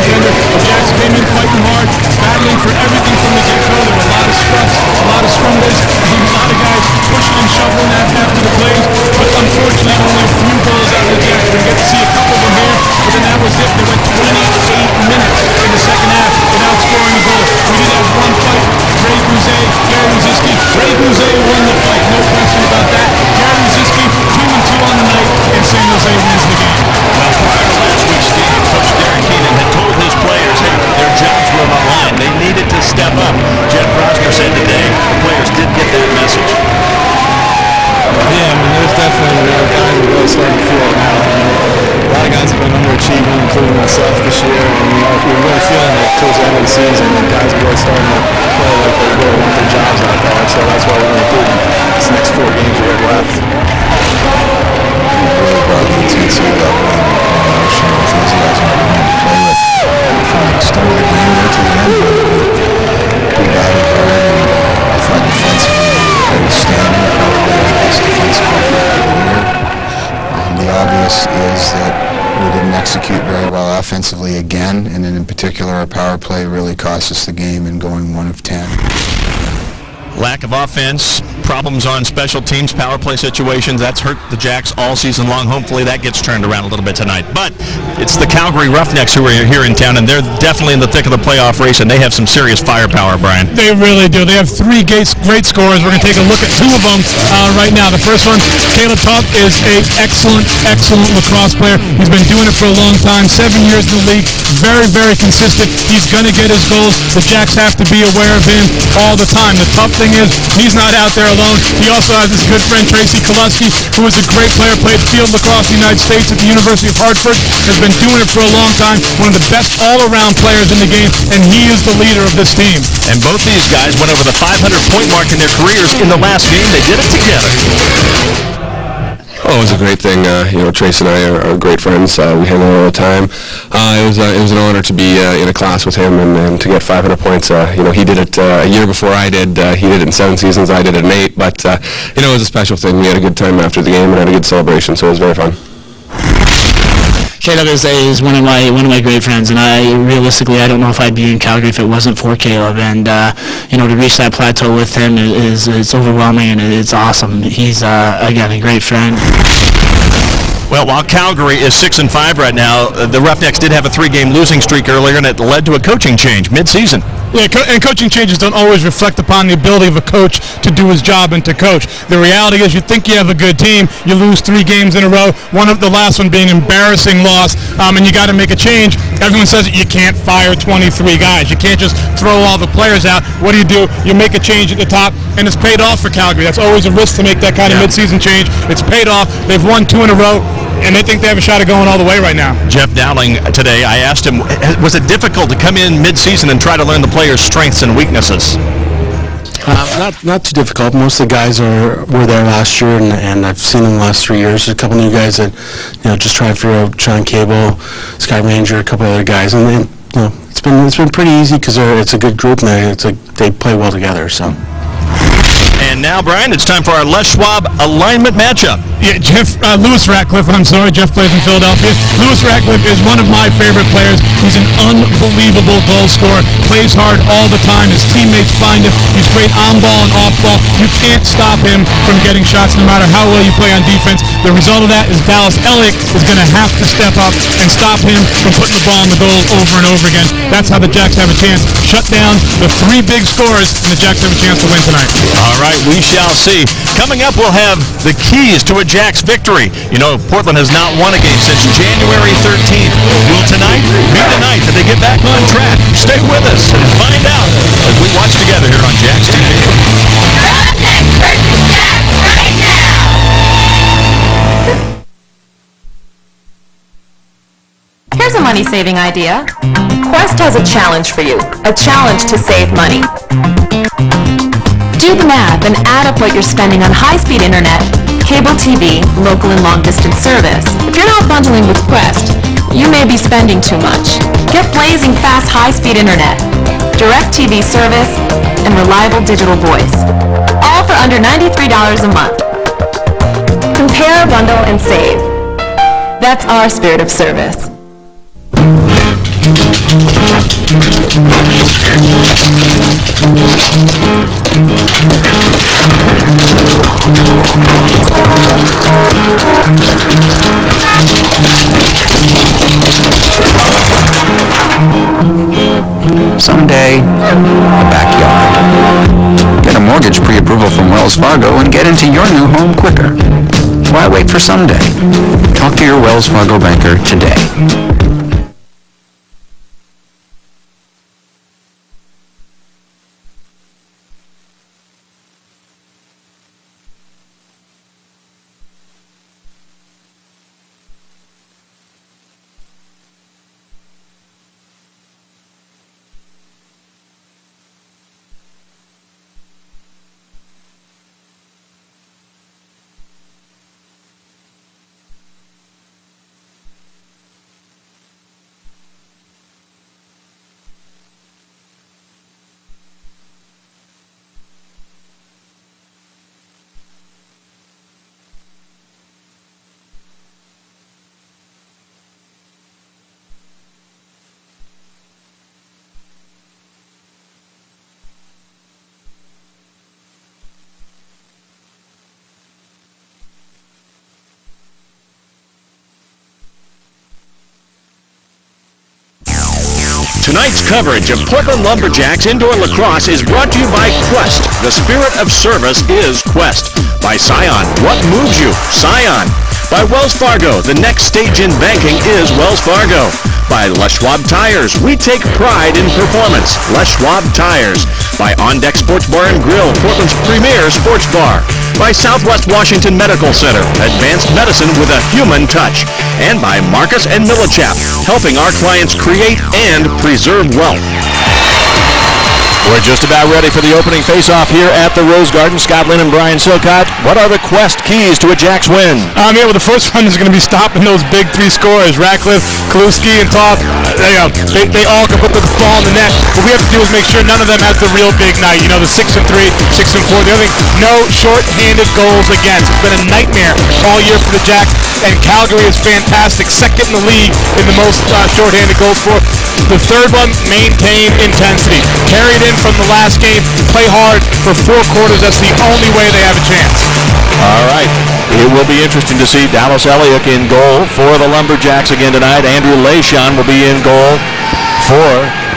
goaltender. The Jacks came in fighting hard, battling for everything from the get-go. There were a lot of scruffs, a lot of scrum days, a lot of guys pushing and shoveling after the plays, but unfortunately only a few goals out of the Jacks. We get to see a couple of them here, but then that was it. They went 28 minutes in the second half without scoring a goal. We did have one fight. Ray Guzet, Gary Ruziski. Ray Guzet won the fight, no question about that. Gary Ruziski, 2-2 on the night, and San Jose wins the game. Well, prior to last week's game, Coach Darren Keenan had told his players, hey, their jobs were on the line. They needed to step up. Jeff Brosner said today the players did get that message. Yeah, I mean, there's definitely guys who really starting to feel it now. A lot of guys have been underachieving, including myself this year, and we're really feeling it towards the end of the season. And guys are really starting to play like they really want their jobs out there. So that's why we're going to do these next 4 games we have left. Really brought the intensity level and emotion and enthusiasm that we need to play with from the start of the game right to the end. We battled hard, and I thought defensively very standing, probably our best defensive effort of the year. The obvious is that we didn't execute very well offensively again, and then in particular our power play really cost us the game in going 1 of 10. Lack of offense, problems on special teams, power play situations, that's hurt the Jacks all season long. Hopefully that gets turned around a little bit tonight. But it's the Calgary Roughnecks who are here in town, and they're definitely in the thick of the playoff race, and they have some serious firepower, Brian. They really do. They have 3 great scorers. We're going to take a look at 2 of them right now. The first one, Caleb Tupp, is an excellent lacrosse player. He's been doing it for a long time, 7 years in the league, very consistent. He's going to get his goals. The Jacks have to be aware of him all the time. The tough thing is he's not out there alone. He also has his good friend Tracy Koleski, who is a great player, played field lacrosse in the United States at the University of Hartford, has been doing it for a long time, one of the best all-around players in the game, and he is the leader of this team. And both these guys went over the 500-point mark in their careers in the last game. They did it together. Oh, it was a great thing. Trace and I are great friends. We hang out all the time. It was an honor to be in a class with him and to get 500 points. He did it a year before I did. He did it in 7 seasons. I did it in 8. But it was a special thing. We had a good time after the game and had a good celebration. So it was very fun. Caleb is one of my great friends, and I don't know if I'd be in Calgary if it wasn't for Caleb. And to reach that plateau with him is overwhelming, and it's awesome. He's again a great friend. Well, while Calgary is 6-5 right now, the Roughnecks did have a 3-game losing streak earlier, and it led to a coaching change mid-season. Yeah, and coaching changes don't always reflect upon the ability of a coach to do his job and to coach. The reality is you think you have a good team, you lose 3 games in a row, the last one being an embarrassing loss, and you got to make a change. Everyone says you can't fire 23 guys. You can't just throw all the players out. What do? You make a change at the top, and it's paid off for Calgary. That's always a risk to make that kind of mid-season change. It's paid off. They've won 2 in a row, and they think they have a shot of going all the way right now. Jeff Dowling today, I asked him, was it difficult to come in mid-season and try to learn the players' strengths and weaknesses? Not too difficult. Most of the guys were there last year, and I've seen them the last 3 years. There's a couple new guys that just trying to figure out Sean Cable, Sky Ranger, a couple other guys, and then it's been pretty easy because it's a good group and they play well together. So. And now, Brian, it's time for our Les Schwab alignment matchup. Yeah, Lewis Ratcliffe, Jeff plays in Philadelphia. Lewis Ratcliffe is one of my favorite players. He's an unbelievable goal scorer, plays hard all the time. His teammates find him. He's great on ball and off ball. You can't stop him from getting shots no matter how well you play on defense. The result of that is Dallas Elliott is going to have to step up and stop him from putting the ball in the goal over and over again. That's how the Jacks have a chance. Shut down the 3 big scorers, and the Jacks have a chance to win tonight. All right, we shall see. Coming up, we'll have the keys to a Jacks victory. Portland has not won a game since January 13th. Will tonight be the night that they get back on track? Stay with us and find out as we watch together here on Jacks TV. Roughnecks versus Jacks right now! Here's a money-saving idea. Quest has a challenge for you. A challenge to save money. Do the math and add up what you're spending on high-speed internet, cable TV, local and long-distance service. If you're not bundling with Quest, you may be spending too much. Get blazing fast high-speed internet, direct TV service, and reliable digital voice. All for under $93 a month. Compare, bundle, and save. That's our spirit of service. Someday, a backyard. Get a mortgage pre-approval from Wells Fargo and get into your new home quicker. Why wait for someday? Talk to your Wells Fargo banker today. Tonight's coverage of Portland Lumberjacks indoor lacrosse is brought to you by Quest. The spirit of service is Quest. By Scion. What moves you? Scion. By Wells Fargo. The next stage in banking is Wells Fargo. By Les Schwab Tires. We take pride in performance. Les Schwab Tires. By On Deck Sports Bar and Grill, Portland's premier sports bar. By Southwest Washington Medical Center. Advanced medicine with a human touch. And by Marcus and Millichap, helping our clients create and preserve wealth. We're just about ready for the opening face-off here at the Rose Garden. Scott Lynn and Brian Silcott, what are the Quest keys to a Jacks win? Well, the first one is going to be stopping those big three scorers. Ratcliffe, Kaluski, and Toth. They all can put the ball in the net. What we have to do is make sure none of them has the real big night. You know, the 6-3, 6-4. The other thing, no short-handed goals against. It's been a nightmare all year for the Jacks, and Calgary is fantastic. Second in the league in the most short-handed goals for. The third one, maintain intensity. Carry it in from the last game. Play hard for 4 quarters. That's the only way they have a chance. All right. It will be interesting to see Dallas Elliott in goal for the Lumberjacks again tonight. Andrew Leishon will be in goal for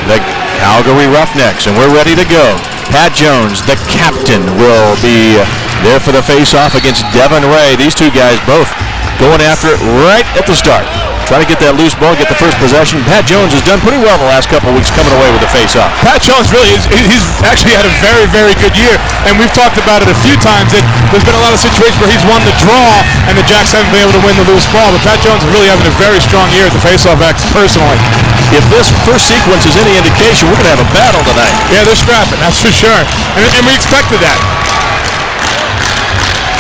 the Calgary Roughnecks, and we're ready to go. Pat Jones, the captain, will be there for the face-off against Devin Ray. These two guys both going after it right at the start. Try to get that loose ball, get the first possession. Pat Jones has done pretty well the last couple of weeks coming away with the face-off. Pat Jones really is, he's actually had a very, very good year, and we've talked about it a few times that there's been a lot of situations where he's won the draw and the Jacks haven't been able to win the loose ball, but Pat Jones is really having a very strong year at the face-off X personally. If this first sequence is any indication, we're going to have a battle tonight. Yeah, they're scrapping, that's for sure, and we expected that.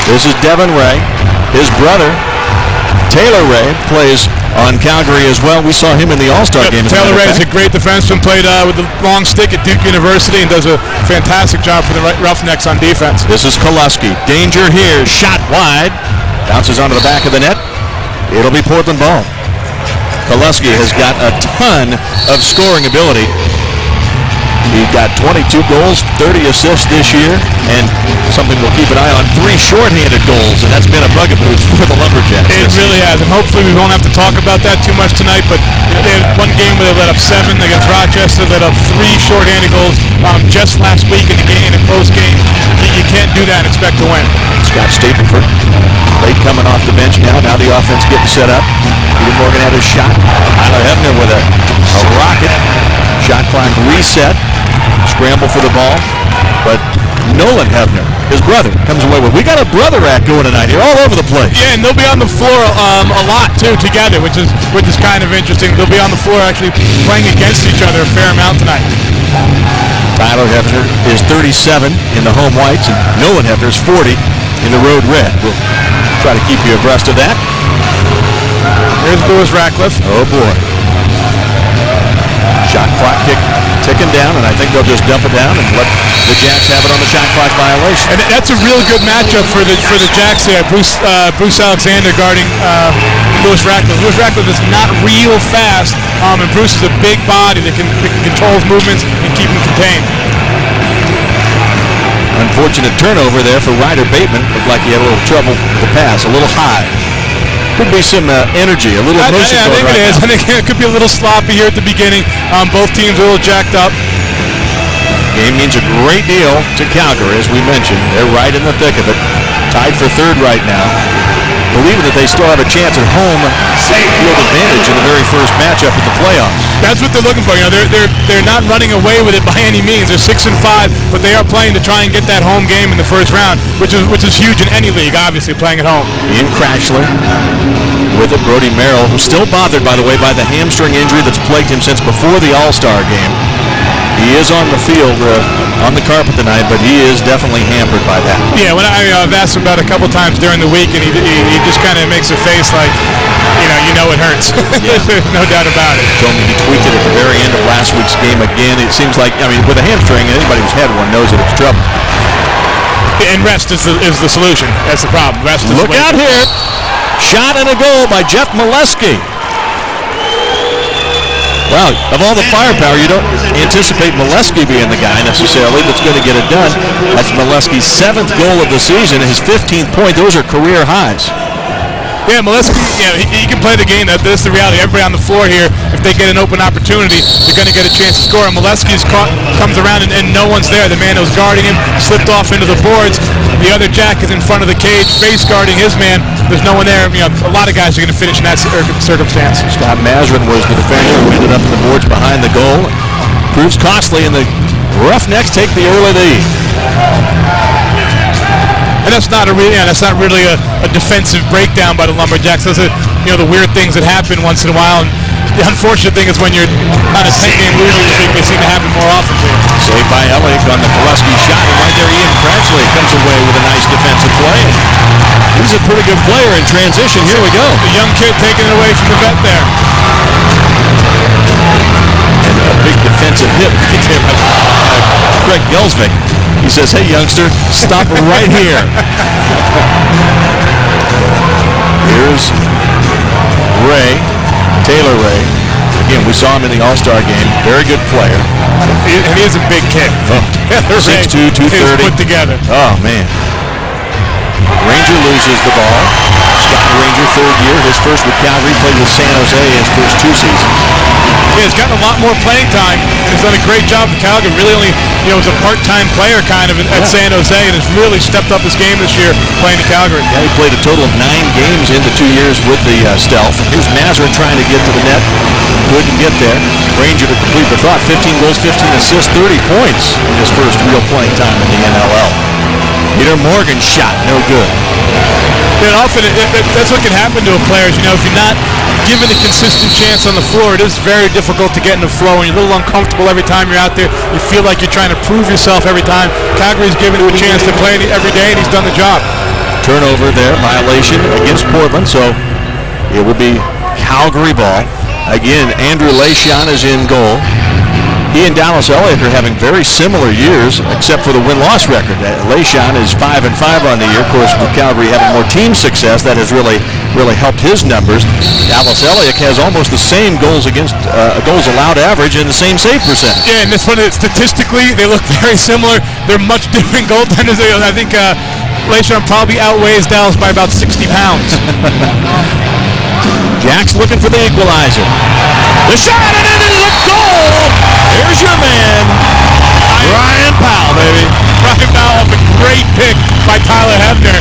This is Devin Ray. His brother, Taylor Ray, plays on Calgary as well. We saw him in the All-Star game. Taylor Ray is a great defenseman, played with the long stick at Duke University and does a fantastic job for the Roughnecks on defense. This is Kaluski. Danger here. Shot wide. Bounces onto the back of the net. It'll be Portland ball. Kaluski has got a ton of scoring ability. He got 22 goals, 30 assists this year, and something we'll keep an eye on, 3 shorthanded goals, and that's been a bugaboo for the Lumberjacks. It really has, and hopefully we won't have to talk about that too much tonight, but they had one game where they let up 7 against Rochester, let up 3 shorthanded goals just last week in the game and post-game. You can't do that and expect to win. Scott Stapleford, late coming off the bench now the offense getting set up. Peter Morgan had his shot. Tyler Hebner with a rocket. Shot clock reset. Scramble for the ball, but Nolan Hebner, his brother, comes away with. We got a brother act going tonight here, all over the place. Yeah, and they'll be on the floor a lot too together, which is kind of interesting. They'll be on the floor actually playing against each other a fair amount tonight. Tyler Hebner is 37 in the home whites, and Nolan Hebner is 40 in the road red. We'll try to keep you abreast of that. Here's Lewis Ratcliffe. Oh boy. Shot clock ticking down, and I think they'll just dump it down and let the Jacks have it on the shot clock violation. And that's a real good matchup for the Jacks there. Bruce Alexander guarding Lewis Ratcliffe. Lewis Ratcliffe is not real fast, and Bruce is a big body that can control his movements and keep him contained. Unfortunate turnover there for Ryder Bateman. Looked like he had a little trouble with the pass, a little high. Could be some energy, a little emotion. I think it is. I think it could be a little sloppy here at the beginning. Both teams are a little jacked up. Game means a great deal to Calgary, as we mentioned. They're right in the thick of it. Tied for third right now. Believing that they still have a chance at home field advantage in the very first matchup at the playoffs. That's what they're looking for. You know, they're not running away with it by any means. They're 6-5, but they are playing to try and get that home game in the first round, which is huge in any league. Obviously, playing at home. Ian Crashler with it. Brody Merrill, who's still bothered, by the way, by the hamstring injury that's plagued him since before the All-Star game. He is on the field, on the carpet tonight, but he is definitely hampered by that. Yeah, when I've asked him about it a couple times during the week, and he just kind of makes a face like, you know it hurts. Yeah. There's no doubt about it. Told me he tweaked it at the very end of last week's game again. It seems like, with a hamstring, anybody who's had one knows that it's trouble. And rest is the solution. That's the problem. Rest is Look out here. Shot and a goal by Jeff Molesky. Wow, of all the firepower, you don't anticipate Molesky being the guy necessarily that's going to get it done. That's Molesky's 7th goal of the season, his 15th point. Those are career highs. Yeah, Molesky, he can play the game. That's the reality. Everybody on the floor here, if they get an open opportunity, they're going to get a chance to score. And Molesky's comes around and no one's there. The man that was guarding him slipped off into the boards. The other Jack is in front of the cage, face guarding his man. There's no one there. A lot of guys are going to finish in that circumstance. Scott Mazrin was the defender who ended up in the boards behind the goal. Proves costly, and the Roughnecks take the early lead. And that's not really a defensive breakdown by the Lumberjacks. Those are the weird things that happen once in a while. And the unfortunate thing is when you're on a 10-game losing streak, they seem to happen more often. Saved by Elliott on the Molesky shot, and right there Ian Crashler comes away with a nice defensive play. He's a pretty good player in transition. Here we go. The young kid taking it away from the vet there. And a big defensive hit right there by Craig Gelsvik. He says, hey, youngster, stop right here. Here's Ray, Taylor Ray. Again, we saw him in the All-Star game. Very good player. And he is a big kid. 6'2", 230. Put together. Oh, man. Ranger loses the ball. Scott Ranger, third year. His first with Calgary. Played with San Jose his first 2 seasons. Yeah, he's gotten a lot more playing time, and he's done a great job with Calgary. Really only, was a part-time player kind of at San Jose, and has really stepped up his game this year playing in Calgary. Yeah, he played a total of 9 games in the 2 years with the Stealth. Here's Mazrin trying to get to the net. Couldn't get there. Ranger to complete the thought. 15 goals, 15 assists, 30 points in his first real playing time in the NLL. Peter Morgan's shot, no good. And often that's what can happen to a player. If you're not given a consistent chance on the floor, it is very difficult to get in the flow, and you're a little uncomfortable every time you're out there. You feel like you're trying to prove yourself every time. Calgary's given him a chance to play every day, and he's done the job. Turnover there, violation against Portland, so it will be Calgary ball. Again, Andrew Leishon is in goal. He and Dallas Elliott are having very similar years, except for the win-loss record. Leishon is 5-5 on the year. Of course, with Calgary having more team success, that has really helped his numbers. Dallas Elliott has almost the same goals allowed average and the same save percentage. Yeah, and this one, statistically, they look very similar. They're much different goaltenders. I think Leishon probably outweighs Dallas by about 60 pounds. Jack's looking for the equalizer. The shot, and it is a goal! Here's your man, Ryan Powell, baby. Ryan Powell, a great pick by Tyler Hebner.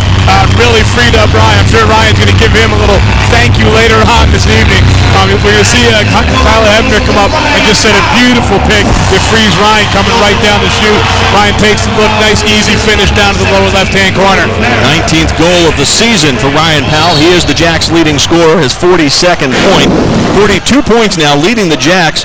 Really freed up Ryan. I'm sure Ryan's going to give him a little thank you later on this evening. We're going to see Tyler Hebner come up and just set a beautiful pick. It frees Ryan coming right down the chute. Ryan takes a look, nice easy finish down to the lower left-hand corner. 19th goal of the season for Ryan Powell. He is the Jacks' leading scorer, his 42nd point. 42 points now, leading the Jacks.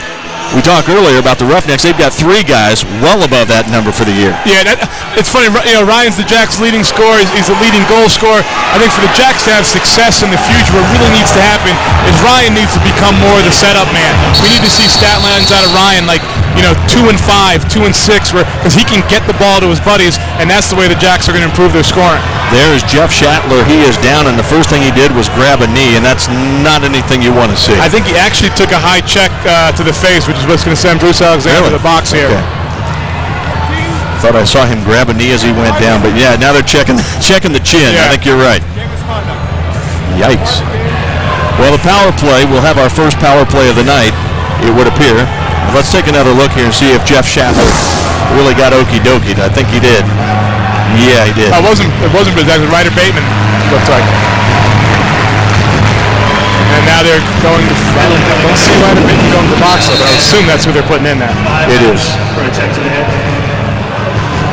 We talked earlier about the Roughnecks. They've got 3 guys well above that number for the year. Yeah, it's funny. Ryan's the Jacks' leading scorer. He's the leading goal scorer. I think for the Jacks to have success in the future, what really needs to happen is Ryan needs to become more of the setup man. We need to see stat lines out of Ryan like 2 and 5, 2 and 6, because he can get the ball to his buddies, and that's the way the Jacks are going to improve their scoring. There's Jeff Shatler. He is down, and the first thing he did was grab a knee, and that's not anything you want to see. I think he actually took a high check to the face, which is what's going to send Bruce Alexander to the box here. Okay. Thought I saw him grab a knee as he went down, but yeah, now they're checking the chin. Yeah. I think you're right. Yikes. Well, the power play, we'll have our first power play of the night, it would appear. Let's take another look here and see if Jeff Shatler really got okie dokied. I think he did. Yeah, he did. It wasn't exactly Ryder Bateman, looks like. And now they're going to, I don't see Ryder Bateman going to the box, but I assume that's who they're putting in there. It is.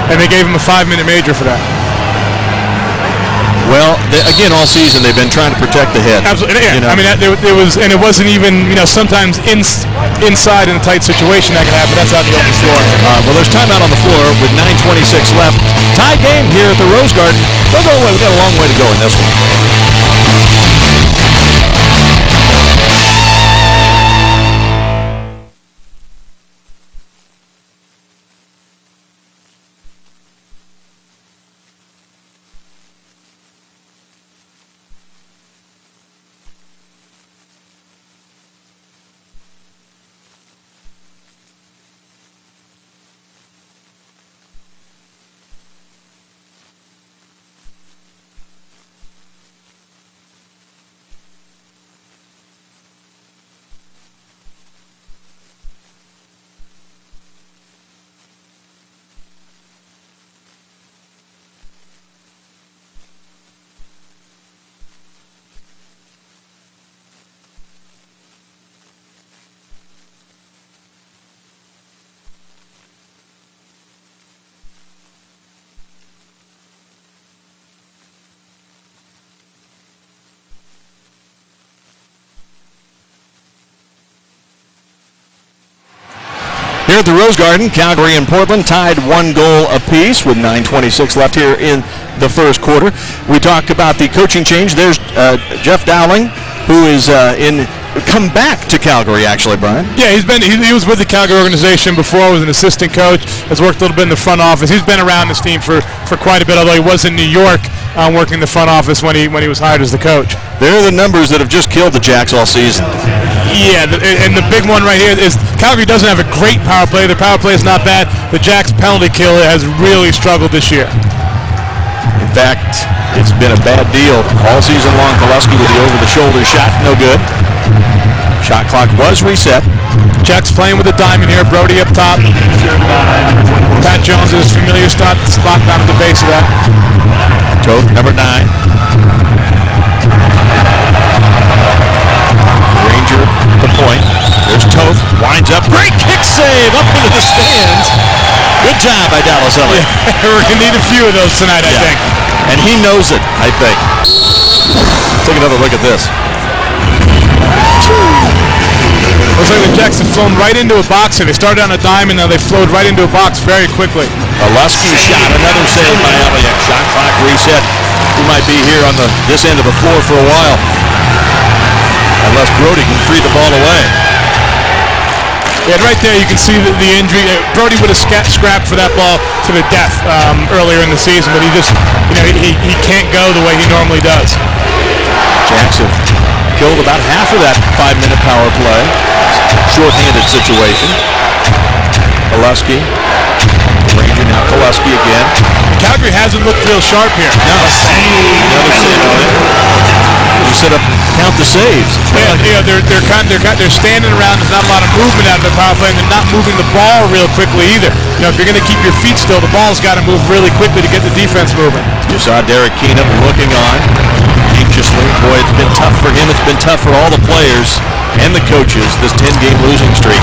And they gave him a 5-minute major for that. Well, again, all season they've been trying to protect the head. Absolutely. Yeah. I mean, there was, and it wasn't even, sometimes inside in a tight situation that can happen. That's out the open floor. Well, there's timeout on the floor with 9:26 left. Tie game here at the Rose Garden. Don't go away. We've got a long way to go in this one. Here at the Rose Garden, Calgary and Portland tied 1 goal apiece with 9:26 left here in the first quarter. We talked about the coaching change. There's Jeff Dowling, who is come back to Calgary, actually, Brian. Yeah, he was with the Calgary organization before, was an assistant coach, has worked a little bit in the front office. He's been around this team for quite a bit, although he was in New York working in the front office when he was hired as the coach. They're the numbers that have just killed the Jacks all season. Yeah, and the big one right here is Calgary doesn't have a great power play. Their power play is not bad. The Jacks' penalty kill has really struggled this year. In fact, it's been a bad deal all season long. Koleski with the over-the-shoulder shot, no good. Shot clock was reset. Jacks playing with a diamond here. Brody up top. Pat Jones is familiar spot down at the base of that. Toth, number 9. Ranger, the point. There's Toth, winds up. Great kick save up into the stands. Good job by Dallas Elliott. We're going to need a few of those tonight, I think. And he knows it, I think. Take another look at this. Looks like the Jacks have flown right into a box here. They started on a dime, and now they flowed right into a box very quickly. Koleski shot, another save by Elliott. Shot clock reset. He might be here on this end of the floor for a while. Unless Brody can free the ball away. Yeah, right there you can see the injury. Brody would have scrapped for that ball to the death earlier in the season, but he just, he can't go the way he normally does. Jacks have killed about half of that 5-minute power play. Short-handed situation. Koleski. Ranger now. Koleski again. Calgary hasn't looked real sharp here. No. Another save, Elliott. You set up count the saves. Yeah, they're standing around. There's not a lot of movement out of the power play, and they're not moving the ball real quickly either. If you're going to keep your feet still, the ball's got to move really quickly to get the defense moving. You saw Derek Keenum looking on anxiously. Boy, it's been tough for him. It's been tough for all the players and the coaches, this 10-game losing streak.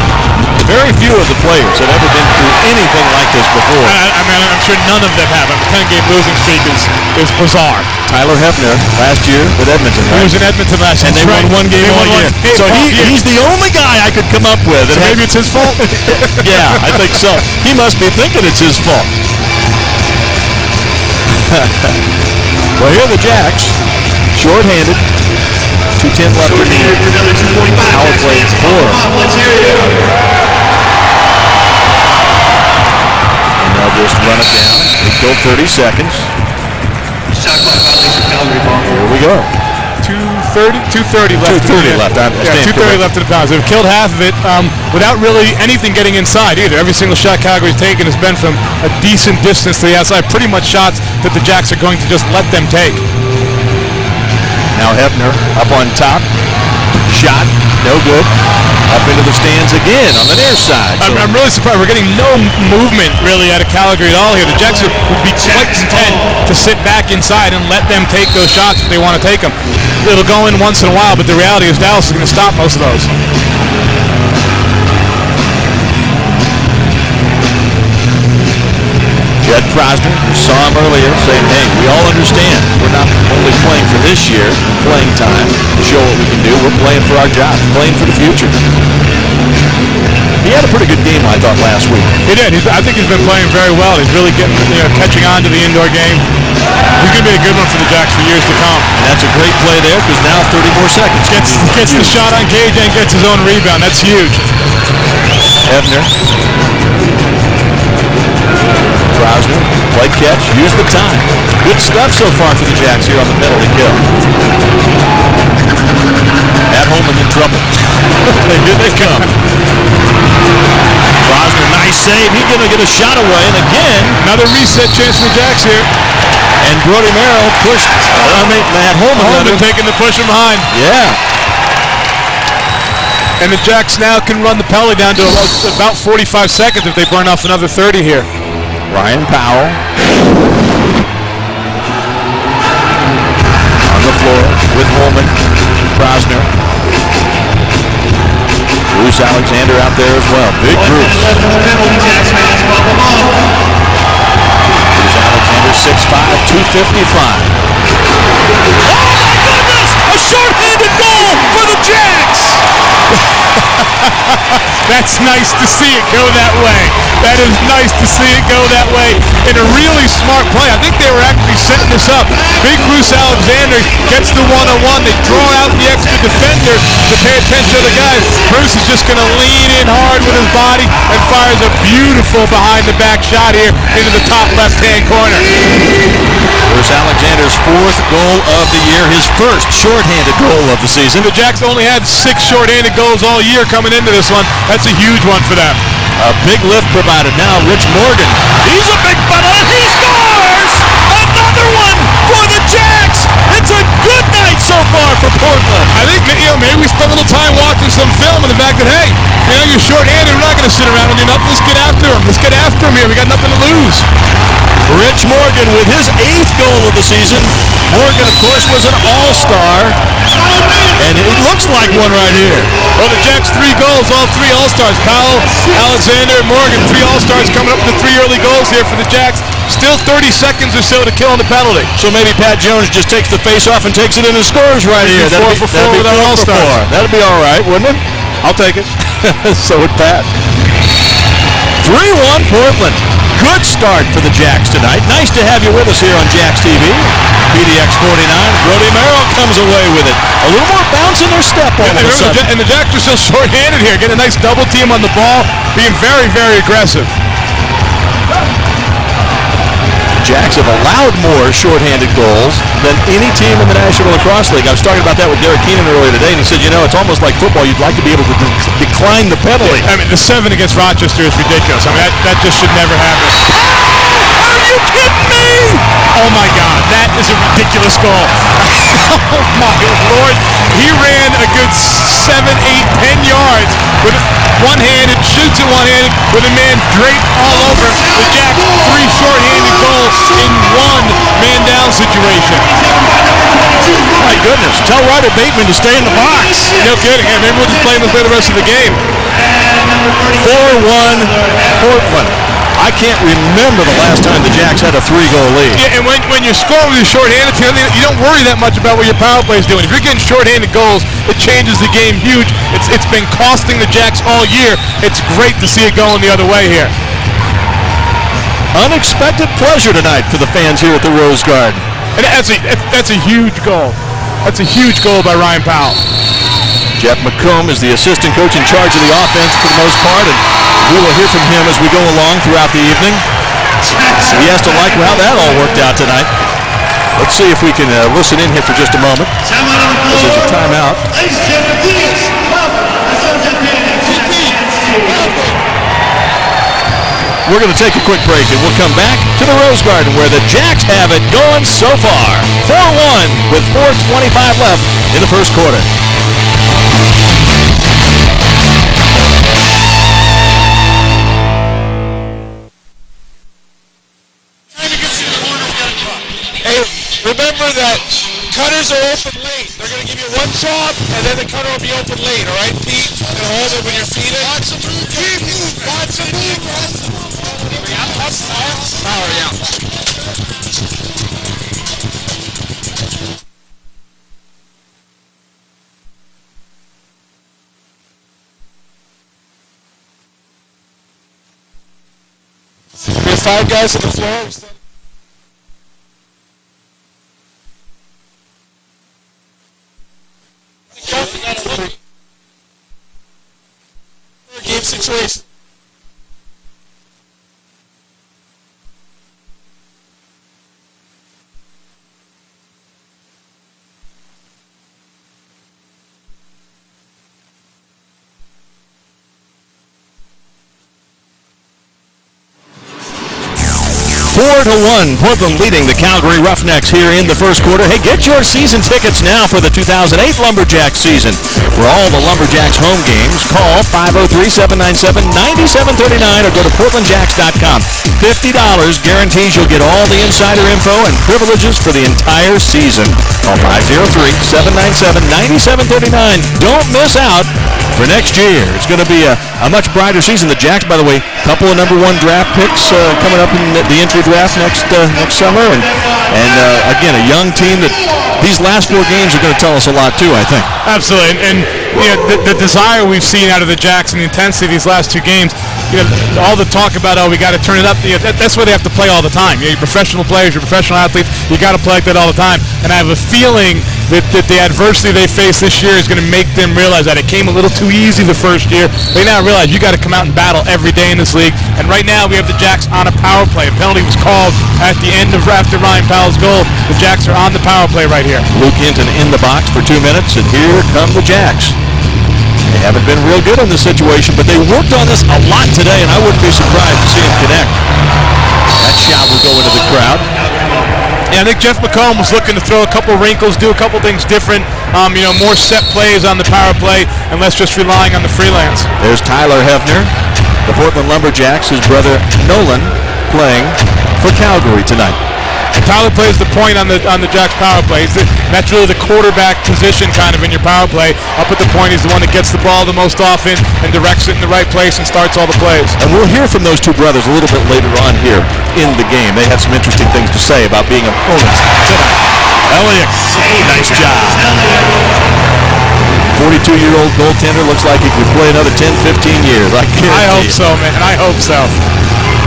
Very few of the players have ever been through anything like this before. I'm sure none of them have. A 10-game losing streak is bizarre. Tyler Hefner last year with Edmonton, right? He was in Edmonton last year. And they won one game all year. So he's the only guy I could come up with. So maybe it's his fault? Yeah, I think so. He must be thinking it's his fault. Well, here are the Jacks, short-handed. 2:10 left in the power play for. Just run it down. They go 30 seconds. Shot clock violation, Calgary ball. Here we go. 2:30 left. 2:30 left. I Yeah, 2:30 left in the pounds. They've killed half of it without really anything getting inside either. Every single shot Calgary's taken has been from a decent distance to the outside. Pretty much shots that the Jacks are going to just let them take. Now Hefner up on top. Shot. No good. Up into the stands again on the near side. So I'm really surprised. We're getting no movement really out of Calgary at all here. The Jacks would be quite content to sit back inside and let them take those shots if they want to take them. It'll go in once in a while, but the reality is Dallas is going to stop most of those. Jed Prosner, you saw him earlier, saying, hey, we all understand we're not only playing for this year, playing time, to show what we can do, we're playing for our jobs, playing for the future. He had a pretty good game, I thought, last week. He did. I think he's been playing very well. He's really catching on to the indoor game. He's going to be a good one for the Jacks for years to come. And that's a great play there because now 30 more seconds. Gets the shot on Gage and gets his own rebound. That's huge. Hefner. Prosner, play catch, use the time. Good stuff so far for the Jacks here on the penalty kill. At home and in trouble. Here they come. Prosner, nice save. He's going to get a shot away. And again, another reset chance for the Jacks here. And Brody Merrill pushed. At home and taking the push from behind. Yeah. And the Jacks now can run the penalty down to about 45 seconds if they burn off another 30 here. Ryan Powell on the floor with Holman, Prosner. Bruce Alexander out there as well. Big Bruce. Bruce Alexander, 6'5", 255. Oh my goodness! A short-handed goal for the Jacks! That's nice to see it go that way. That is nice to see it go that way in a really smart play. I think they were actually setting this up. Big Bruce Alexander gets the one-on-one. They draw out the extra defender to pay attention to the guys. Bruce is just going to lean in hard with his body and fires a beautiful behind-the-back shot here into the top left-hand corner. Bruce Alexander's fourth goal of the year, his first shorthanded goal of the season. The Jacks only had 6 shorthanded goals all year coming into this one. That's a huge one for them. A big lift provided now. Rich Morgan. He's a big fella. He scores! Another one for the Jacks! It's a good night so far for Portland. I think maybe we spent a little time watching some film and the fact that, hey, you're shorthanded. We're not going to sit around and do nothing. Let's get after him. Let's get after him here. We got nothing to lose. Rich Morgan with his 8th goal of the season. Morgan, of course, was an all-star. And it looks like one right here. Well, the Jacks 3 goals, all 3 all-stars. Powell, Alexander, and Morgan, 3 all-stars coming up with the 3 early goals here for the Jacks. Still 30 seconds or so to kill on the penalty. So maybe Pat Jones just takes the face-off and takes it in and scores right here. That'd be 4 for 4 with our all-stars. That'd be all right, wouldn't it? I'll take it. So would Pat. 3-1 Portland. Good start for the Jacks tonight. Nice to have you with us here on Jacks TV. PDX 49. Brody Merrill comes away with it. A little more bounce in their step all of a sudden. And the Jacks are still short-handed here. Getting a nice double team on the ball. Being very, very aggressive. Jacks have allowed more shorthanded goals than any team in the National Lacrosse League. I was talking about that with Derek Keenan earlier today, and he said, it's almost like football. You'd like to be able to decline the penalty. I mean, the 7 against Rochester is ridiculous. I mean, that just should never happen. Are you kidding me? Oh, my God. That is a ridiculous goal. Oh, my Lord. He ran a good 7, 8, 10 yards with one-handed, shoots it one-handed with a man draped all over him. The Jacks 3 short-handed goals in one man-down situation. My goodness. Tell Ryder Bateman to stay in the box. No kidding. Yeah, maybe we'll just play him to play the rest of the game. 4-1 Portland. I can't remember the last time the Jacks had a 3-goal lead. Yeah, and when you score with your shorthanded team, you don't worry that much about what your power play is doing. If you're getting shorthanded goals, it changes the game huge. It's been costing the Jacks all year. It's great to see it going the other way here. Unexpected pleasure tonight for the fans here at the Rose Garden. And that's a huge goal. That's a huge goal by Ryan Powell. Jeff McComb is the assistant coach in charge of the offense for the most part, and we will hear from him as we go along throughout the evening. So he has to like how that all worked out tonight. Let's see if we can listen in here for just a moment. This is a timeout. We're going to take a quick break, and we'll come back to the Rose Garden, where the Jacks have it going so far. 4-1 with 4:25 left in the first quarter. Hey, remember that cutters are open late. They're going to give you one chop, and then the cutter will be open late, all right, Pete? And hold it when you're feeding. Lots of move. Lots of move. Power, yeah. We have 5 guys on the floor. Game situation. Four to 1, Portland leading the Calgary Roughnecks here in the first quarter. Hey, get your season tickets now for the 2008 Lumberjax season. For all the Lumberjax home games, call 503-797-9739 or go to portlandjacks.com. $50 guarantees you'll get all the insider info and privileges for the entire season. Call 503-797-9739. Don't miss out for next year. It's going to be a much brighter season. The Jacks, by the way, a couple of number 1 draft picks coming up in the entry draft next summer, and again, a young team that these last 4 games are going to tell us a lot too, I think. Absolutely, and the desire we've seen out of the Jacks and the intensity of these last 2 games, all the talk about, we got to turn it up, that's where they have to play all the time. You're professional players, you're professional athletes, you got to play like that all the time, and I have a feeling that the adversity they face this year is going to make them realize that it came a little too easy the first year. They now realize you got to come out and battle every day in this league, and right now we have the Jacks on a power play. A penalty was called at the end of after Ryan Powell's goal. The Jacks are on the power play right here. Luke Hinton in the box for 2 minutes, and here come the Jacks. They haven't been real good in this situation, but they worked on this a lot today, and I wouldn't be surprised to see him connect. That shot will go into the crowd. Yeah, I think Jeff McComb was looking to throw a couple wrinkles, do a couple things different, more set plays on the power play, and less just relying on the freelance. There's Tyler Hefner, the Portland Lumberjacks, his brother Nolan, playing for Calgary tonight. And Tyler plays the point on the Jacks power play. That's really the quarterback position kind of in your power play. Up at the point, he's the one that gets the ball the most often and directs it in the right place and starts all the plays. And we'll hear from those 2 brothers a little bit later on here in the game. They have some interesting things to say about being opponents tonight. Elliott, nice job. 42-year-old goaltender looks like he could play another 10, 15 years. I hope so, man. I hope so.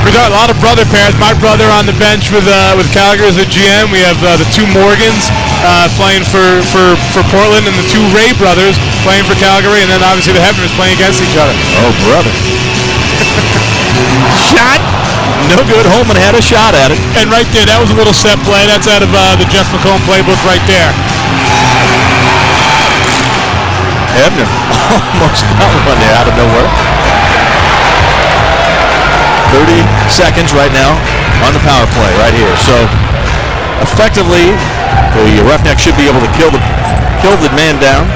We got a lot of brother pairs. My brother on the bench with Calgary as a GM. We have the 2 Morgans playing for Portland, and the 2 Ray brothers playing for Calgary, and then obviously the Hefners playing against each other. Oh, brother. Shot. No good. Holman had a shot at it. And right there, that was a little set play. That's out of the Jeff McComb playbook right there. Hefner almost got one there out of nowhere. 30 seconds right now on the power play right here. So effectively, the Roughnecks should be able to kill the man down.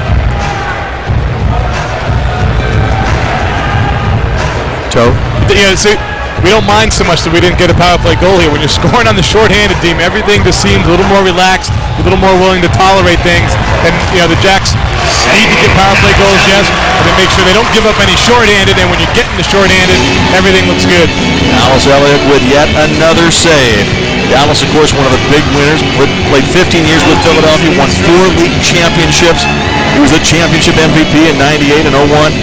Toe. Yeah, see, we don't mind so much that we didn't get a power play goal here. When you're scoring on the shorthanded team, everything just seems a little more relaxed, a little more willing to tolerate things. And the Jacks need to get power play goals, yes, but they make sure they don't give up any shorthanded. And when you're getting the shorthanded, everything looks good. Dallas Elliott with yet another save. Dallas, of course, one of the big winners. Played 15 years with Philadelphia, won 4 league championships. He was the championship MVP in '98 and '01.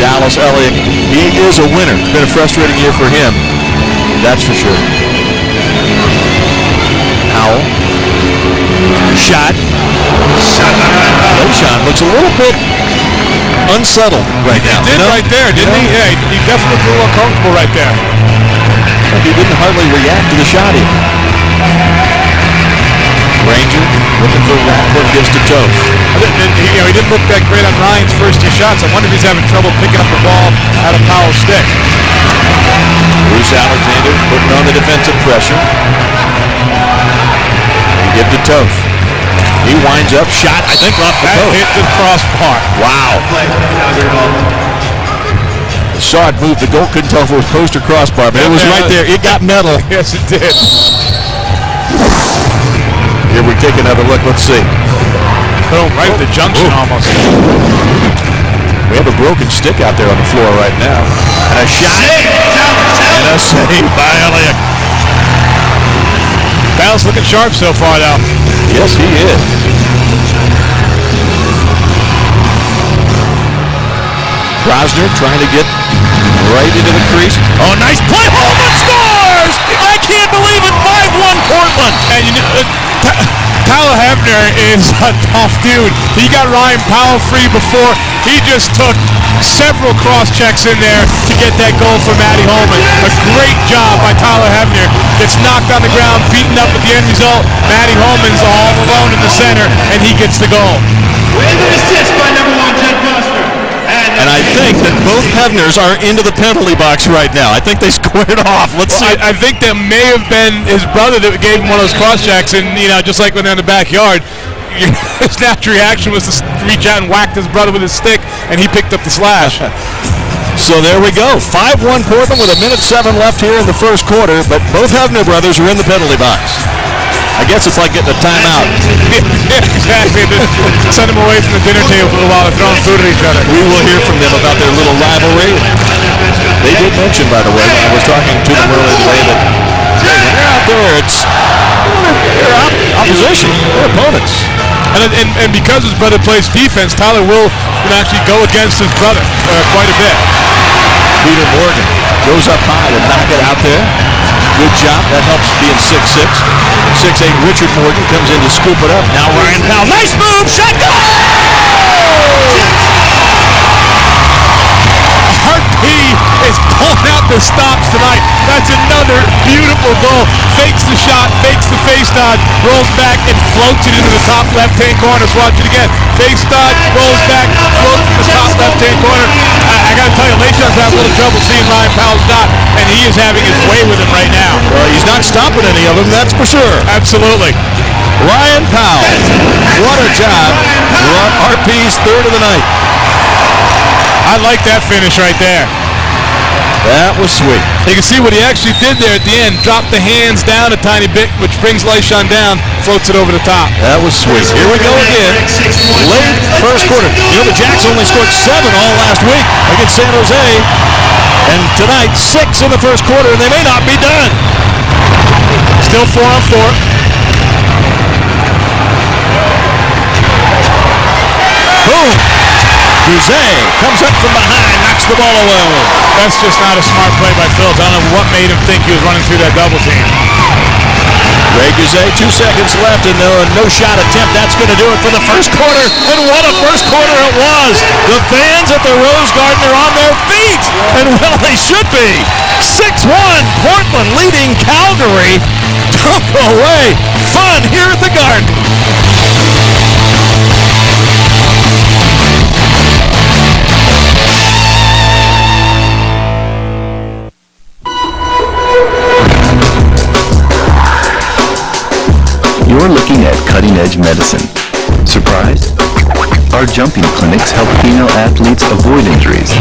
Dallas Elliott, he is a winner. It's been a frustrating year for him, that's for sure. Howell. Shot. Leishon looks a little bit unsettled right now. He did right there, didn't he? Yeah, he definitely looked a little uncomfortable right there. He didn't hardly react to the shot even. Ranger looking for Radcliffe, gives to Toth. He didn't look that great on Ryan's first two shots. I wonder if he's having trouble picking up the ball out of Powell's stick. Bruce Alexander putting on the defensive pressure. Give to Toth. He winds up, shot, I think, off the post. Hit the crossbar. Wow. Saw it move the goal, couldn't tell if it was post or crossbar, but it was right there. It got metal. Yes, it did. Here we take another look. Let's see. Boom, right at the junction almost. We have a broken stick out there on the floor right now. And a shot. And a save by Elliott. Bell's looking sharp so far, though. Yes, he is. Krosner trying to get right into the crease. Oh, nice play. Holman scores! I can't believe it. 5-1 Portland. And Tyler Hebner is a tough dude. He got Ryan Powell free before. He just took several cross checks in there to get that goal for Matty Holman. A great job by Tyler Hebner. Gets knocked on the ground, beaten up at the end result. Matty Holman's all alone in the center, and he gets the goal. With an assist by number 1, Ted Foster. And I think that both Hebners are into the penalty box right now. I think they squared off. Let's see. I think that may have been his brother that gave him one of those cross checks, and just like when they're in the backyard, his natural reaction was to reach out and whack his brother with his stick, and he picked up the slash. So there we go. 5-1 Portland with 1:07 left here in the first quarter, but both Hebner brothers are in the penalty box. I guess it's like getting a timeout. Yeah, exactly. Send them away from the dinner table for a while. They're throwing food at each other. We will hear from them about their little rivalry. They did mention, by the way, when I was talking to them earlier today, that when they're out there, it's opposition, they're opponents. And because his brother plays defense, Tyler will actually go against his brother quite a bit. Peter Morgan goes up high to knock it out there. Good job. That helps being 6'6". 6'8" Richard Morgan comes in to scoop it up. Now Ryan Powell. Nice move. Shot. Goal! RP is pulling out the stops tonight. That's another beautiful goal. Fakes the shot, fakes the face dodge, rolls back and floats it into the top left-hand corner. Let's watch it again. Face dodge, rolls back, floats to the top left-hand corner. I got to tell you, Lachon's having a little trouble seeing Ryan Powell's shot, and he is having his way with him right now. Well, he's not stopping any of them, that's for sure. Absolutely. Ryan Powell, what a job. RP's third of the night. I like that finish right there. That was sweet. You can see what he actually did there at the end. Dropped the hands down a tiny bit, which brings Lachon down, floats it over the top. That was sweet. Here we go again. Late first quarter. The Jacks only scored 7 all last week against San Jose. And tonight, 6 in the first quarter, and they may not be done. Still 4-on-4. Boom. Guzet comes up from behind, knocks the ball away. That's just not a smart play by Phillips. I don't know what made him think he was running through that double team. Ray Guzet, 2 seconds left, and no shot attempt. That's going to do it for the first quarter. And what a first quarter it was. The fans at the Rose Garden are on their feet. And well, they should be. 6-1, Portland leading Calgary. Don't go away. Fun here at the Garden. You're looking at cutting-edge medicine. Surprised? Our jumping clinics help female athletes avoid injuries.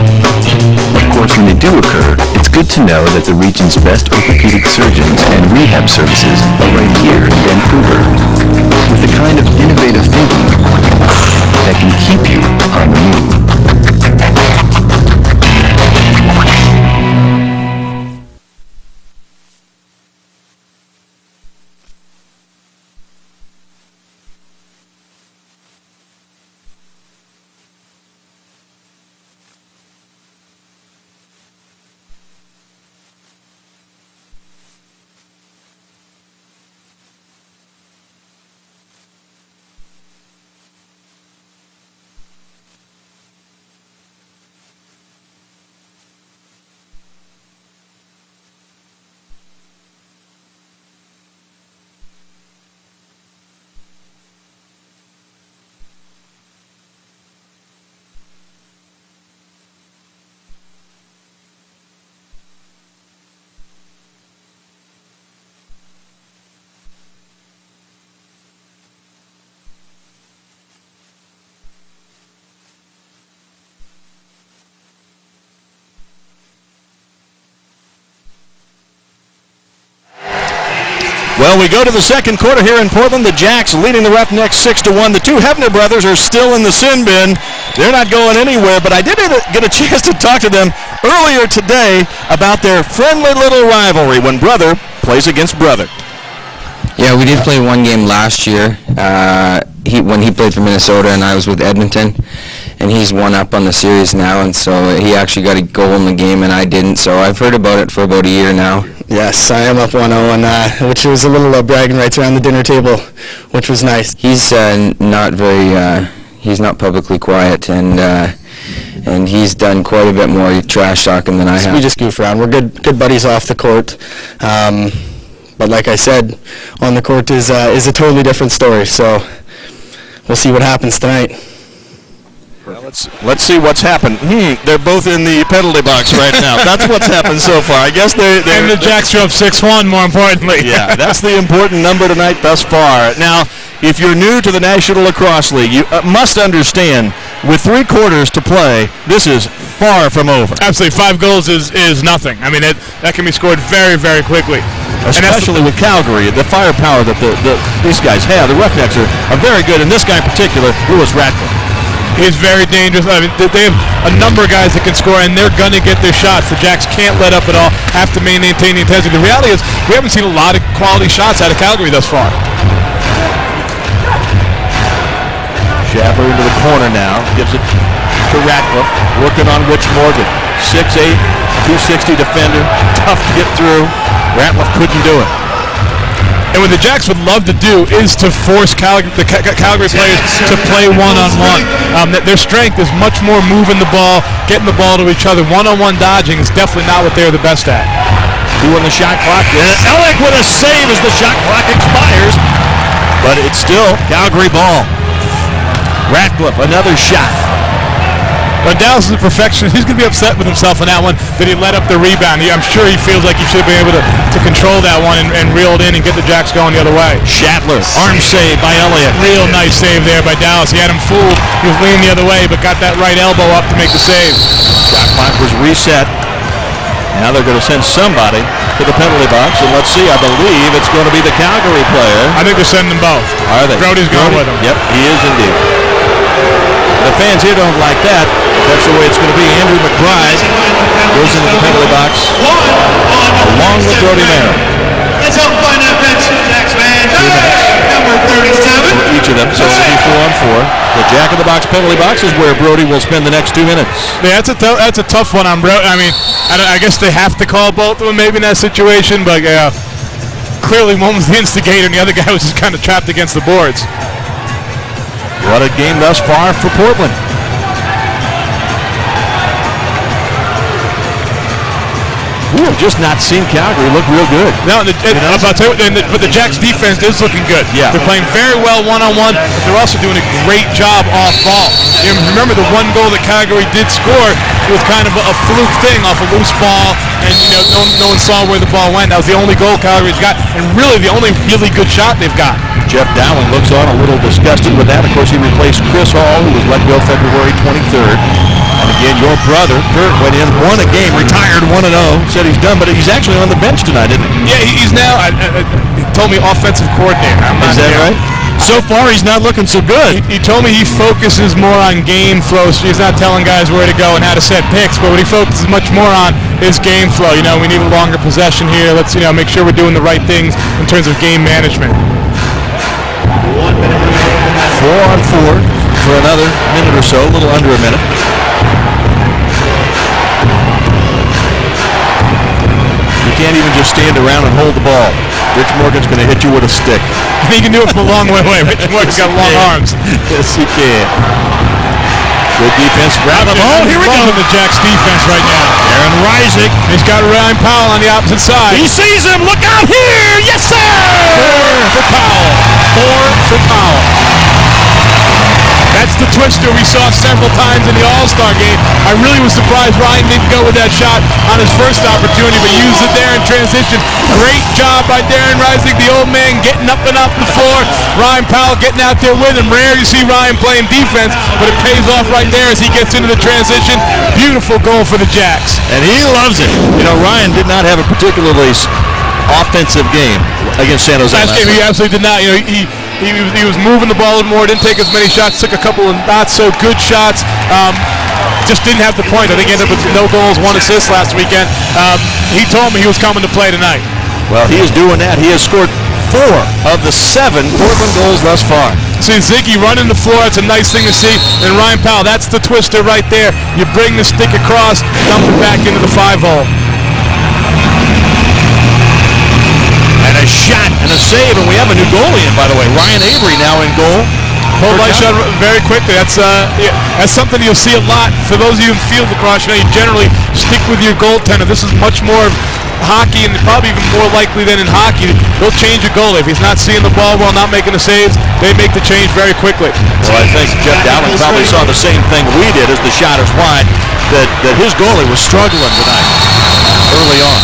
Of course, when they do occur, it's good to know that the region's best orthopedic surgeons and rehab services are right here in Vancouver, with the kind of innovative thinking that can keep you on the move. Well, we go to the second quarter here in Portland. The Jacks leading the Roughnecks 6-1. The two Hefner brothers are still in the sin bin. They're not going anywhere, but I did get a chance to talk to them earlier today about their friendly little rivalry when brother plays against brother. Yeah, we did play one game last year when he played for Minnesota and I was with Edmonton, and he's one up on the series now, and so he actually got a goal in the game and I didn't, so I've heard about it for about a year now. Yes, I am up 1-0, and which was a little bragging rights around the dinner table, which was nice. He's not very, he's not publicly quiet, and he's done quite a bit more trash talking than I have. We just goof around. We're good buddies off the court. But like I said, on the court is a totally different story. So we'll see what happens tonight. Well, let's see what's happened. They're both in the penalty box right now. That's what's happened so far. I guess they're and the Jacks are up 6-1. More importantly, yeah, that's the important number tonight thus far. Now, if you're new to the National Lacrosse League, you must understand, with 3 quarters to play, this is far from over. Absolutely, 5 goals is nothing. I mean, that can be scored very, very quickly. Especially with Calgary, the firepower that these guys have. The Roughnecks are very good, and this guy in particular, Lewis Ratcliffe. He's very dangerous. I mean, they have a number of guys that can score, and they're going to get their shots. The Jacks can't let up at all, have to maintain the intensity. The reality is we haven't seen a lot of quality shots out of Calgary thus far. Schaber into the corner now, gives it to Ratcliffe, working on Rich Morgan. 6'8", 260 defender, tough to get through. Ratcliffe couldn't do it. And what the Jacks would love to do is to force the Calgary players to play one-on-one. Their strength is much more moving the ball, getting the ball to each other. One-on-one dodging is definitely not what they're the best at. 2 on the shot clock. Ellick with a save as the shot clock expires. But it's still Calgary ball. Ratcliffe, another shot. But Dallas is a perfectionist. He's going to be upset with himself on that one that he let up the rebound. I'm sure he feels like he should have been able to control that one and reel it in and get the Jacks going the other way. Shatler, arm save by Elliott. Real nice save there by Dallas. He had him fooled. He was leaning the other way, but got that right elbow up to make the save. Shot clock was reset. Now they're going to send somebody to the penalty box, and let's see, I believe it's going to be the Calgary player. I think they're sending them both. Are they? Brody's going with them. Yep, he is indeed. The fans here don't like that. That's the way it's going to be. Andrew McBride goes into the penalty box along with Brody Merrill. Let's help find that bench, Jacks fans. Number 37. For each of them, so it'll be 4-on-4. The jack-in-the-box penalty box is where Brody will spend the next 2 minutes. Yeah, that's a tough one on Brody. I mean, I guess they have to call both of them maybe in that situation, but clearly one was the instigator and the other guy was just kind of trapped against the boards. What a game thus far for Portland. We have just not seen Calgary look real good. No, but the Jacks defense is looking good. Yeah. They're playing very well one-on-one, but they're also doing a great job off ball. You remember the one goal that Calgary did score, it was kind of a fluke thing off a loose ball, and no one saw where the ball went. That was the only goal Calgary's got, and really the only really good shot they've got. Jeff Dowling looks on a little disgusted with that. Of course, he replaced Chris Hall, who was let go February 23rd. And again, your brother, Kurt, went in, won a game, retired 1-0, said he's done, but he's actually on the bench tonight, isn't he? Yeah, he's now, he told me, offensive coordinator. Is that right? So far, he's not looking so good. He told me he focuses more on game flow, so he's not telling guys where to go and how to set picks, but what he focuses much more on is game flow. We need a longer possession here. Let's, make sure we're doing the right things in terms of game management. 4-on-4 for another minute or so, a little under a minute. You can't even just stand around and hold the ball. Rich Morgan's going to hit you with a stick. He can do it from a long way away. Rich Morgan's got long arms. Yes, he can. Good defense. Round the ball. Here we go. The Jacks defense right now. Aaron Reisig. He's got Ryan Powell on the opposite side. He sees him. Look out here. Yes, sir. 4 for Powell. 4 for Powell. That's the twister we saw several times in the All-Star game. I really was surprised Ryan didn't go with that shot on his first opportunity, but used it there in transition. Great job by Darren Reisig, the old man getting up and off the floor. Ryan Powell getting out there with him. Rare you see Ryan playing defense, but it pays off right there as he gets into the transition. Beautiful goal for the Jacks. And he loves it. Ryan did not have a particularly offensive game against San Jose. Last game, he absolutely did not. You know, he was moving the ball more, didn't take as many shots, took a couple of not so good shots. Just didn't have the point. I think he ended up with no goals, 1 assist last weekend. He told me he was coming to play tonight. Well, he is doing that. He has scored 4 of the 7 Portland goals thus far. See Ziggy running the floor, it's a nice thing to see. And Ryan Powell, that's the twister right there. You bring the stick across, dump it back into the 5-hole. And a shot and a save, and we have a new goalie in, by the way. Ryan Avery now in goal. Pulled by shot very quickly. That's something you'll see a lot. For those of you in field lacrosse, you generally stick with your goaltender. This is much more hockey, and probably even more likely than in hockey. They'll change a goalie. If he's not seeing the ball well, not making the saves, they make the change very quickly. Well, I think Jeff Dowling probably saw the same thing we did as the shot is wide, that his goalie was struggling tonight early on.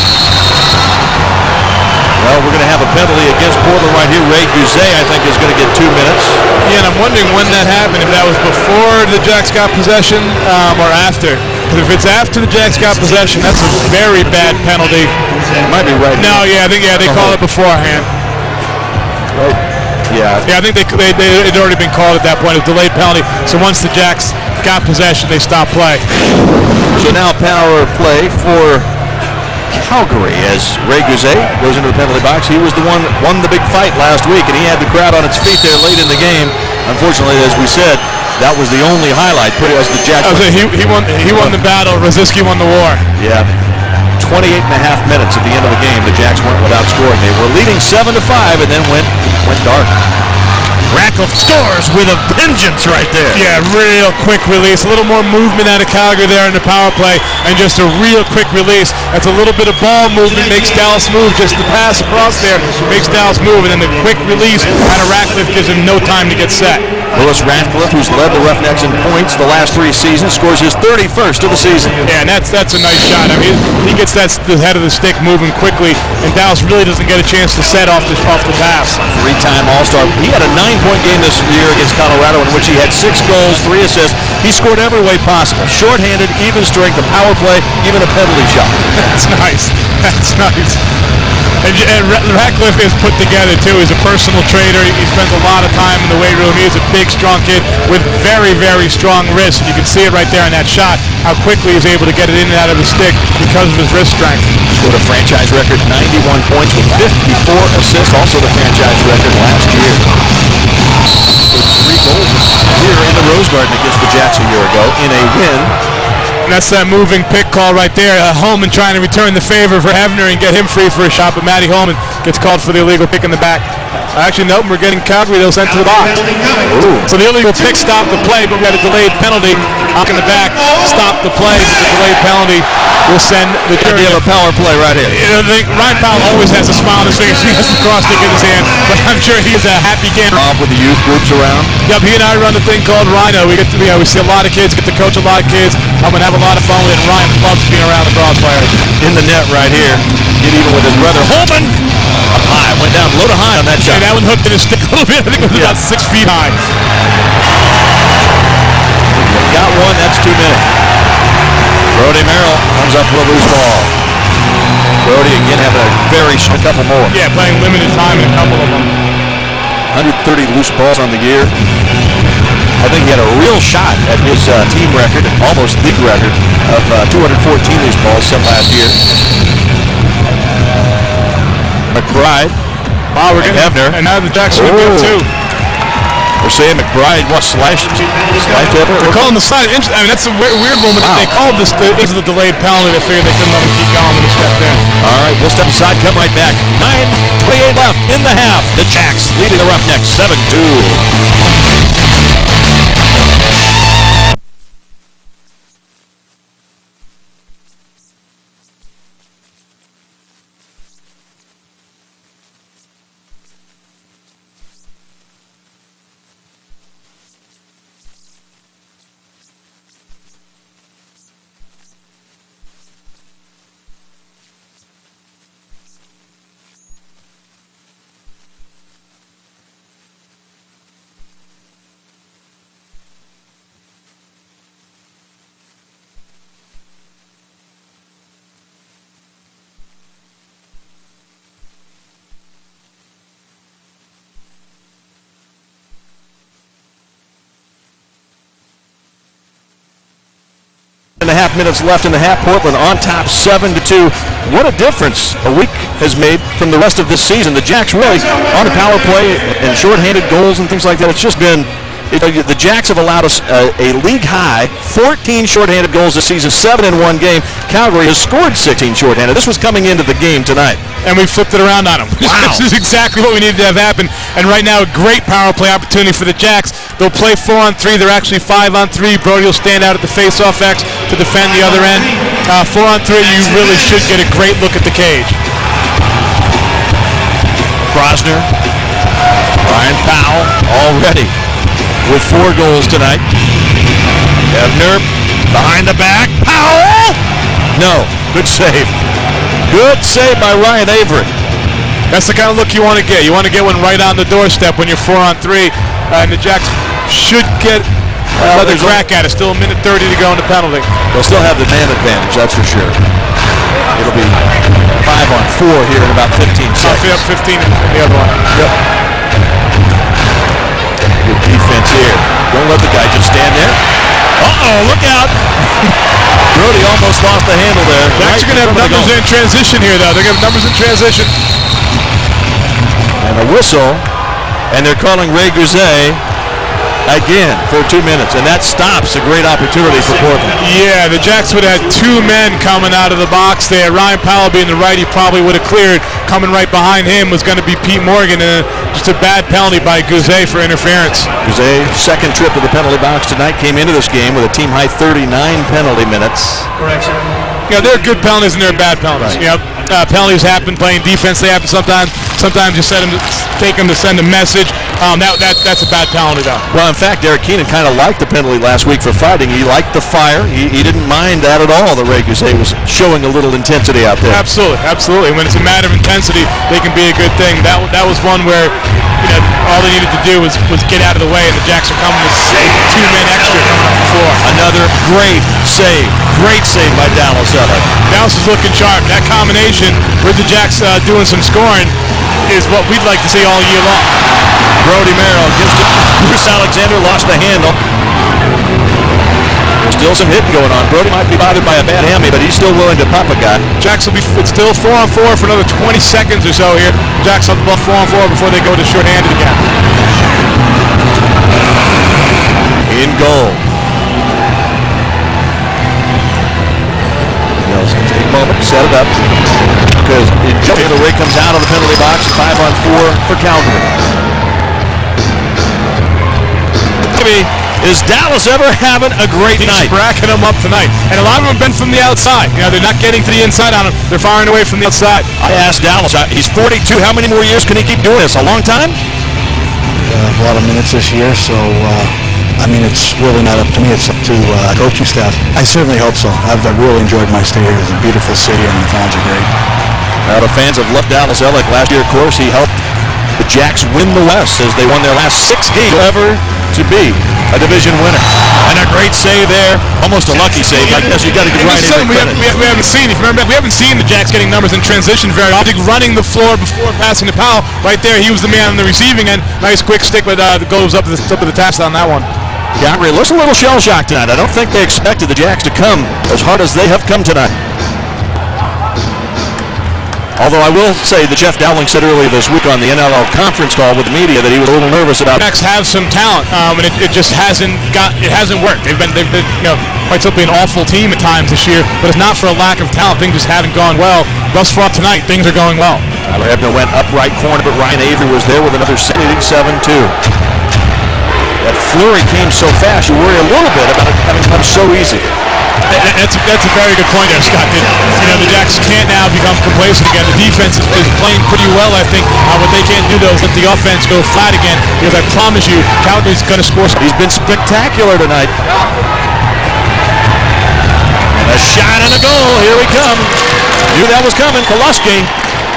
Well, we're going to have a penalty against Portland right here. Ray Guzet, I think, is going to get 2 minutes. Yeah, and I'm wondering when that happened, if that was before the Jacks got possession or after. Because if it's after the Jacks got possession, that's a very bad penalty. It might be right No, now. yeah, I think they called it beforehand. Right. Yeah. Yeah, I think it had already been called at that point. It was a delayed penalty. So once the Jacks got possession, they stopped play. So now power play for Calgary as Ray Guzet goes into the penalty box. He was the one that won the big fight last week, and he had the crowd on its feet there late in the game. Unfortunately, as we said, that was the only highlight. As the Jacks. He won the battle. Rosiski won the war. Yeah. 28 and a half minutes at the end of the game, the Jacks went without scoring. They were leading 7-5 and then went dark. Ratcliffe scores with a vengeance right there. Yeah, real quick release. A little more movement out of Calgary there in the power play, and just a real quick release. That's a little bit of ball movement, makes Dallas move. Just the pass across there makes Dallas move, and then the quick release out of Ratcliffe gives him no time to get set. Lewis Ratcliffe, who's led the Roughnecks in points the last 3 seasons, scores his 31st of the season. Yeah, and that's a nice shot. I mean, he gets the head of the stick moving quickly, and Dallas really doesn't get a chance to set off the pass. 3-time All-Star. He had a 9-point game this year against Colorado in which he had 6 goals, 3 assists. He scored every way possible. Short-handed, even strength, a power play, even a penalty shot. That's nice. That's nice. And Ratcliffe is put together, too. He's a personal trainer. He spends a lot of time in the weight room. He is a big, strong kid with very, very strong wrists. And you can see it right there in that shot, how quickly he's able to get it in and out of the stick because of his wrist strength. Scored a franchise record 91 points with 54 assists, also the franchise record last year. Scored 3 goals here in the Rose Garden against the Jacks a year ago in a win. And that's that moving pick call right there. Holman trying to return the favor for Hefner and get him free for a shot, but Matty Holman gets called for the illegal pick in the back. Actually, nope, we're getting Calgary. They'll send to the box. Ooh. So the illegal pick stopped the play, but we had a delayed penalty up in the back. Stopped the play, but the delayed penalty will send the We have a power play right here. You know, Ryan Powell always has a smile on his face. He has the cross stick in his hand, but I'm sure he's a happy camper. With the youth groups around. Yep, he and I run a thing called Rhino. We see a lot of kids, get to coach a lot of kids. I'm gonna have a lot of fun with it. And Ryan loves being around the crossfire. In the net right here. Get even with his brother. Holman! Up high. Went down low to high on that shot. And that one hooked in his stick a little bit. I think it was about 6 feet high. Got one. That's 2 minutes. Brody Merrill comes up with a loose ball. Brody again having a couple more. Yeah, playing limited time in a couple of them. 130 loose balls on the year. I think he had a real shot at his team record, almost league record, of 214 loose balls set last year. McBride. Wow, we're getting Hefner. And now the Jacks are good too. We're saying McBride slashed over. They're calling the side. I mean, that's a weird moment that they called this. This is the delayed penalty. They figured they couldn't let him keep going when he stepped in. All right, we'll step aside, come right back. 9:28 left in the half. The Jacks leading the Roughnecks 7-2. 7.5 minutes left in the half. Portland on top 7-2. What a difference a week has made from the rest of this season. The Jacks really on a power play and shorthanded goals and things like that. It's just been the Jacks have allowed us a league high 14 shorthanded goals this season, 7 in one game. Calgary has scored 16 shorthanded. This was coming into the game tonight. And we flipped it around on them. Wow. This is exactly what we needed to have happen. And right now, a great power play opportunity for the Jacks. They'll play 4-on-3. They're actually 5-on-3. Brody will stand out at the face-off X to defend the other end. 4-on-3, you really should get a great look at the cage. Brosner, Ryan Powell already with 4 goals tonight. Evner behind the back. Powell! No. Good save. Good save by Ryan Avery. That's the kind of look you want to get. You want to get one right on the doorstep when you're 4-on-3. And the Jacks should get another crack at it. Still a minute 30 to go in the penalty. They'll still have the man advantage, that's for sure. It'll be 5-on-4 here in about 15 seconds. 15 in the other one. Yep. Good defense here. Don't let the guy just stand there. Uh-oh, look out. Brody almost lost the handle there. They're actually going to have numbers in transition here, though. They're going to have numbers in transition. And a whistle, and they're calling Ray Grisey again for 2 minutes, and that stops a great opportunity for Portland. Yeah, the Jacks would have had 2 men coming out of the box there. Ryan Powell being the right, he probably would have cleared. Coming right behind him was going to be Pete Morgan, and just a bad penalty by Grisey for interference. Grisey, second trip to the penalty box tonight, came into this game with a team-high 39 penalty minutes. Correction. Yeah, there are good penalties and there are bad penalties. Right. Yep. Penalties happen playing defense. They happen sometimes. Sometimes you take them to send a message. That's a bad penalty, though. Well, in fact, Derek Keenan kind of liked the penalty last week for fighting. He liked the fire. He didn't mind that at all. The Ray Grisey was showing a little intensity out there. Absolutely, absolutely. When it's a matter of intensity, they can be a good thing. That was one where all they needed to do was get out of the way, and the Jacks are coming with 2 men extra coming up the floor. Another great save. Great save by Dallas Elliott. Dallas is looking sharp. That combination with the Jacks doing some scoring is what we'd like to see all year long. Brody Merrill gives to Bruce Alexander, lost the handle. There's still some hitting going on. Brody might be bothered by a bad hammy, but he's still willing to pop a guy. Jacks will be still 4-on-4 for another 20 seconds or so here. Jacks will be 4-on-4 before they go to shorthanded again. In goal. Nelson, take a moment, set it up. Because the Ray comes out of the penalty box, 5-on-4 for Calgary. Is Dallas ever having a great night? He's racking them up tonight. And a lot of them have been from the outside. They're not getting to the inside on them. They're firing away from the outside. I asked Dallas, he's 42. How many more years can he keep doing this? A long time? A lot of minutes this year, so it's really not up to me. It's up to coaching staff. I certainly hope so. I've really enjoyed my stay here. It's a beautiful city, and the fans are great. Now the fans have loved Dallas Elliott. Last year, of course, he helped the Jacks win the West as they won their last 6 games ever to be a division winner. And a great save there. Almost a lucky save. I guess you got to give Ryan Avery credit. We haven't seen, if you remember, we haven't seen the Jacks getting numbers in transition very often. Running the floor before passing to Powell. Right there, he was the man on the receiving end. Nice quick stick, but goes up to the top of the taps on that one. Calgary looks a little shell-shocked tonight. I don't think they expected the Jacks to come as hard as they have come tonight. Although I will say that Jeff Dowling said earlier this week on the NLL conference call with the media that he was a little nervous about. The Jacks have some talent, and it just hasn't worked. They've been quite simply an awful team at times this year, but it's not for a lack of talent. Things just haven't gone well. Thus far tonight, things are going well. Tyler Ebner went up right corner, but Ryan Avery was there with another 7-2. That flurry came so fast, you worry a little bit about it having come so easy. That's a very good point there, Scott. The Jacks can't now become complacent again. The defense is playing pretty well, I think. What they can't do, though, is let the offense go flat again, because I promise you, Calgary's going to score. He's been spectacular tonight. And a shot and a goal. Here we come. Knew that was coming. Koluski.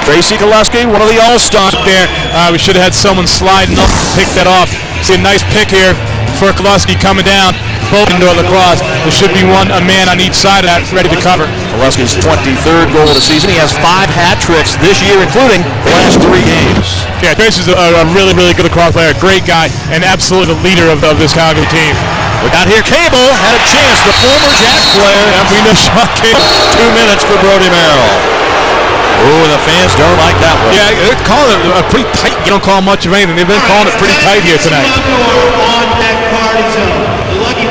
Tracy Koluski, one of the all-stars there. We should have had someone sliding up to pick that off. See a nice pick here for Koluski coming down. Both indoor lacrosse. There should be a man on each side of that ready to cover. Koluski's 23rd goal of the season. He has 5 hat tricks this year, including the last 3 games. Yeah, Tracy's a really, really good lacrosse player. Great guy, and absolutely the leader of this Calgary team. We got here Cable had a chance, the former Jacks player. And we know Sean Cable. 2 minutes for Brody Merrill. Oh, the fans don't like that one. Yeah, they're calling it a pretty tight. You don't call much of anything. They've been calling it pretty tight here tonight.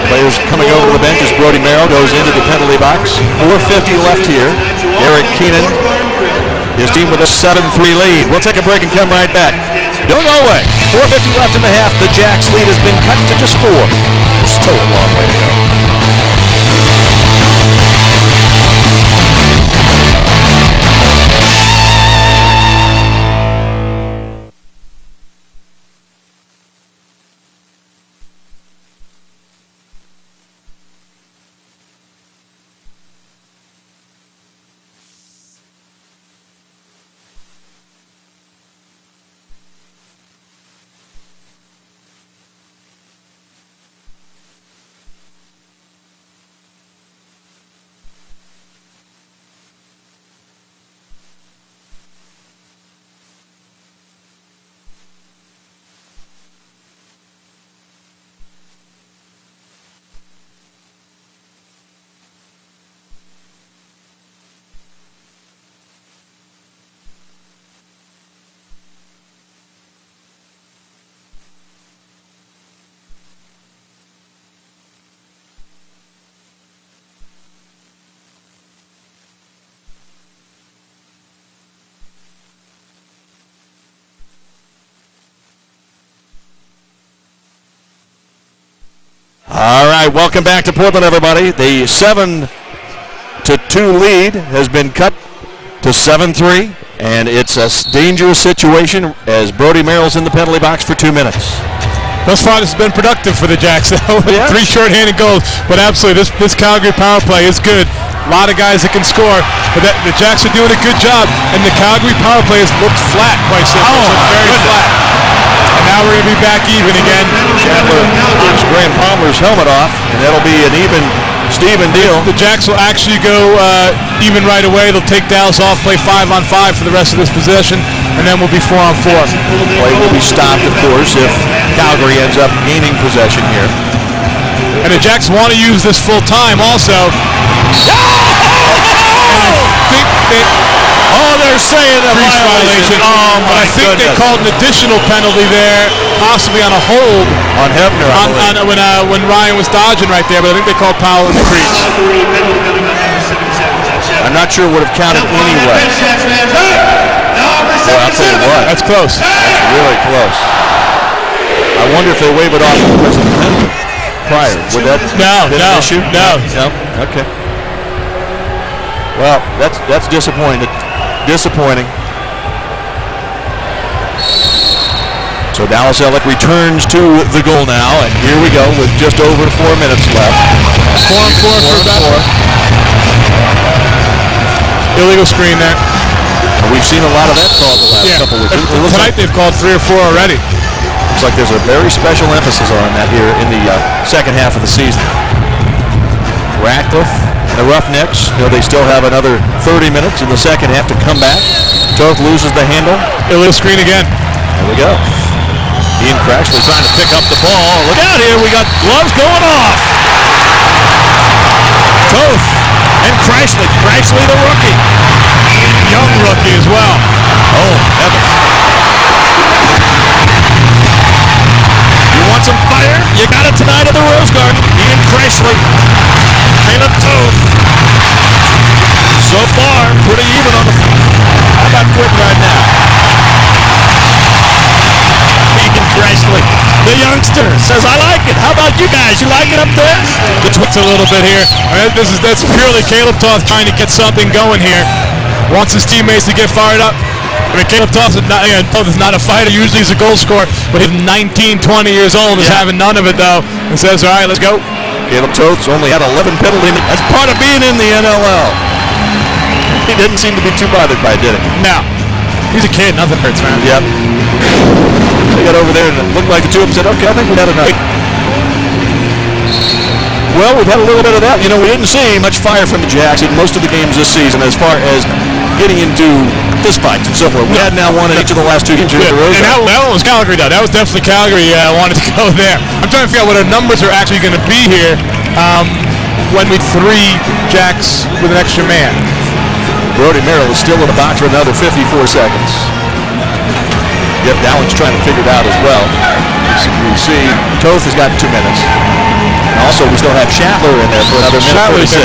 Players coming over the bench as Brody Merrill goes into the penalty box. 4:50 left here. Eric Keenan, his team with a 7-3 lead. We'll take a break and come right back. Don't go away. 4:50 left in the half. The Jacks lead has been cut to just 4. Still a long way to go. All right, welcome back to Portland, everybody. The 7-2 lead has been cut to 7-3, and it's a dangerous situation as Brody Merrill's in the penalty box for 2 minutes. Thus far, this has been productive for the Jacks. Yeah. 3 short-handed goals, but absolutely, this Calgary power play is good. A lot of guys that can score, but the Jacks are doing a good job, and the Calgary power play has looked flat, quite simply. Oh, very flat. And now we're going to be back even again. Chandler takes Graham Palmer's helmet off, and that'll be an even Steven deal. The Jacks will actually go even right away. They'll take Dallas off, play 5-on-5 for the rest of this possession, and then we'll be 4-on-4. Play will be stopped, of course, if Calgary ends up gaining possession here. And the Jacks want to use this full time also. They're saying a violation. Oh, my I think they called an additional penalty there, possibly on a hold. On Hefner, when Ryan was dodging right there, but I think they called foul in the crease. I'm not sure it would have counted anyway. Well, I'll tell you what. That's close. That's really close. I wonder if they wave it off because of the penalty prior. Would that be an issue? No. Okay. Well, that's disappointing. So Dallas Ellick returns to the goal now, and here we go with just over 4 minutes left. 4-on-4 for Bethel. Illegal screen there. We've seen a lot of that called the last couple weeks. Tonight they've called 3 or 4 already. Looks like there's a very special emphasis on that here in the second half of the season. Ratcliffe and the Roughnecks, they still have another 30 minutes in the second half to come back. Toth loses the handle. Illegal screen again. There we go. Ian Crashley trying to pick up the ball. Look out here, we got gloves going off. Toth and Crashley the rookie. Young rookie as well. Oh, heavens. You want some fire? You got it tonight at the Rose Garden. Ian Crashley. Caleb Toth. So far, pretty even on the floor. How about quitting right now? Ian Crashley, the youngster, says, I like it. How about you guys? You like it up there? Twits a little bit here. That's purely Caleb Toth trying to get something going here. Wants his teammates to get fired up. I mean, Caleb Toth is not a fighter. Usually he's a goal scorer, but he's 19, 20 years old. Is having none of it, though, and says, all right, let's go. Caleb Toth's only had 11 penalties. That's part of being in the NLL. He didn't seem to be too bothered by it, did he? No. He's a kid. Nothing hurts, man. Yep. They got over there and it looked like the two of them said, okay, I think we had enough. Well, we've had a little bit of that. We didn't see much fire from the Jacks in most of the games this season as far as getting into fistfights and so forth. We had now one in each of the last 2 games in a row. And that one was Calgary, though. That was definitely Calgary wanted to go there. I'm trying to figure out what our numbers are actually going to be here when we 3 Jacks with an extra man. Brody Merrill is still in the box for another 54 seconds. Yep, Dowling's trying to figure it out as well. We see Toth has got 2 minutes. And also, we still have Shatler in there for another minute 46.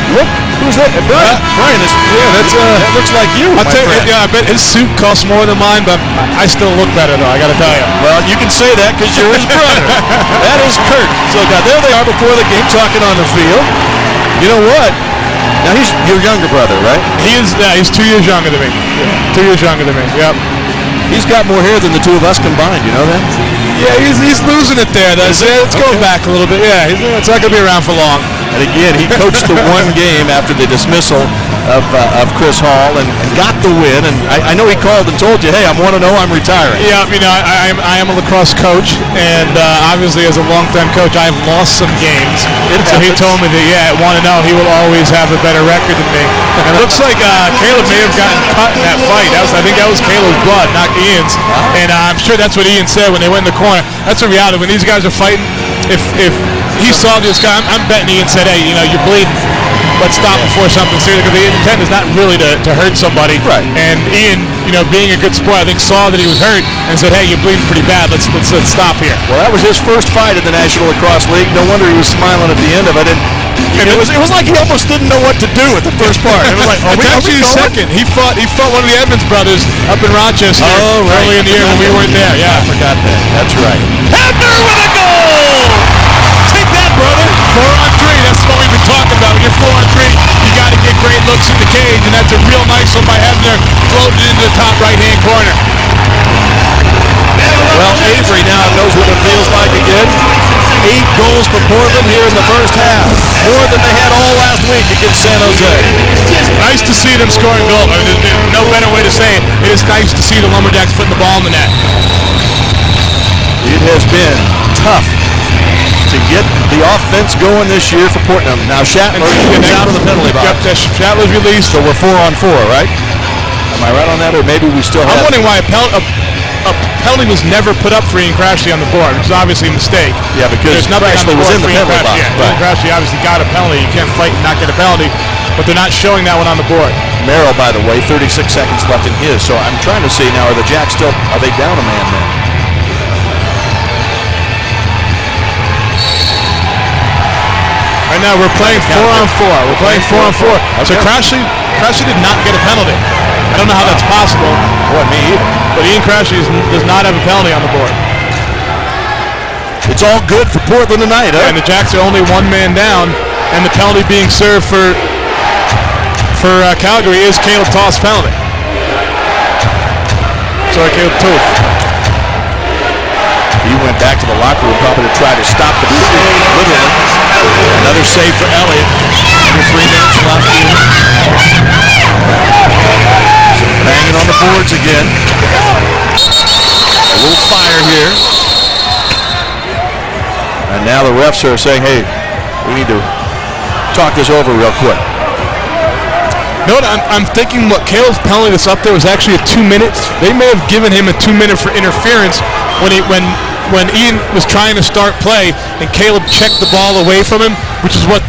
Look, who's that? Brian is. Yeah, that looks like you. I'll tell you, I bet his suit costs more than mine, but I still look better, though. I got to tell you. Well, you can say that because you're his brother. That is Kurt. So now there they are before the game, talking on the field. You know what? Now he's your younger brother, right? He is. Yeah, he's 2 years younger than me. 2 years younger than me. Yep. He's got more hair than the 2 of us combined. You know that? Yeah, he's losing it there. Let's go back a little bit. Yeah, it's not going to be around for long. And again, he coached the one game after the dismissal of Chris Hall and got the win. And I know he called and told you, hey, I'm 1-0, I'm retiring. Yeah, you know, I am a lacrosse coach, and obviously as a longtime coach, I've lost some games. So he told me that, yeah, at 1-0, he will always have a better record than me. And it looks like Caleb may have gotten cut in that fight. I think that was Caleb's blood, not Ian's. And I'm sure that's what Ian said when they went in the corner. That's the reality. When these guys are fighting, if he saw this guy, I'm betting Ian said, hey, you know, you're bleeding. Let's stop before something serious, because the intent is not really to hurt somebody. Right. And Ian, you know, being a good sport, I think saw that he was hurt and said, hey, you're bleeding pretty bad. Let's stop here. Well, that was his first fight in the National Lacrosse League. No wonder he was smiling at the end of it. And it was like he almost didn't know what to do at the first part. It was like, it's actually his second. He fought one of the Evans brothers up in Rochester early in the year when we weren't there. Yeah, I forgot that. That's right. Hebner with a goal! Take that, brother! 4-on-3. That's what we've been talking about. When you're 4-on-3, you got to get great looks in the cage, and that's a real nice one by Hebner, floating into the top right-hand corner. Well, Avery now knows what it feels like again. 8 goals for Portland here in the first half. More than they had all last week against San Jose. Nice to see them scoring goals. I mean, there's no better way to say it. It is nice to see the Lumberjacks putting the ball in the net. It has been tough to get the offense going this year for Portland. Now Shatler gets out of the penalty box. Yep, Shatler's released. So we're 4-on-4, right? Am I right on that, or maybe we still have... I'm wondering why a penalty was never put up for Ian Crashley on the board, which is obviously a mistake. Yeah, because there's nothing Crashley was in the penalty box. Yeah, Ian Crashley obviously got a penalty. You can't fight and not get a penalty, but they're not showing that one on the board. Merrill, by the way, 36 seconds left in his, so I'm trying to see now, are the Jacks still, are they down a man then? Right now we're playing 4-on-4. We're playing 4-on-4. So Crashley did not get a penalty. I don't know how that's possible. Boy, me either. But Ian Crashley does not have a penalty on the board. It's all good for Portland tonight, huh? And the Jacks are only 1 man down, and the penalty being served for Calgary is Caleb Toth's penalty. Sorry, Caleb Toth. He went back to the locker room probably to try to stop the literally. Another save for Elliott. Under 3 minutes left here. Banging on the boards again. A little fire here. And now the refs are saying, hey, we need to talk this over real quick. You know what, I'm thinking what Caleb's penalty that's up there was actually a 2 minutes. They may have given him a 2 minute for interference when Ian was trying to start play and Caleb checked the ball away from him, which is what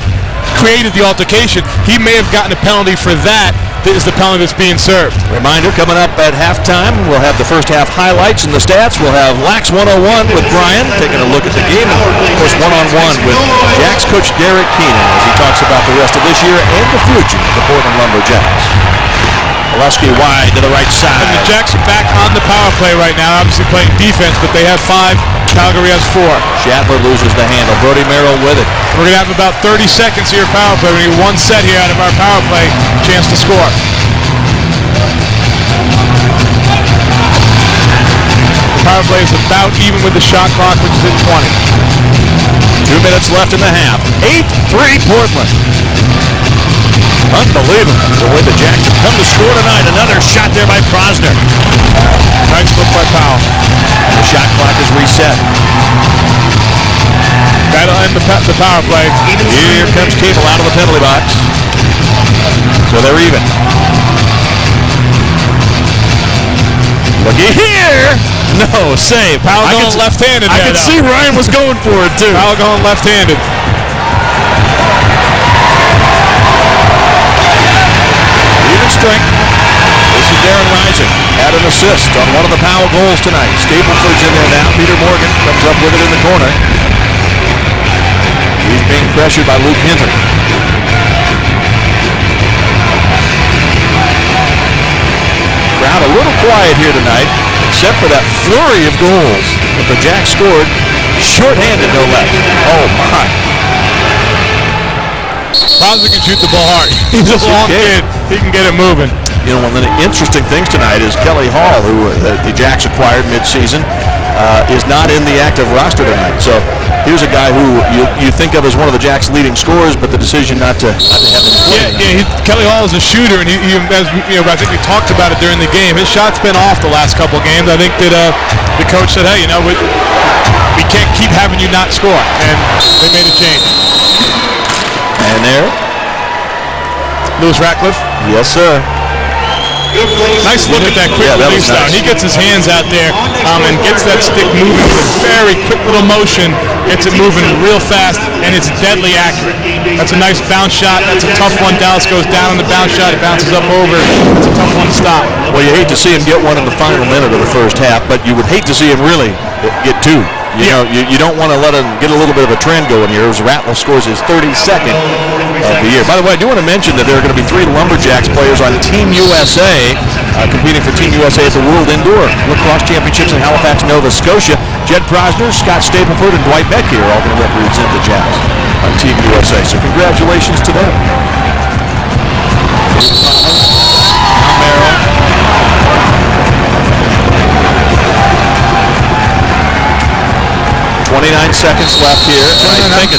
created the altercation. He may have gotten a penalty for that. This is the penalty that's being served. Reminder, coming up at halftime, we'll have the first half highlights and the stats. We'll have Lax 101 with Brian, taking a look at the game. And of course, one-on-one with Jacks coach Derek Keenan as he talks about the rest of this year and the future of the Portland Lumberjacks. Oleski wide to the right side. And the Jacks are back on the power play right now, obviously playing defense, but they have 5. Calgary has 4. Shatler loses the handle. Brody Merrill with it. We're going to have about 30 seconds here power play. We need 1 set here out of our power play, chance to score. The power play is about even with the shot clock, which is at 20. 2 minutes left in the half. 8-3 Portland. Unbelievable the way the Jacks have come to score tonight. Another shot there by Prosner. Nice look by Powell. And the shot clock is reset. That'll end the power play. Here comes Cable out of the penalty box. So they're even. Looky here. No, save. Powell going left-handed. I could see Ryan was going for it, too. Powell going left-handed. Even strength. This is Darren Rising. Had an assist on one of the Powell goals tonight. Stapleford's in there now. Peter Morgan comes up with it in the corner. He's being pressured by Luke Hinton. Crowd a little quiet here tonight, except for that flurry of goals that the Jacks scored, shorthanded no less. Oh my! Crosby can shoot the ball hard. He's a long kid. He can get it moving. You know, one of the interesting things tonight is Kelly Hall, who the Jacks acquired mid-season, is not in the active roster tonight. So here's a guy who you think of as one of the Jacks' leading scorers, but the decision not to have him play. Kelly Hall is a shooter, and as I think we talked about it during the game. His shot's been off the last couple of games. I think that the coach said, "Hey, we can't keep having you not score," and they made a change. And there, Lewis Ratcliffe. Yes, sir. Nice look at that quick release down. He gets his hands out there and gets that stick moving with a very quick little motion, gets it moving real fast, and it's deadly accurate. That's a nice bounce shot. That's a tough one. Dallas goes down on the bounce shot. It bounces up over. It's a tough one to stop. Well, you hate to see him get one in the final minute of the first half, but you would hate to see him really get two. You know, you don't want to let him get a little bit of a trend going here as Ratliff scores his 32nd of the year. By the way, I do want to mention that there are going to be 3 Lumberjacks players on Team USA competing for Team USA at the World Indoor Lacrosse Championships in Halifax, Nova Scotia. Jed Prosner, Scott Stapleford, and Dwight Beck here are all going to represent the Jacks on Team USA. So congratulations to them. Merrill. 29 seconds left here. I think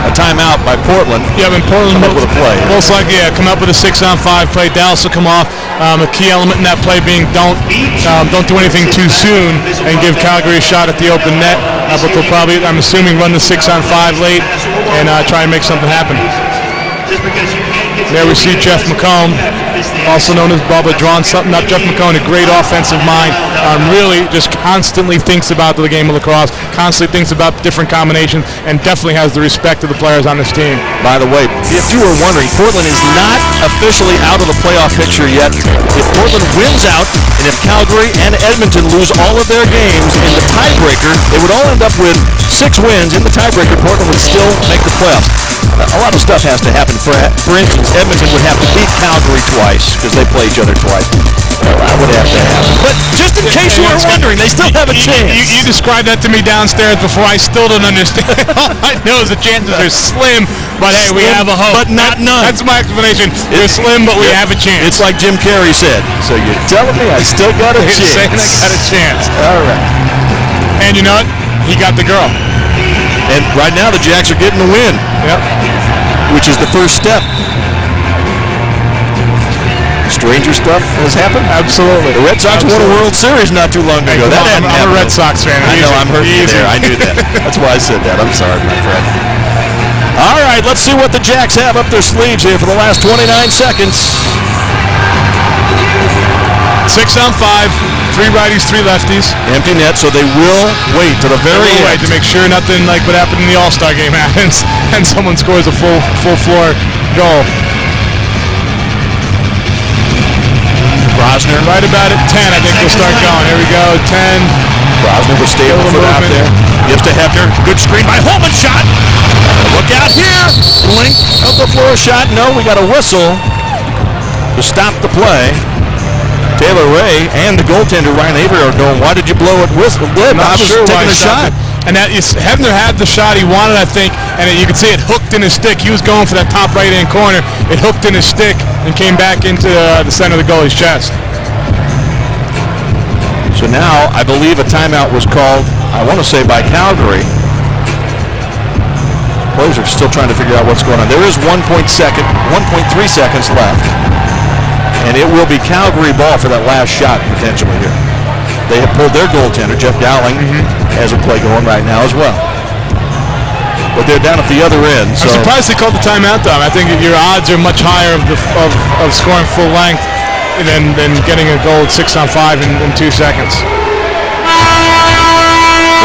a timeout by Portland. Yeah, and Portland come up with a play. Most likely, come up with a 6-on-5 play. Dallas will come off. A key element in that play being don't do anything too soon and give Calgary a shot at the open net. But they'll probably, I'm assuming, run the 6-on-5 late and try and make something happen. There we see Jeff McComb, also known as Bubba, drawing something up. Jeff McComb, a great offensive mind, really just constantly thinks about the game of lacrosse, constantly thinks about different combinations, and definitely has the respect of the players on this team. By the way, if you were wondering, Portland is not officially out of the playoff picture yet. If Portland wins out, and if Calgary and Edmonton lose all of their games in the tiebreaker, they would all end up with 6 wins. In the tiebreaker, Portland would still make the playoffs. A lot of stuff has to happen. For instance, Edmonton would have to beat Calgary twice because they play each other twice. Well, that would have to happen. But just in case you were wondering, they still have a chance. You described that to me downstairs before. I still don't understand. All I know is the chances are slim, but hey, we have a hope. But not none. That's my explanation. They're slim, but we have a chance. It's like Jim Carrey said. So you're telling me I still got a chance? He's saying I got a chance. All right. And you know what? He got the girl. And right now the Jacks are getting the win. Yep. Which is the first step. Stranger stuff has happened? Absolutely. The Red Sox won a World Series not too long ago. I'm a Red Sox fan. I know, I'm hurting you there. I knew that. That's why I said that. I'm sorry, my friend. All right, let's see what the Jacks have up their sleeves here for the last 29 seconds. 6-on-5, 3 righties, 3 lefties. Empty net, so they will wait to the very end to make sure nothing like what happened in the All-Star game happens and someone scores a full floor goal. Brosner. Right about at 10, I think we'll start going. Here we go, 10. Brosner was stable foot out there. Gives to Hefner. Good screen by Holman. Shot. Look out here. Length of the floor shot. No, we got a whistle to stop the play. Taylor Ray and the goaltender Ryan Avery are going, why did you blow it whistle? Not sure why taking a shot. And that is, Hefner had the shot he wanted, I think, and you could see it hooked in his stick. He was going for that top right-hand corner. It hooked in his stick and came back into the center of the goalie's chest. So now I believe a timeout was called, I want to say by Calgary. Players are still trying to figure out what's going on. There is 1.3 seconds left. And it will be Calgary ball for that last shot potentially here. They have pulled their goaltender, Jeff Dowling, has a play going right now as well. but they're down at the other end. So. I'm surprised they called the timeout, though. I think your odds are much higher of scoring full length than getting a goal at 6-on-5 in 2 seconds.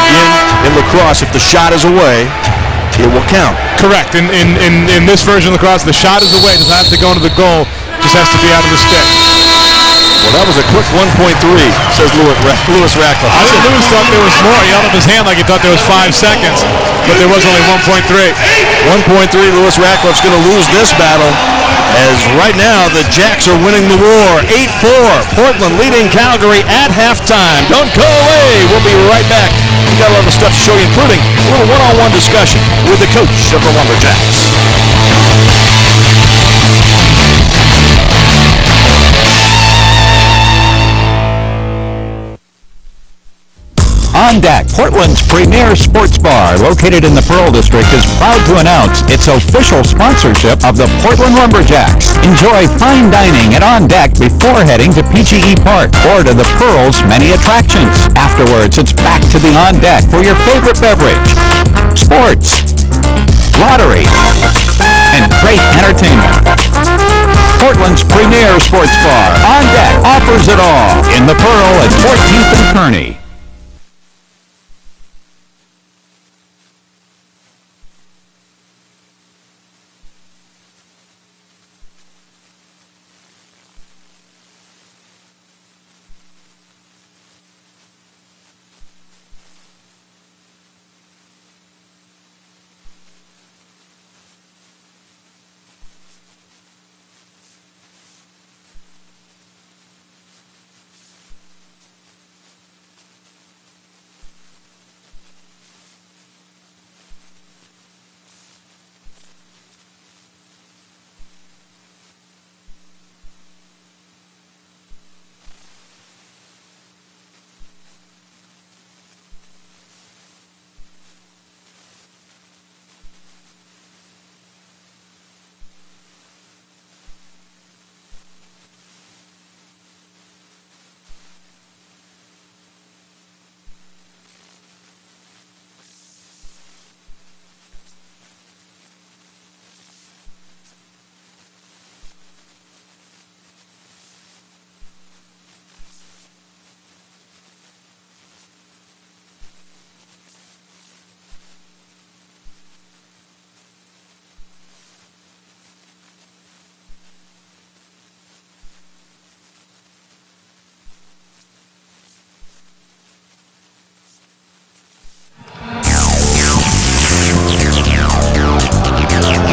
Again, in lacrosse, if the shot is away, it will count. Correct. In this version of lacrosse, the shot is away. Does not have to go into the goal. Just has to be out of the stick. Well, that was a quick 1.3, says Lewis Ratcliffe. I think Lewis thought there was more. He held up his hand like he thought there was 5 seconds, but there was only 1.3. 1.3, Lewis Ratcliffe's going to lose this battle, as right now the Jacks are winning the war. 8-4, Portland leading Calgary at halftime. Don't go away. We'll be right back. We've got a lot of stuff to show you, including a little one-on-one discussion with the coach of the Lumberjacks. On Deck, Portland's premier sports bar, located in the Pearl District, is proud to announce its official sponsorship of the Portland Lumberjacks. Enjoy fine dining at On Deck before heading to PGE Park or to the Pearl's many attractions. Afterwards, it's back to the On Deck for your favorite beverage, sports, lottery, and great entertainment. Portland's premier sports bar, On Deck, offers it all in the Pearl at 14th and Kearney.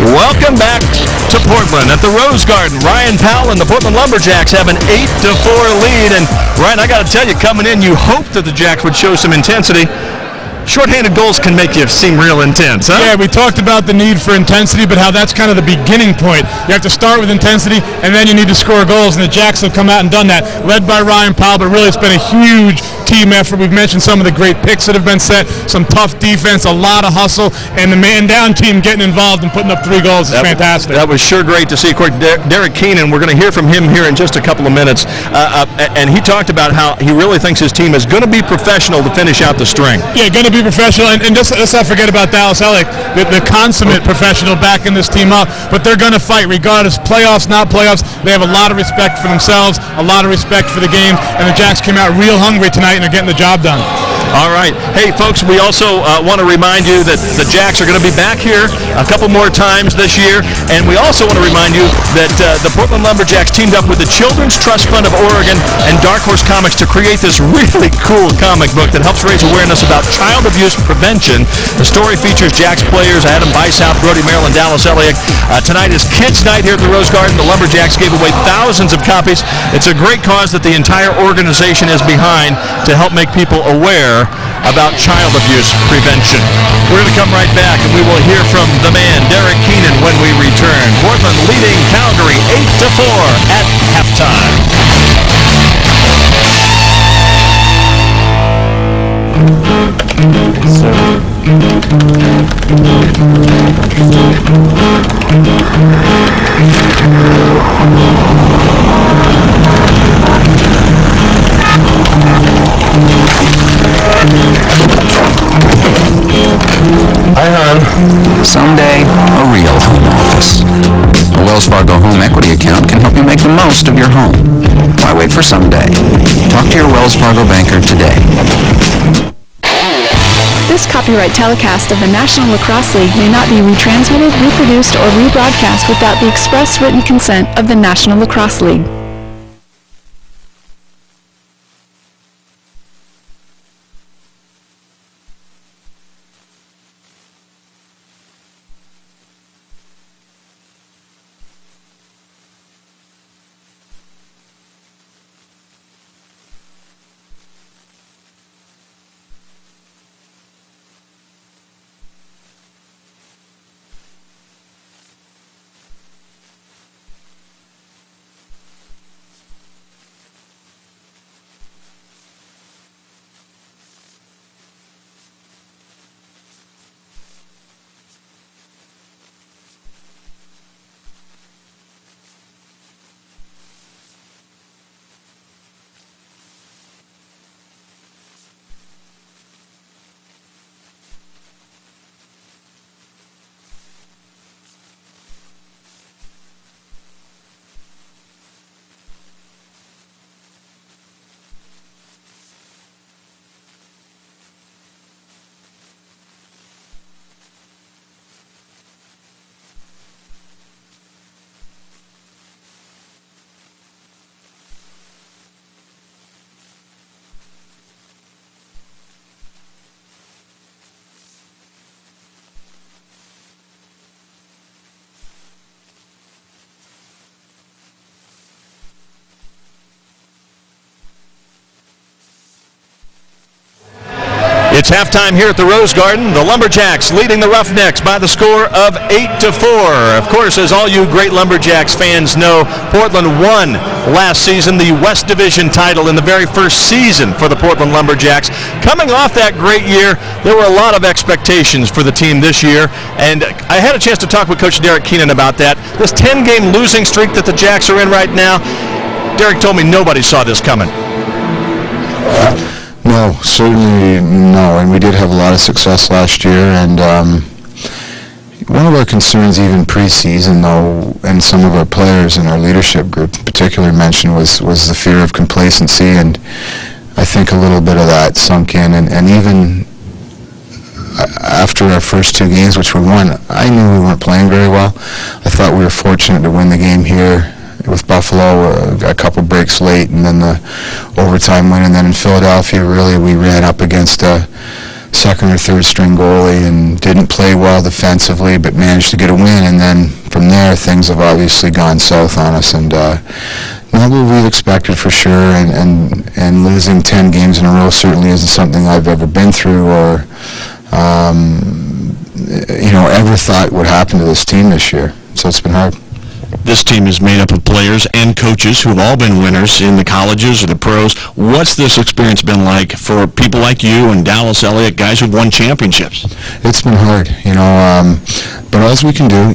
Welcome back to Portland at the Rose Garden. Ryan Powell and the Portland Lumberjacks have an 8-4 lead. And Ryan, I got to tell you, coming in, you hoped that the Jacks would show some intensity. Shorthanded goals can make you seem real intense, huh? Yeah, we talked about the need for intensity, but how that's kind of the beginning point. You have to start with intensity, and then you need to score goals, and the Jacks have come out and done that, led by Ryan Powell, but really it's been a huge team effort. We've mentioned some of the great picks that have been set, some tough defense, a lot of hustle, and the man-down team getting involved and putting up 3 goals is fantastic. That was sure great to see. Of course, Derek Keenan, we're going to hear from him here in just a couple of minutes, and he talked about how he really thinks his team is going to be professional to finish out the string. Yeah, going to be professional, and just let's not forget about Dallas Ellick, the consummate professional backing this team up, but they're going to fight regardless, playoffs, not playoffs. They have a lot of respect for themselves, a lot of respect for the game, and the Jacks came out real hungry tonight and are getting the job done. All right. Hey, folks, we also want to remind you that the Jacks are going to be back here a couple more times this year, and we also want to remind you that the Portland Lumberjacks teamed up with the Children's Trust Fund of Oregon and Dark Horse Comics to create this really cool comic book that helps raise awareness about child abuse prevention. The story features Jacks players Adam Weishaupt, Brody Merrill, and Dallas Elliott. Tonight is Kids Night here at the Rose Garden. The Lumberjacks gave away thousands of copies. It's a great cause that the entire organization is behind to help make people aware about child abuse prevention. We're going to come right back, and we will hear from the man, Derek Keenan, when we return. Portland leading Calgary 8-4 at halftime. Hi, hon. Wells Fargo home equity account can help you make the most of your home. Why wait for someday? Talk to your Wells Fargo banker today. This copyright telecast of the National Lacrosse League may not be retransmitted, reproduced, or rebroadcast without the express written consent of the National Lacrosse League. It's halftime here at the Rose Garden. The Lumberjacks leading the Roughnecks by the score of 8-4. Of course, as all you great Lumberjacks fans know, Portland won last season the West Division title in the very first season for the Portland Lumberjacks. Coming off that great year, there were a lot of expectations for the team this year, and I had a chance to talk with Coach Derek Keenan about that. This 10-game losing streak that the Jacks are in right now, Derek told me nobody saw this coming. No, certainly no, and we did have a lot of success last year, and one of our concerns even preseason, though, and some of our players in our leadership group particularly mentioned was the fear of complacency, and I think a little bit of that sunk in, and even after our first two games, which we won, I knew we weren't playing very well. I thought we were fortunate to win the game here with Buffalo, a couple breaks late, and then the overtime win. And then in Philadelphia, really, we ran up against a second or third string goalie and didn't play well defensively, but managed to get a win. And then from there, things have obviously gone south on us. And not what we've expected for sure. And losing 10 games in a row certainly isn't something I've ever been through or ever thought would happen to this team this year. So it's been hard. This team is made up of players and coaches who have all been winners in the colleges or the pros. What's this experience been like for people like you and Dallas Elliott, guys who've won championships? It's been hard, but all we can do,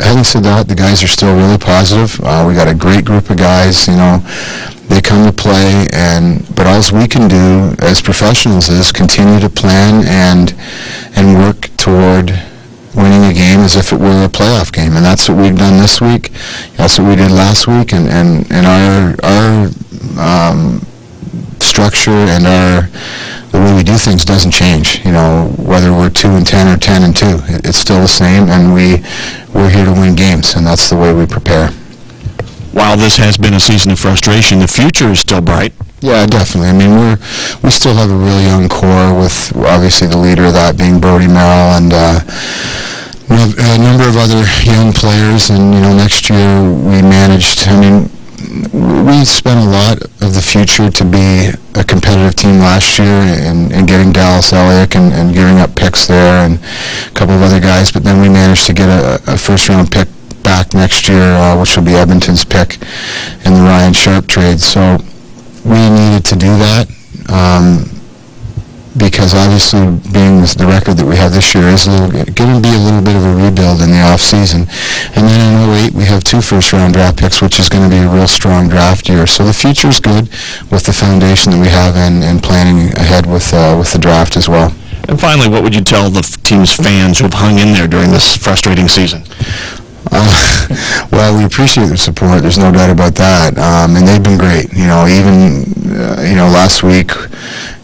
having said that, the guys are still really positive. We got a great group of guys, they come to play, but all we can do as professionals is continue to plan and work toward winning a game as if it were a playoff game, and that's what we've done this week. That's what we did last week, and our structure and the way we do things doesn't change. Whether we're 2-10 or 10-2, it's still the same, and we're here to win games, and that's the way we prepare. While this has been a season of frustration, the future is still bright. Yeah, definitely. I mean, we still have a really young core with obviously the leader of that being Brody Merrill, and we have a number of other young players. And next year we managed. I mean, we spent a lot of the future to be a competitive team last year, and getting Dallas Elliott and giving up picks there and a couple of other guys. But then we managed to get a first-round pick back next year, which will be Edmonton's pick in the Ryan Sharp trade. So we needed to do that because obviously being the record that we have this year is going to be a little bit of a rebuild in the off season. And then in 2008 we have 2 first-round draft picks, which is going to be a real strong draft year. So the future is good with the foundation that we have and planning ahead with the draft as well. And finally, what would you tell the team's fans who have hung in there during this frustrating season? Well, we appreciate their support. There's no doubt about that. And they've been great. Even last week,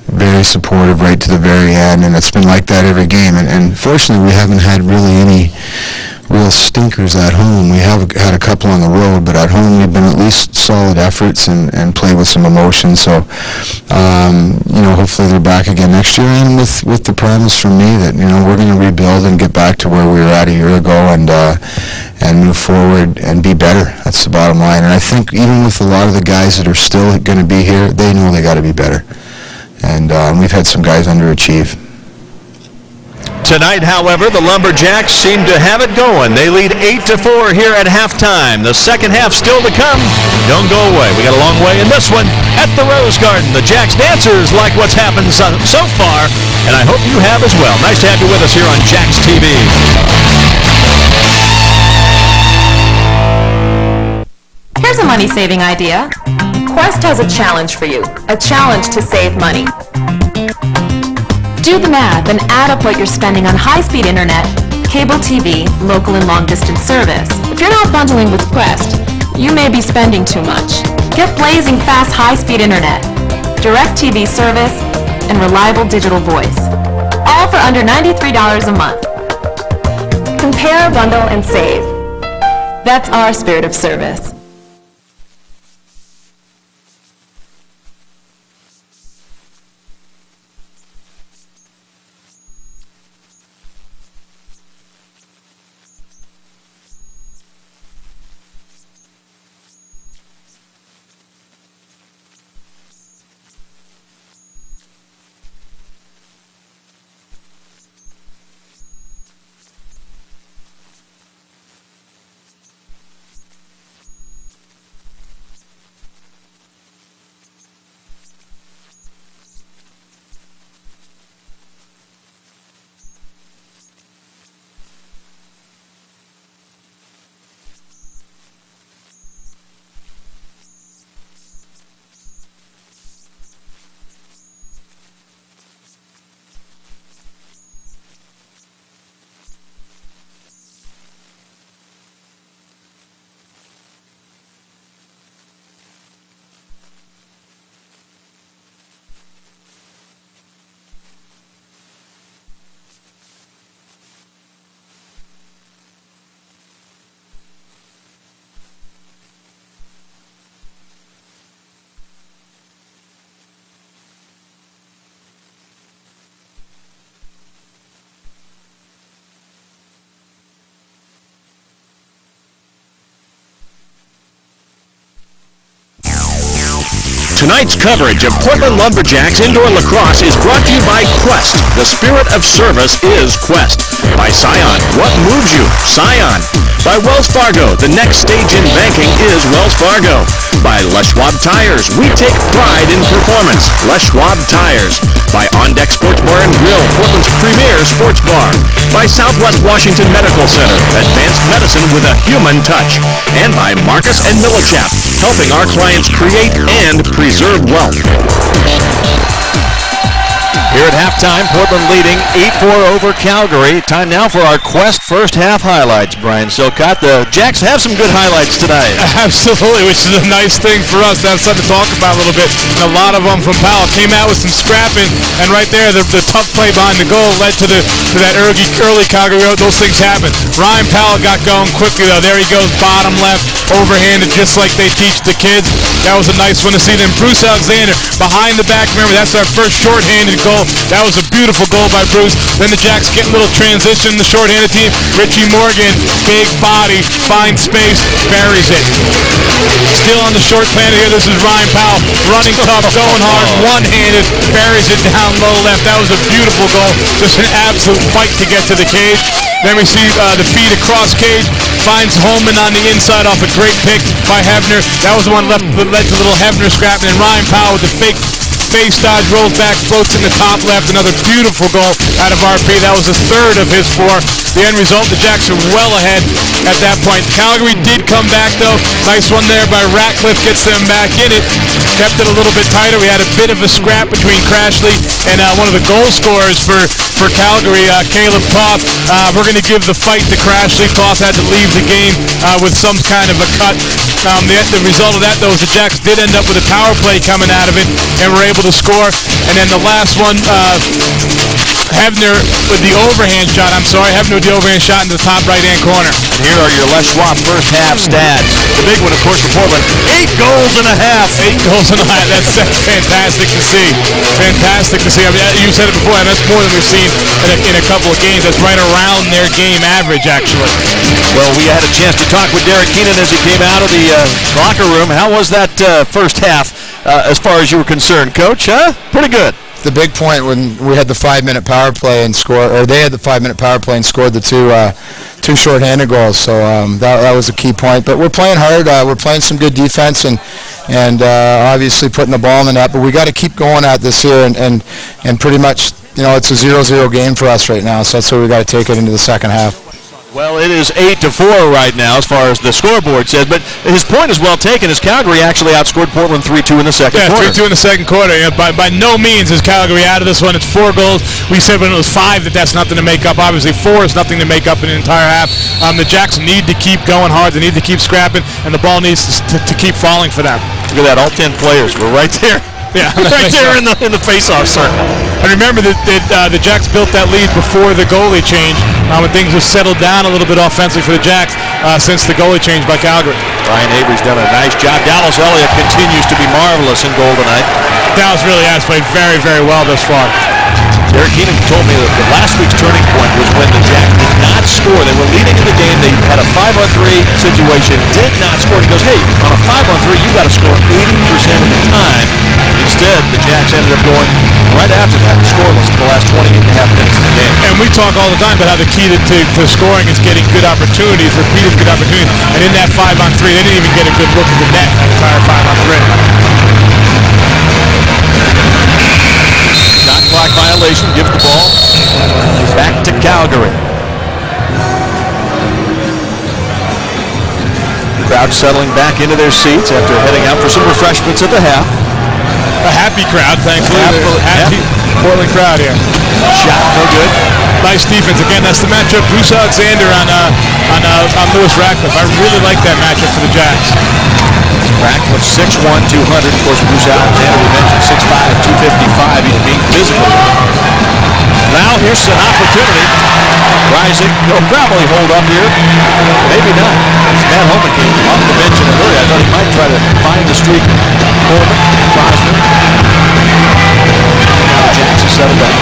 very supportive right to the very end, and it's been like that every game. And fortunately, we haven't had really any real stinkers at home. We have had a couple on the road, but at home we've been at least solid efforts and play with some emotion. So, hopefully they're back again next year, and with the promise from me that, we're going to rebuild and get back to where we were at a year ago and move forward and be better. That's the bottom line. And I think even with a lot of the guys that are still going to be here, they know they got to be better. And we've had some guys underachieve. Tonight, however, the Lumberjacks seem to have it going. They lead 8-4 here at halftime. The second half still to come. Don't go away. We got a long way in this one at the Rose Garden. The Jacks dancers like what's happened so far, and I hope you have as well. Nice to have you with us here on Jacks TV. Here's a money-saving idea. Quest has a challenge for you. A challenge to save money. Do the math and add up what you're spending on high-speed internet, cable TV, local and long-distance service. If you're not bundling with Quest, you may be spending too much. Get blazing fast high-speed internet, direct TV service, and reliable digital voice. All for under $93 a month. Compare, bundle, and save. That's our spirit of service. Tonight's coverage of Portland Lumberjacks Indoor Lacrosse is brought to you by Quest. The spirit of service is Quest. By Scion. What moves you? Scion. By Wells Fargo. The next stage in banking is Wells Fargo. By Les Schwab Tires. We take pride in performance. Les Schwab Tires. By On Deck Sports Bar and Grill, Portland's premier sports bar. By Southwest Washington Medical Center. Advanced medicine with a human touch. And by Marcus and Millichap, helping our clients create and preserve wealth. Here at halftime, Portland leading 8-4 over Calgary. Time now for our Quest first half highlights, Brian Silcott. The Jacks have some good highlights tonight. Absolutely, which is a nice thing for us to have something to talk about a little bit. And a lot of them from Powell came out with some scrapping, and right there, the tough play behind the goal led to that early Calgary. Those things happen. Ryan Powell got going quickly, though. There he goes, bottom left, overhanded, just like they teach the kids. That was a nice one to see. Then Bruce Alexander behind the back. Remember, that's our first shorthanded goal. That was a beautiful goal by Bruce. Then the Jacks get a little transition in the shorthanded team. Richie Morgan, big body, finds space, buries it. Still on the short plan here, this is Ryan Powell, running tough, going hard, one-handed, buries it down low left. That was a beautiful goal. Just an absolute fight to get to the cage. Then we see the feed across cage, finds Holman on the inside off a great pick by Hebner. That was the one led to a little Hebner scrap, and then Ryan Powell with the fake face dodge, rolls back, floats in the top left. Another beautiful goal out of RP. That was the third of his 4. The end result, the Jacks are well ahead at that point. Calgary did come back, though. Nice one there by Ratcliffe. Gets them back in it. Kept it a little bit tighter. We had a bit of a scrap between Crashley and one of the goal scorers for Calgary, Caleb Toth. We're going to give the fight to Crashley. Toth had to leave the game with some kind of a cut. The result of that, though, is the Jacks did end up with a power play coming out of it and were able to score. And then the last one, Hebner with the overhand shot. Hebner with the overhand shot in the top right-hand corner. And here are your Les Schwab first half stats. The big one, of course, for Portland, 8 goals and a half. 8 goals and a half. That's fantastic to see. Fantastic to see. I mean, you said it before, and that's more than we've seen in a couple of games. That's right around their game average, actually. Well, we had a chance to talk with Derek Keenan as he came out of the locker room. How was that first half as far as you were concerned, Coach? Pretty good. The big point when we had the 5-minute power play and they had the 5-minute power play and scored the two short-handed goals. So that was a key point. But we're playing hard. We're playing some good defense and obviously putting the ball in the net. But we got to keep going at this here and pretty much, it's a 0-0 game for us right now. So that's where we got to take it into the second half. Well, it is 8-4 right now as far as the scoreboard says, but his point is well taken as Calgary actually outscored Portland 3-2 in the second quarter. 3-2 in the second quarter. Yeah, by no means is Calgary out of this one. It's 4 goals. We said when it was 5 that's nothing to make up. Obviously 4 is nothing to make up in an entire half. The Jacks need to keep going hard. They need to keep scrapping, and the ball needs to keep falling for them. Look at that, all 10 players were right there. Yeah, right there in the face-off circle. And remember that the Jacks built that lead before the goalie change, when things have settled down a little bit offensively for the Jacks since the goalie change by Calgary. Brian Avery's done a nice job. Dallas Elliott continues to be marvelous in goal tonight. Dallas really has played very, very well thus far. Derek Keenan told me that last week's turning point was when the Jacks did not score. They were leading in the game. They had a 5-on-3 situation, did not score. He goes, hey, on a 5-on-3, you got to score 80% of the time. Instead, the Jacks ended up going right after that scoreless for the last 20 and a half minutes of the game. And we talk all the time about how the key to scoring is getting good opportunities, repeated good opportunities. And in that 5-on-3, they didn't even get a good look at the net that entire 5-on-3. Shot clock violation, gives the ball back to Calgary. Crowd settling back into their seats after heading out for some refreshments at the half. A happy crowd, thankfully. Happy Portland crowd here. Shot no good. Nice defense. Again, that's the matchup. Bruce Alexander on Lewis Ratcliffe. I really like that matchup for the Jacks. Ratcliffe 6'1", 200. Of course, Bruce Alexander, we mentioned 6'5", 255. He's being physical. Now here's an opportunity. Rising. He'll probably hold up here. Maybe not. It's Matt Holman came off the bench in a hurry. I thought he might try to find the streak. Holman, Crosner. Now the Jacks are settled down.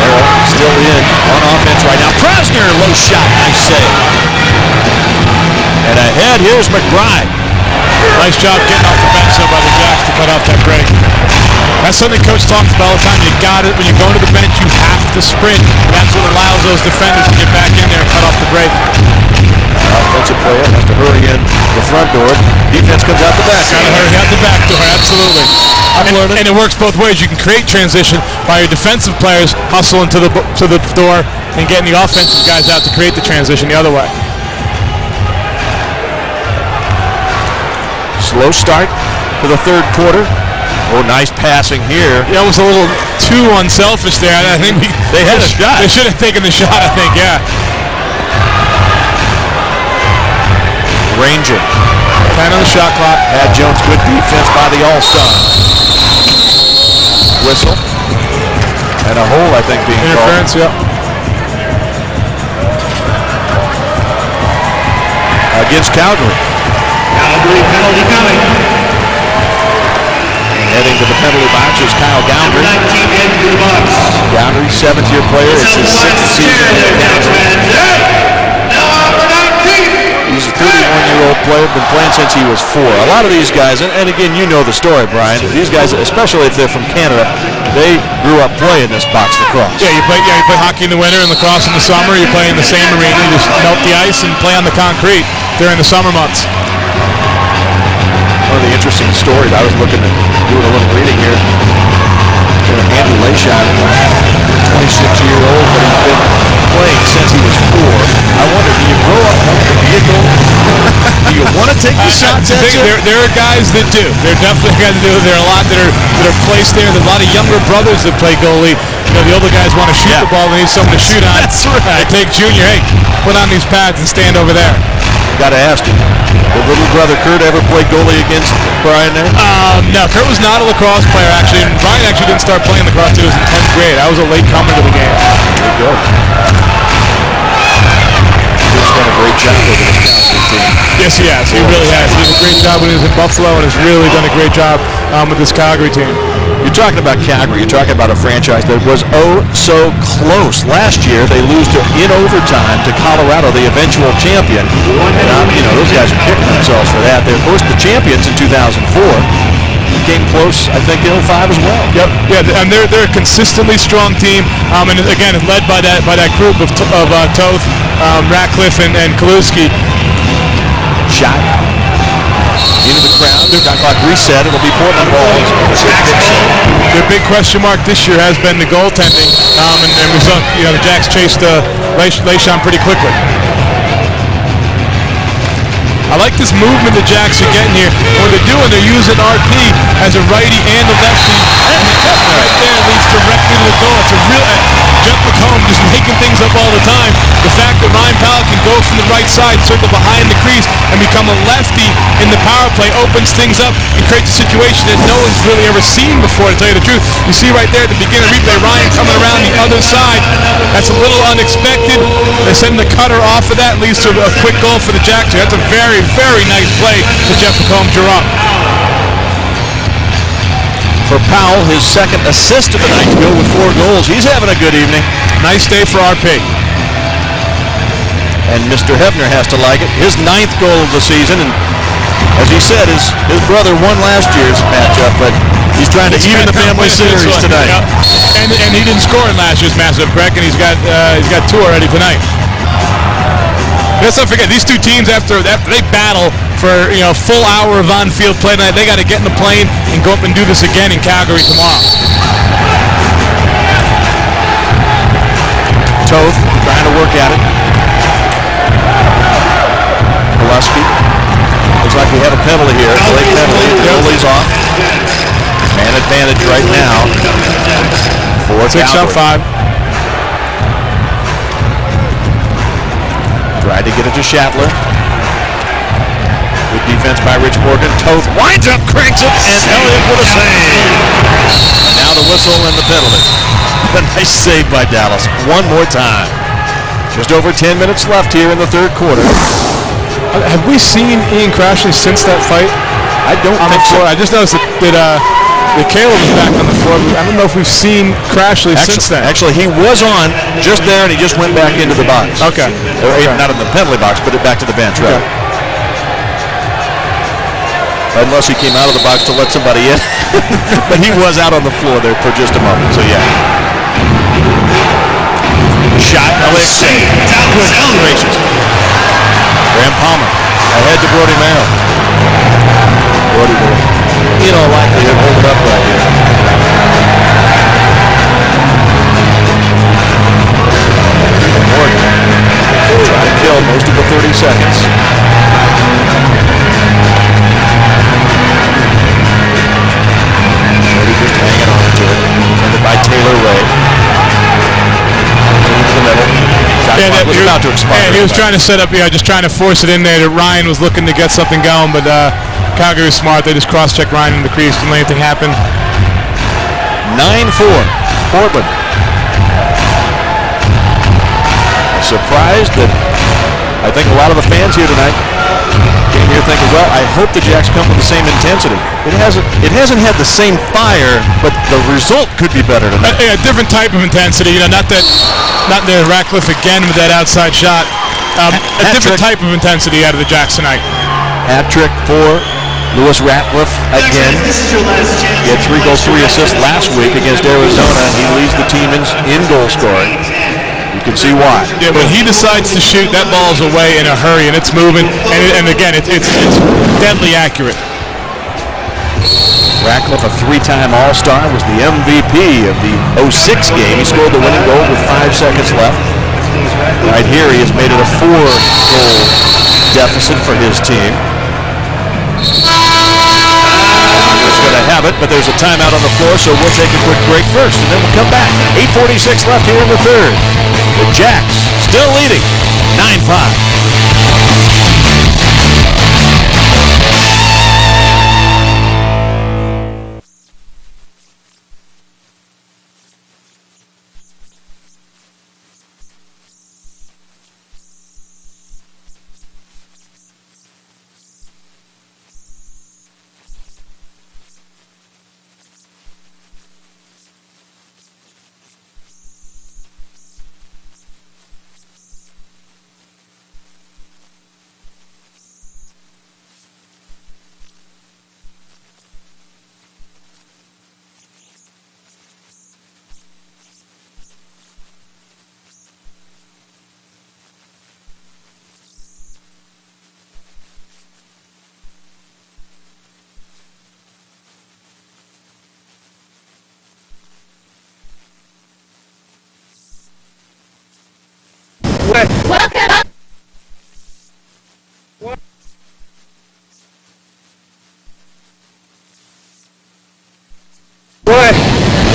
Merrill still in on offense right now. Crosner, low shot. Nice save. And ahead, here's McBride. Nice job getting off the bench there by the Jacks to cut off that break. That's something Coach talks about all the time. You got it. When you go to the bench, you have to sprint. That's what allows those defenders to get back in there and cut off the break. Offensive player has to hurry in the front door. Defense comes out the back. Got to hurry out the back door, absolutely. And it works both ways. You can create transition by your defensive players hustling to the door and getting the offensive guys out to create the transition the other way. Slow start to the third quarter. Oh, nice passing here. Yeah, it was a little too unselfish there. I think they had a shot. They should have taken the shot, I think, yeah. Ranger. 10 on the shot clock. Had Jones, good defense by the All-Star. Whistle. And a hole, I think, being interference, called. Yeah. Against Calgary. Calgary penalty coming. Heading to the penalty box is Kyle Gownder. 19 into the box. Gownder, 7th-year player. It's his 6th season in Calgary. He's a 31-year-old player, been playing since he was 4. A lot of these guys, and again, you know the story, Brian. These guys, especially if they're from Canada, they grew up playing this box lacrosse. Yeah, you play hockey in the winter and lacrosse in the summer. You play in the same arena. You just melt the ice and play on the concrete during the summer months. Well, one of the interesting stories. I was looking at doing a little reading here. Andy Lashon, 26-year-old, but he's been playing since he was 4. I wonder, do you grow up wanting to be a goalie? Do you want to take the shots at you? There are guys that do. There are definitely guys that do. There are a lot that are placed there. There's a lot of younger brothers that play goalie. You know, the older guys want to shoot the ball. They need someone to shoot on. That's right. They take junior, hey, put on these pads and stand over there. Got to ask you, did little brother Kurt ever play goalie against Brian there? No, Kurt was not a lacrosse player, actually. And Brian actually didn't start playing lacrosse until he was in 10th grade. I was a late comer to the game. There you go. Kurt's done a great job over this Calgary team. Yes, he has. He really has. He did a great job when he was in Buffalo, and has really done a great job with this Calgary team. You're talking about Calgary. You're talking about a franchise that was so close. Last year, they lose in overtime to Colorado, the eventual champion. And, those guys are kicking themselves for that. They're, of course, the champions in 2004. Came close, I think, in 05 as well. Yep. Yeah, and they're a consistently strong team. And again, it's led by that group of Toth, Ratcliffe, and Kaluski. Shot into the crowd. Shot clock reset. It'll be Portland ball. Their big question mark this year has been the goaltending, and we saw the Jacks chased Lashon pretty quickly. I like this movement the Jacks are getting here. What they're doing, they're using RP as a righty and a lefty. And the cut right there leads directly to the goal. It's a real Jeff McComb just making things up all the time. The fact that Ryan Powell can go from the right side, circle behind the crease, and become a lefty in the power play opens things up and creates a situation that no one's really ever seen before, to tell you the truth. You see right there at the beginning of the replay, Ryan coming around the other side. That's a little unexpected. They send the cutter off of that, leads to a quick goal for the Jacks. That's a very, very nice play that Jeff McComb drew up. For Powell, his second assist of the night to go with 4 goals. He's having a good evening. Nice day for RP. And Mr. Hebner has to like it. His 9th goal of the season. And as he said, his brother won last year's matchup, but he's trying to even the family series tonight. Yep. And he didn't score in last year's matchup, correct? And he's got 2 already tonight. Let's not forget, these two teams, after they battle for a full hour of on-field play tonight, they got to get in the plane and go up and do this again in Calgary tomorrow. Toth trying to work at it. Pulaski. Looks like we have a penalty here. Late penalty. The goalie's off. Man advantage right now for 6-5. Tried to get it to Shatler. Good defense by Rich Morgan. Toth winds up, cranks it, and Elliott with a save. Now the whistle and the penalty. A nice save by Dallas. One more time. Just over 10 minutes left here in the third quarter. Have we seen Ian Crashley since that fight? I don't think so. I just noticed that Caleb was back on the floor. I don't know if we've seen Crashley since then. Actually, he was on just there, and he just went back into the box. Okay. Not in the penalty box, but back to the bench, right? Okay. Unless he came out of the box to let somebody in. But he was out on the floor there for just a moment, so yeah. Shot, Elliott save. Good gracious. Graham Palmer ahead to Brody Merrill. Brody will, likely hold it up right here. Morgan try to kill most of the 30 seconds. Brody just hanging on to it. Defended by Taylor Ray. Into the middle. Was about to expire. Yeah, he was trying to set up, just trying to force it in there. Ryan was looking to get something going, but Calgary was smart. They just cross-checked Ryan in the crease, didn't let anything happen. 9-4, Portland. Surprised that I think a lot of the fans here tonight came here thinking, well, I hope the Jacks come with the same intensity. It hasn't had the same fire, but the result could be better tonight. A different type of intensity, not the Ratcliffe again with that outside shot. A different type of intensity out of the Jacks tonight. Hat trick for Lewis Ratcliffe again. He had 3 goals, 3 assists last week against Arizona, and he leads the team in goal scoring. You can see why. Yeah, when he decides to shoot, that ball's away in a hurry, and it's moving. And again, it's deadly accurate. Ratcliffe, a 3-time All-Star, was the MVP of the 06 game. He scored the winning goal with 5 seconds left. Right here, he has made it a 4-goal deficit for his team. He's going to have it, but there's a timeout on the floor, so we'll take a quick break first, and then we'll come back. 8:46 left here in the third. The Jacks still leading, 9-5.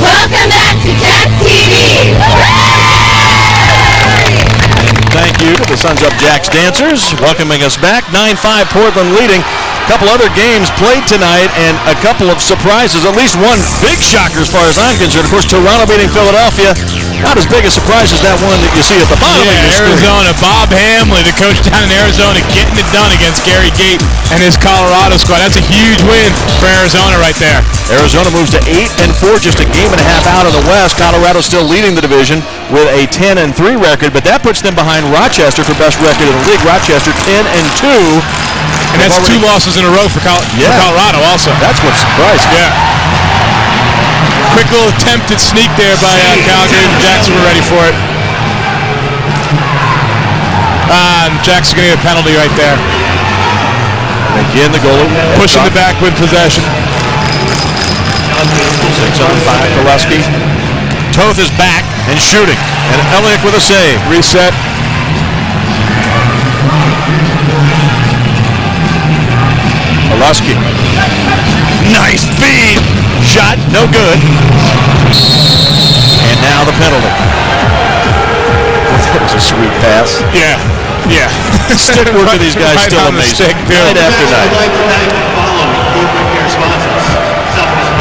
Welcome back to Jacks TV! Thank you to the Sons Up Jacks dancers welcoming us back. 9-5 Portland leading. A couple other games played tonight and a couple of surprises. At least one big shocker as far as I'm concerned. Of course, Toronto beating Philadelphia. Not as big a surprise as that one that you see at the bottom of your screen. Arizona. Bob Hamley, the coach down in Arizona, getting it done against Gary Gate and his Colorado squad. That's a huge win for Arizona right there. Arizona moves to 8-4, just a game and a half out of the West. Colorado still leading the division with a 10-3 record, but that puts them behind Rochester for best record in the league. Rochester 10-2. And that's 2 losses in a row for Colorado also. That's what's surprising. Yeah. Quick little attempted sneak there by Calgary. The Jacks were ready for it. And Jacks are going to get a penalty right there. And again, the goalie pushing the back with possession. 6-on-5, Koleski. Toth is back and shooting. And Elliott with a save. Reset. Koleski. Nice feed. Shot, no good. And now the penalty. That was a sweet pass. Yeah. Stick work of these guys still amazing. Night after night.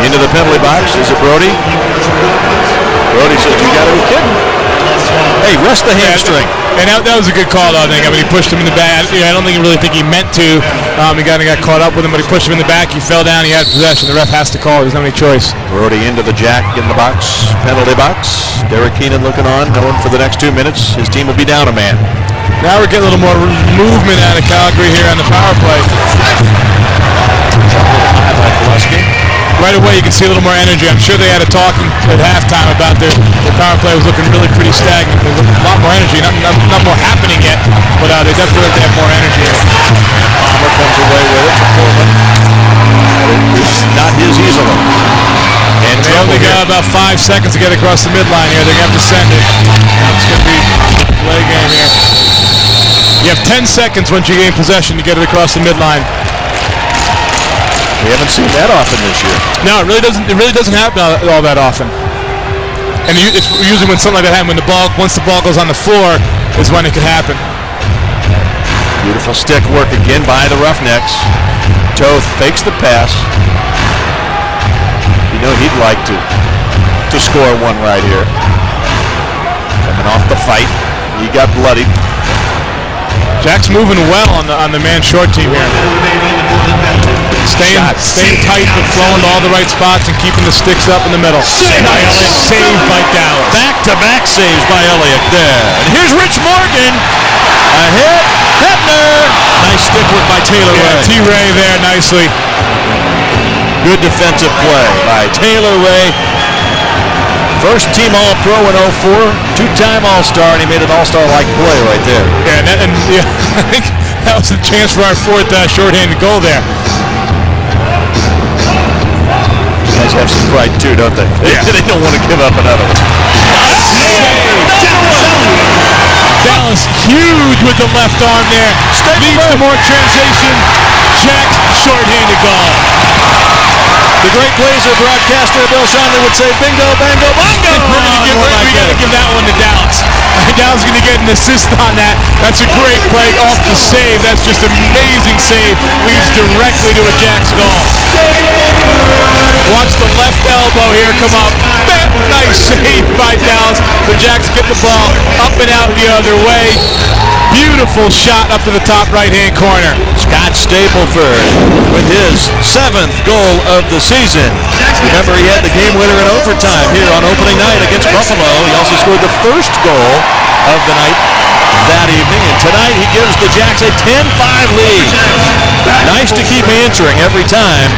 Into the penalty box. Is it Brody? Brody says, you got to be kidding. Hey, rest the hamstring. And that was a good call, though, I think. I mean, he pushed him in the back. I don't think he meant to. He got caught up with him, but he pushed him in the back. He fell down. He had possession. The ref has to call. There's no any choice. Brody into the Jack in the box. Penalty box. Derek Keenan looking on, knowing for the next 2 minutes his team will be down a man. Now we're getting a little more movement out of Calgary here on the power play. Right away, you can see a little more energy. I'm sure they had a talking at halftime about their power play was looking really pretty stagnant. There's a lot more energy, not more happening yet, but they definitely look to have more energy. Palmer comes away with it to Portland. It's not his easily. And they only got about 5 seconds to get across the midline here. They're going to have to send it. It's going to be a play game here. You have 10 seconds once you gain possession to get it across the midline. We haven't seen that often this year. No, it really doesn't happen all that often. And it's usually when something like that happens, once the ball goes on the floor, is when it could happen. Beautiful stick work again by the Roughnecks. Toth fakes the pass. You know he'd like to score one right here. Coming off the fight, he got bloodied. Jack's moving well on the man short team here. Staying tight but flowing to all the right spots and keeping the sticks up in the middle. Nice save by Dallas. Back-to-back saves by Elliott there. And here's Rich Morgan. A hit. Hebner. Nice stick work by Taylor Ray. T-Ray there nicely. Good defensive play by Taylor Ray. First team All-Pro in 04, 2-time All-Star, and he made an All-Star-like play right there. Yeah, I think that was a chance for our fourth shorthanded goal there. Cowboys have some pride too, don't they? Yeah. They don't want to give up another one. Dallas huge with the left arm there. Leads to more translation. Jack's short-handed goal. The great Blazer broadcaster Bill Shonley would say, bingo, bango, bongo. We got to give that one to Dallas. Dallas is going to get an assist on that. That's a great play off the save. That's just an amazing save. Leads directly to a Jack's goal. Watch the left elbow here come up. Nice save by Dallas. The Jacks get the ball up and out the other way. Beautiful shot up to the top right-hand corner. Scott Stapleford with his 7th goal of the season. Remember, he had the game winner in overtime here on opening night against Buffalo. He also scored the first goal of the night that evening, and tonight he gives the Jacks a 10-5 lead. Nice to keep answering every time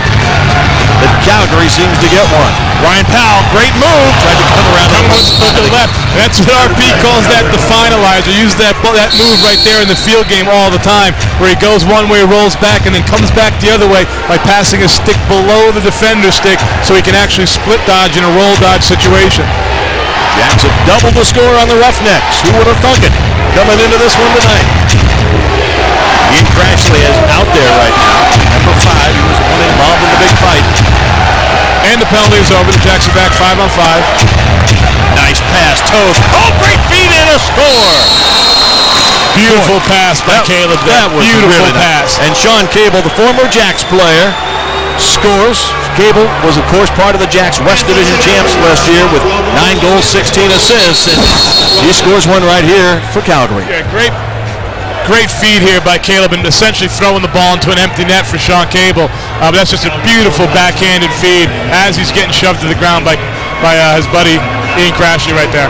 that Calgary seems to get one. Ryan Powell, great move, tried to come around to the left. That's what RP calls that the finalizer. Use that move right there in the field game all the time, where he goes one way, rolls back, and then comes back the other way by passing a stick below the defender's stick so he can actually split dodge in a roll dodge situation. Jacks have doubled the score on the Roughnecks. Who would have thunk it coming into this one tonight? Ian Crashley is out there right now. Number 5, he was the one involved in the big fight. And the penalty is over. The Jacks are back 5-on-5. Nice pass, Toth. Oh, great feed and a score! Beautiful pass by Caleb. That was beautiful really pass. Nice. And Sean Cable, the former Jacks player, scores. Cable was, of course, part of the Jacks West Division champs last year with 9 goals, 16 assists, and he scores one right here for Calgary. Yeah, great feed here by Caleb, and essentially throwing the ball into an empty net for Sean Cable. But that's just a beautiful backhanded feed as he's getting shoved to the ground by his buddy Ian Crashley right there.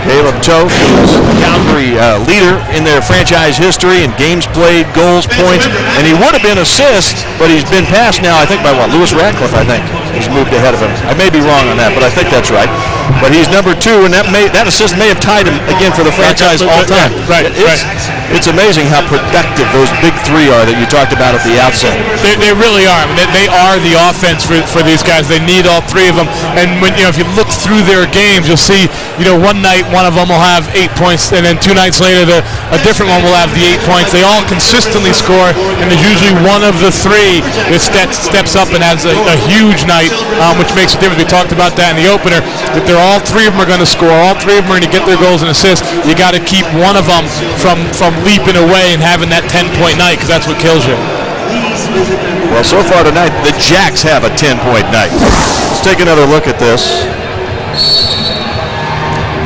Caleb Toth is the Calgary leader in their franchise history in games played, goals, points, and he would have been assist, but he's been passed now, I think, by Lewis Radcliffe, I think. He's moved ahead of him. I may be wrong on that, but I think that's right. But he's number 2, and that assist may have tied him again for the franchise all time. Right. It's amazing how productive those big 3 are that you talked about at the outset. They really are. I mean, they are the offense for these guys. They need all 3 of them. And when if you look through their games, you'll see one night one of them will have 8 points, and then 2 nights later a different one will have the 8 points. They all consistently score, and there's usually one of the 3 that steps up and has a huge night, which makes a difference. We talked about that in the opener. That all 3 of them are going to score. All 3 of them are going to get their goals and assists. You got to keep one of them from leaping away and having that 10-point night, because that's what kills you. Well, so far tonight, the Jacks have a 10-point night. Let's take another look at this.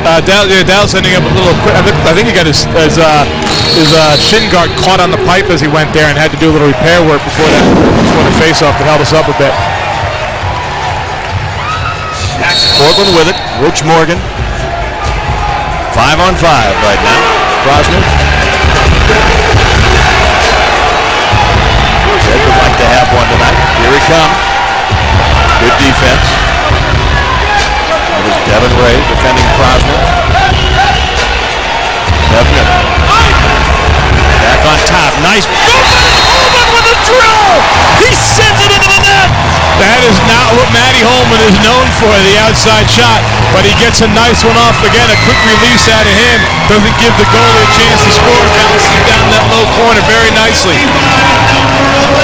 Dallas ending up a little quick. I think he got his shin guard caught on the pipe as he went there and had to do a little repair work before the face-off that held us up a bit. Portland with it. Rich Morgan. 5-on-5 right now. Crosner. Said would like to have one tonight. Here he comes. Good defense. That was Devin Ray defending Crosner. Devin back on top. Nice. Holman with a drill. He sends it into the net. That is not what Matty Holman is known for, the outside shot, but he gets a nice one off. Again, a quick release out of him. Doesn't give the goalie a chance to score. Bounces down that low corner very nicely.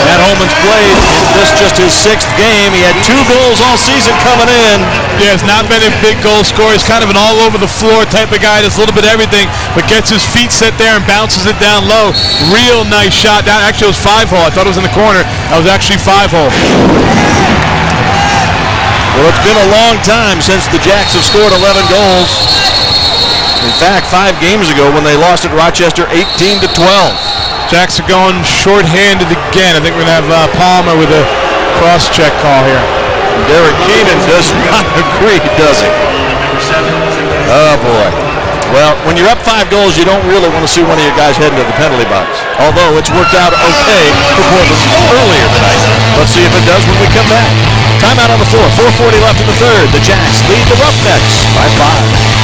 Matt Holman's played this just his 6th game. He had 2 goals all season coming in. Yeah, he's not been a big goal scorer. He's kind of an all-over-the-floor type of guy. Does a little bit of everything, but gets his feet set there and bounces it down low. Real nice shot. That actually was 5-hole. I thought it was in the corner. That was actually 5-hole. Well, it's been a long time since the Jacks have scored 11 goals. In fact, 5 games ago when they lost at Rochester 18-12. Jacks are going short-handed again. I think we're going to have Palmer with a cross-check call here. Derek Keenan does not agree, does he? Oh, boy. Well, when you're up 5 goals, you don't really want to see one of your guys heading to the penalty box. Although it's worked out okay for Portland earlier tonight. Let's see if it does when we come back. Timeout on the floor. 4:40 left in the 3rd. The Jacks lead the Roughnecks by 5.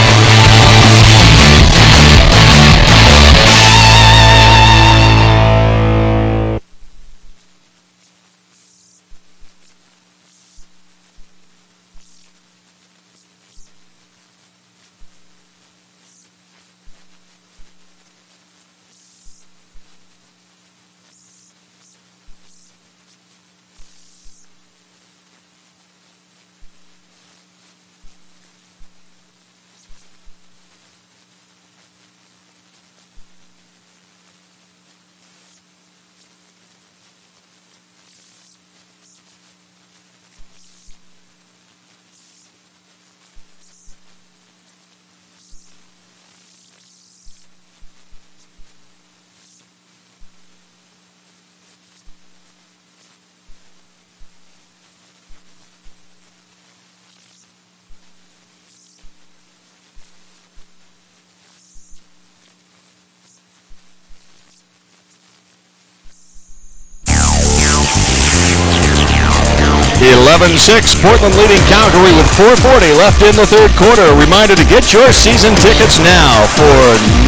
11-6, Portland leading Calgary with 4:40 left in the third quarter. A reminder to get your season tickets now for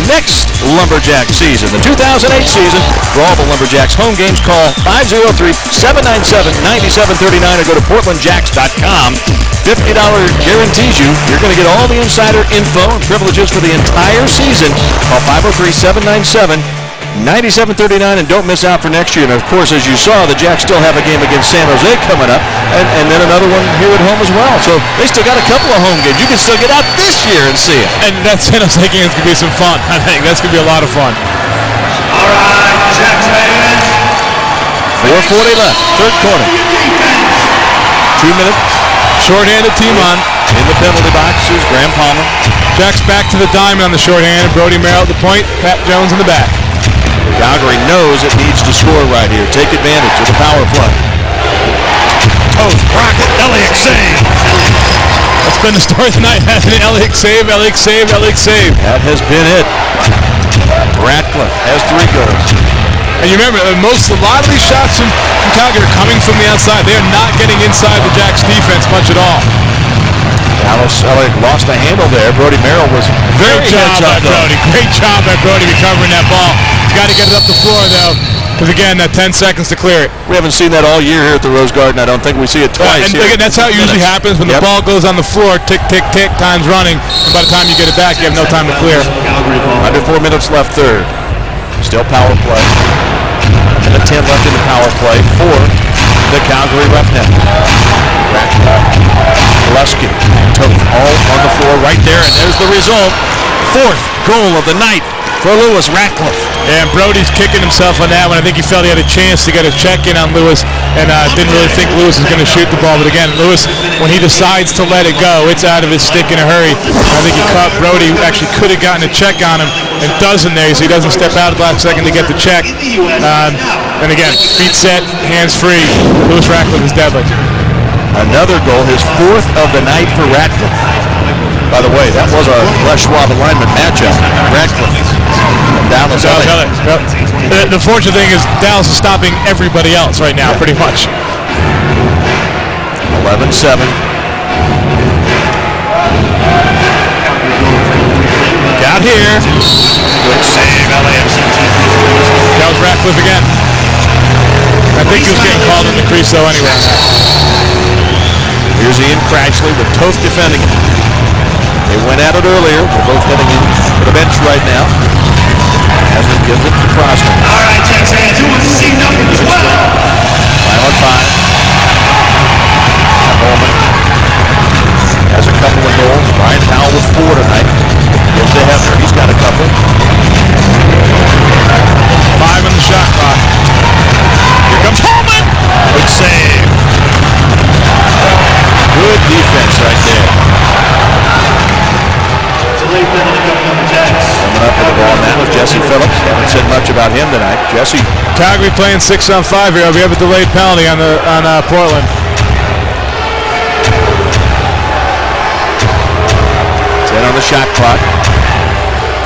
next Lumberjack season, the 2008 season. For all the Lumberjacks home games, call 503-797-9739 or go to portlandjacks.com. $50 guarantees you're going to get all the insider info and privileges for the entire season. Call 503-797-9739 and don't miss out for next year. And of course, as you saw, the Jacks still have a game against San Jose coming up, and then another one here at home as well. So they still got a couple of home games. You can still get out this year and see it. And that San Jose game is going to be some fun. I think that's going to be a lot of fun. All right, Jacks fans. 4:40 left, third quarter. 2 minutes. Short-handed team on. In the penalty box is Graham Palmer. Jacks back to the diamond on the short-handed. Brody Merrill at the point. Pat Jones in the back. Calgary knows it needs to score right here. Take advantage of the power play. Toth, rocket, Elliott save. That's been the story tonight, hasn't it? Elliott save, Elliott save, Elliott save. That has been it. Ratcliffe has 3 goals. And you remember, a lot of these shots from Calgary are coming from the outside. They are not getting inside the Jacks defense much at all. Dallas Elliott lost the handle there. Brody Merrill was very Great job by Brody. Great job by Brody recovering that ball. He's got to get it up the floor, though, because, again, that 10 seconds to clear it. We haven't seen that all year here at the Rose Garden. I don't think we see it twice. And again, that's how it usually happens. When the ball goes on the floor, tick, tick, tick, time's running. And by the time you get it back, you have no time to clear. Under 4 minutes left third. Still power play. And a 10 left in the power play for the Calgary Roughnecks. Lusky, Toth all on the floor right there, and there's the result. 4th goal of the night for Lewis Ratcliffe. And Brody's kicking himself on that one. I think he felt he had a chance to get a check in on Lewis, and didn't really think Lewis was going to shoot the ball. But again, Lewis, when he decides to let it go, it's out of his stick in a hurry. I think he caught Brody, who actually could have gotten a check on him, and doesn't there, so he doesn't step out at the last second to get the check. And again, feet set, hands free. Lewis Ratcliffe is deadly. Another goal, his 4th of the night for Ratcliffe. By the way, that was our Les Schwab alignment matchup. Ratcliffe and Dallas Elliott. The fortunate thing is Dallas is stopping everybody else right now, pretty much. 11-7. Got here. Good save, Elliott. That was Ratcliffe again. I think he was getting called in the crease, though, anyway. Here's Ian Cratchley with Toth defending him. They went at it earlier. They're both heading in to the bench right now. Haslam gives it to Crosby. All right, Jacks fans, who wants to see number 12? 5 on 5. Holman has a couple of goals. Ryan Powell with 4 tonight. Gives to Hefner. He's got a couple. 5 on the shot clock. Here comes Holman. Good save. Good defense right there. It's a late penalty coming on the Jacks. Coming up with the ball now is Jesse Phillips. Haven't said much about him tonight. Jesse. Calgary playing 6 on 5 here. We have a delayed penalty on Portland. 10 on the shot clock.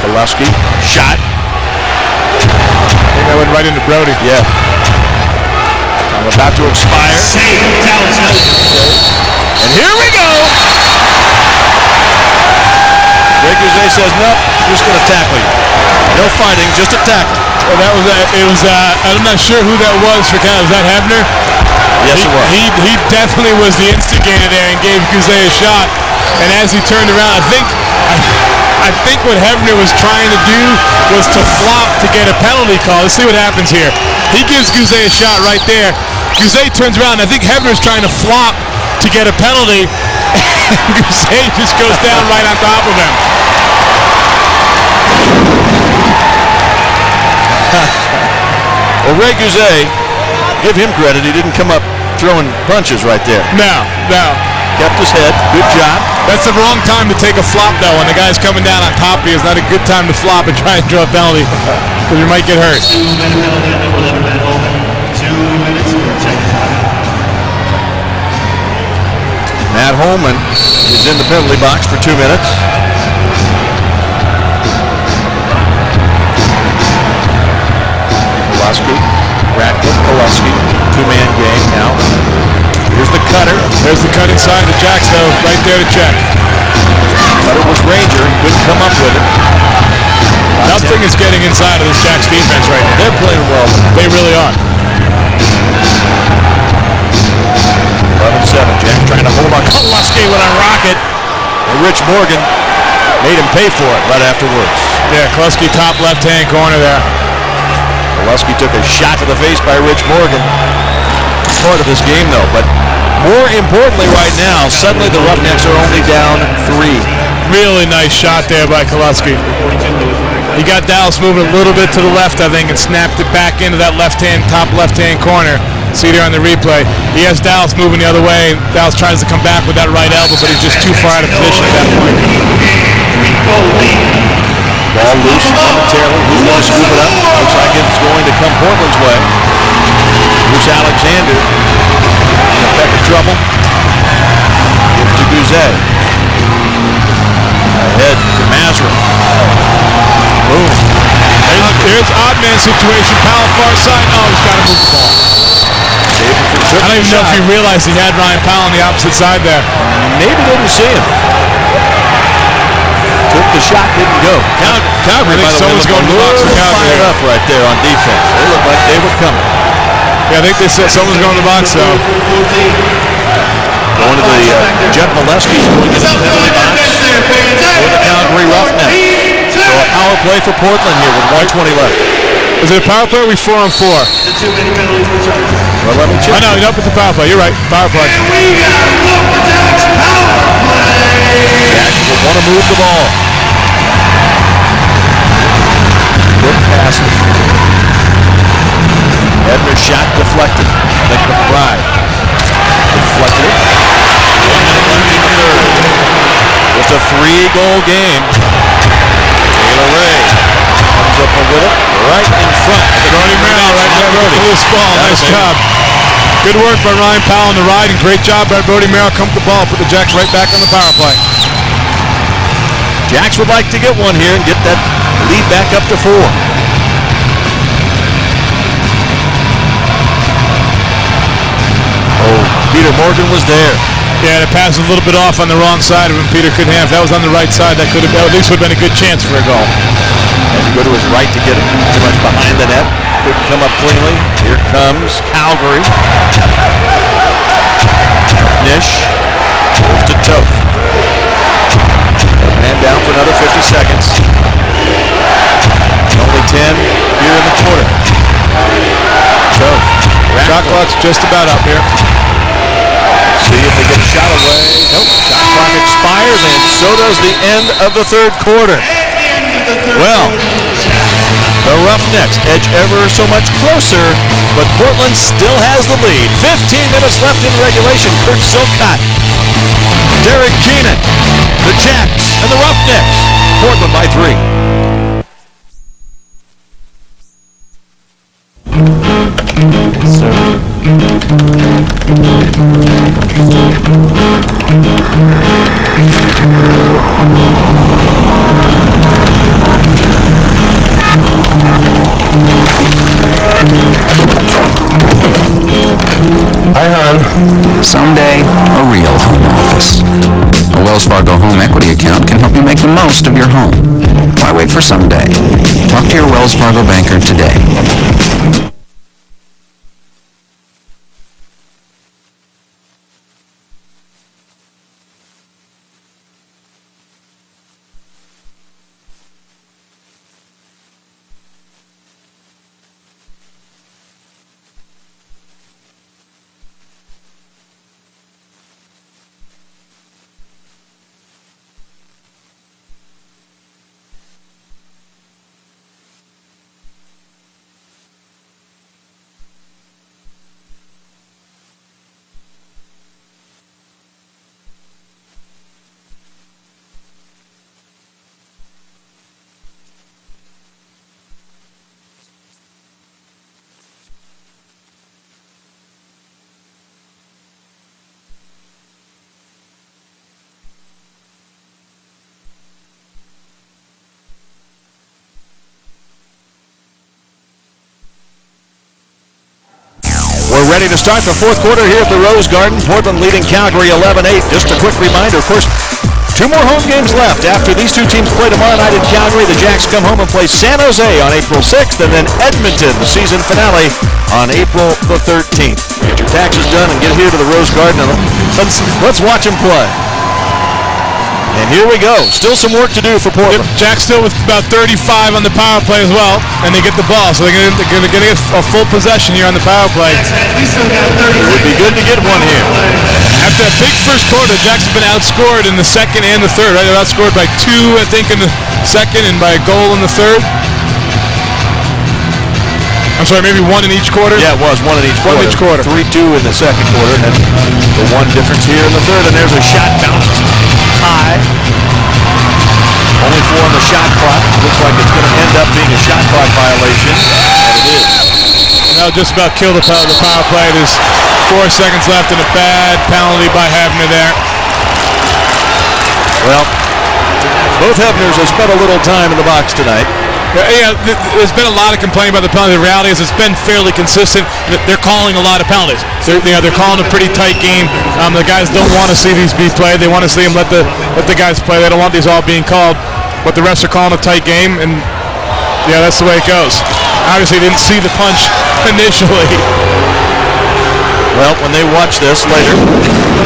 Pulaski. Shot. I think that went right into Brody. Yeah. I'm about to expire. Save, Dallas Elliott. And here we go. Greg Guzet says, nope, just going to tackle you. No fighting, just a tackle. Well, that was I'm not sure who that was for Calgary. Was that Hefner? Yes, it was. He definitely was the instigator there and gave Guzet a shot. And as he turned around, I think what Hefner was trying to do was to flop to get a penalty call. Let's see what happens here. He gives Guzet a shot right there. Guzet turns around, and I think Hefner's trying to flop to get a penalty. And Guzet just goes down right on top of him. Well, Ray Guzet, give him credit. He didn't come up throwing punches right there. No. Kept his head. Good job. That's the wrong time to take a flop, though. When the guy's coming down on top of you, it's not a good time to flop and try and draw a penalty, because you might get hurt. 2-minute penalty on number 11, Matt Holman. 2 minutes for a check time. Matt Holman is in the penalty box for 2 minutes. Pulaski, Ratcliffe, Pulaski, 2-man game now. Here's the cutter. There's the cut inside the Jacks, though, right there to check. Cutter was Ranger. Couldn't come up with it. Nothing is getting inside of this Jacks defense right now. They're playing well. They really are. 11-7. Jacks trying to hold on. Kowalski with a rocket. And Rich Morgan made him pay for it right afterwards. Yeah, Kluski top left-hand corner there. Kowalski took a shot to the face by Rich Morgan. Part of this game, though. But more importantly right now, suddenly the Roughnecks are only down 3. Really nice shot there by Kluski. He got Dallas moving a little bit to the left, I think, and snapped it back into that top left-hand corner. See there on the replay. He has Dallas moving the other way. Dallas tries to come back with that right elbow, but he's just too far out of position at that point. Ball loose momentarily. Who's going to scoop it up? Looks like it's going to come Portland's way. Bruce Alexander in a peck of trouble. Gives to Guzet. Ahead to Mazra. Boom. Here's odd man situation. Powell far side. Oh, he's got to move the ball. I don't even know if he realized he had Ryan Powell on the opposite side there. Maybe didn't see him. Took the shot, didn't go. Calgary, by the way, someone's going to the box for Calgary. Fired up right there on defense. They looked like they were coming. Yeah, I think they said someone's going to the box, though. Going to the Jeff Molesky going into the penalty box for the Calgary Roughnecks. So a power play for Portland here with 1:20 left. Is it a power play or are we 4-on-4? Well, let me check. I know, you're up with the power play. You're right. Power play. Jacks will want to move the ball. Quick passes. Edner's shot deflected. Nick McBride deflected it. 1 minute left in the third. Just a 3-goal game. Taylor Ray comes up with it right in front. Brody Merrill right there. Loose ball. Nice job. Good work by Ryan Powell on the ride, and great job by Brody Merrill. Come to the ball. Put the Jacks right back on the power play. Jacks would like to get one here and get that lead back up to 4. Oh, Peter Morgan was there. Yeah, the pass was a little bit off on the wrong side of him. Peter couldn't have. If that was on the right side, that could have at least would have been a good chance for a goal. Had to go to his right to get it too much behind the net. Couldn't come up cleanly. Here comes Calgary. Nish goes to Toth. Man down for another 50 seconds. Only 10 here in the quarter. Toth. Shot clock's just about up here. See if they get a shot away. Nope. Shot clock expires, and so does the end of the third quarter. Well, the Roughnecks edge ever so much closer, but Portland still has the lead. 15 minutes left in regulation. Kurt Silcott, Derek Keenan, the Jacks, and the Roughnecks. Portland by 3. Hi, hon. Someday, a real home office. A Wells Fargo home equity account can help you make the most of your home. Why wait for someday? Talk to your Wells Fargo banker today. Ready to start the fourth quarter here at the Rose Garden. Portland leading Calgary 11-8. Just a quick reminder, of course, 2 more home games left. After these two teams play tomorrow night in Calgary, the Jacks come home and play San Jose on April 6th, and then Edmonton, the season finale, on April the 13th. Get your taxes done and get here to the Rose Garden, and let's watch them play. And here we go. Still some work to do for Portland. Jacks still with about 35 on the power play as well, and they get the ball, so they're going to get a full possession here on the power play. It would be good to get one here. After that big first quarter, Jacks have been outscored in the second and the third, right? They're outscored by 2, I think, in the second and by a goal in the third. I'm sorry, maybe 1 in each quarter? Yeah, it was 1 in each quarter. 1 in each quarter. 3-2 in the second quarter, and then the 1 difference here in the third, and there's a shot bounced high. Only 4 on the shot clock. Looks like it's going to end up being a shot clock violation, and it is. That'll just about kill the power play. There's 4 seconds left and a bad penalty by Hebner there. Well, both Hebners have spent a little time in the box tonight. Yeah, there's been a lot of complaining about the penalty. The reality is it's been fairly consistent. They're calling a lot of penalties. They're calling a pretty tight game. The guys don't want to see these be played. They want to see them let the guys play. They don't want these all being called. But the refs are calling a tight game, and yeah, that's the way it goes. Obviously, they didn't see the punch initially. Well, when they watch this later,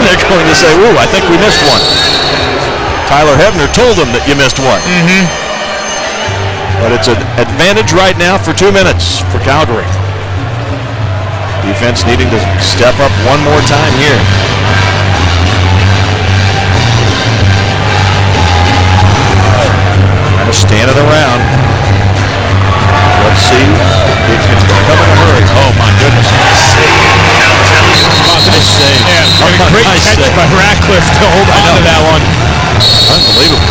they're going to say, "Ooh, I think we missed one." Tyler Hebner told them that you missed one. Mm-hmm. But it's an advantage right now for 2 minutes for Calgary. Defense needing to step up one more time here. Kind of standing around. Let's see if it's going to come in a hurry. Oh my goodness. Nice save. Yeah, great catch by Ratcliffe to hold on to that one. Unbelievable.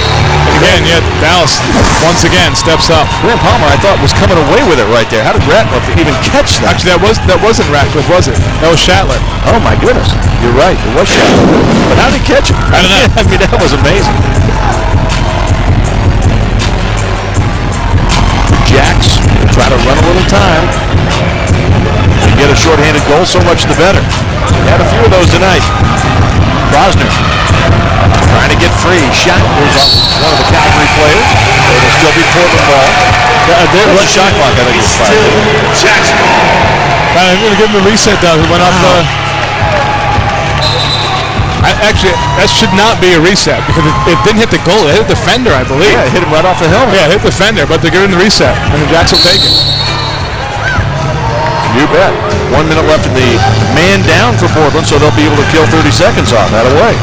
Again, yeah, Dallas once again steps up. Graham Palmer, I thought, was coming away with it right there. How did Ratcliffe even catch that? Actually, that wasn't Ratcliffe, was it? That was Shatler. Oh my goodness, you're right. It was Shatler. But how did he catch it? I don't know. I mean, that was amazing. The Jacks try to run a little time. They get a shorthanded goal, so much the better. They had a few of those tonight. Brosner trying to get free. Shot goes off one of the Calgary players. It'll still be Portland ball. There's a shot clock, I think it's 5. Jacks ball. I'm going to give him a reset, though. He went off actually, that should not be a reset because it didn't hit the goal. It hit the fender, I believe. Yeah, it hit him right off the helmet. Yeah, it hit the fender, but they're giving the reset, and the Jacks will take it. You bet. 1 minute left in the man down for Portland, so they'll be able to kill 30 seconds off that away.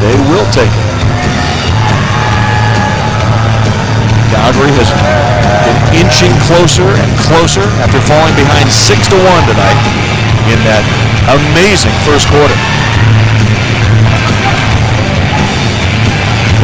They will take it. Calgary has been inching closer and closer after falling behind 6-1 tonight in that amazing first quarter.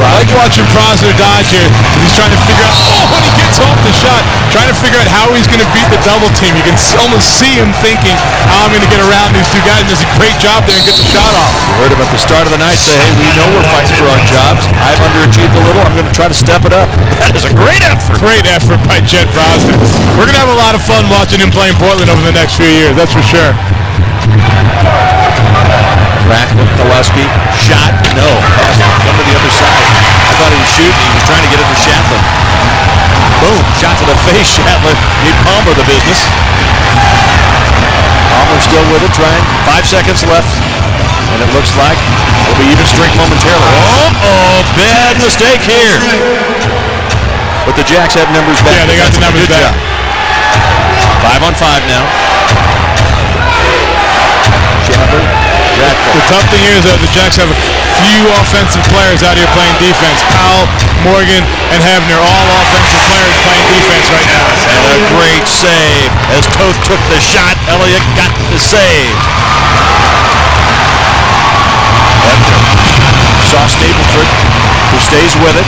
I like watching Brosner dodge here. He's trying to figure out, when he gets off the shot, trying to figure out how he's going to beat the double team. You can almost see him thinking, how I'm going to get around these two guys. He does a great job there and gets the shot off. You heard him at the start of the night say, hey, we know we're fighting for our jobs. I've underachieved a little. I'm going to try to step it up. That is a great effort. Great effort by Jet Brosner. We're going to have a lot of fun watching him play in Portland over the next few years, that's for sure. Ratcliffe, Koleski, shot, no. Pass come to the other side. I thought he was shooting. He was trying to get it to Shatler. Boom, shot to the face, Shatler. Need Palmer the business. Palmer still with it, trying. 5 seconds left. And it looks like it'll be even strength momentarily. Oh, bad mistake here. But the Jacks have numbers back. Yeah, they got the numbers back. 5 on 5 now. Shatler. The tough thing here is that the Jacks have a few offensive players out here playing defense. Powell, Morgan, and Hebner, all offensive players playing defense right now. And a great save. As Toth took the shot, Elliott got the save. Hebner saw Stapleford, who stays with it.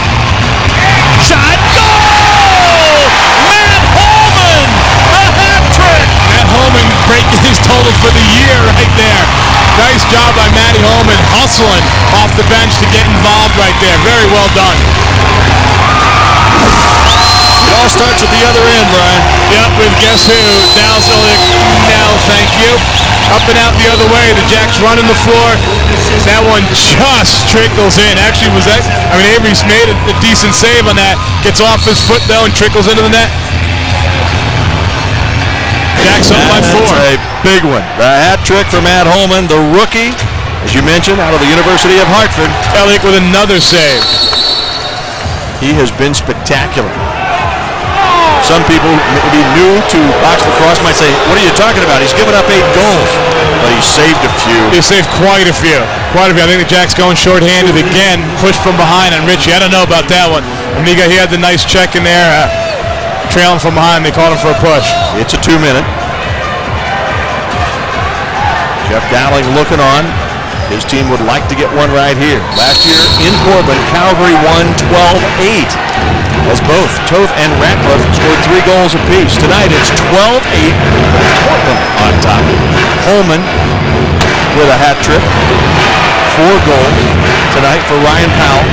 Shot, goal! Matt Holman, a hat trick! Matt Holman breaking his total for the year right there. Nice job by Matty Holman, hustling off the bench to get involved right there. Very well done. It all starts at the other end, Brian. Yep, with guess who? Dallas Elliott. Now, thank you. Up and out the other way. The Jacks running the floor. That one just trickles in. Actually, Avery's made a decent save on that. Gets off his foot, though, and trickles into the net. Jacks up by 4. That's a big one. The hat trick for Matt Holman, the rookie, as you mentioned, out of the University of Hartford. Elliott with another save. He has been spectacular. Some people maybe new to box lacrosse might say, what are you talking about? He's given up 8 goals. But he saved a few. He saved quite a few. I think the Jacks going shorthanded again. Pushed from behind on Richie. I don't know about that one. Amiga, he had the nice check in there. Trailing from behind. They called him for a push. It's a 2-minute. Jeff Dowling looking on. His team would like to get one right here. Last year in Portland, Calgary won 12-8. As both Toth and Ratcliffe scored 3 goals apiece. Tonight it's 12-8. Portland on top. Holman with a hat trick. 4 goals tonight for Ryan Powell.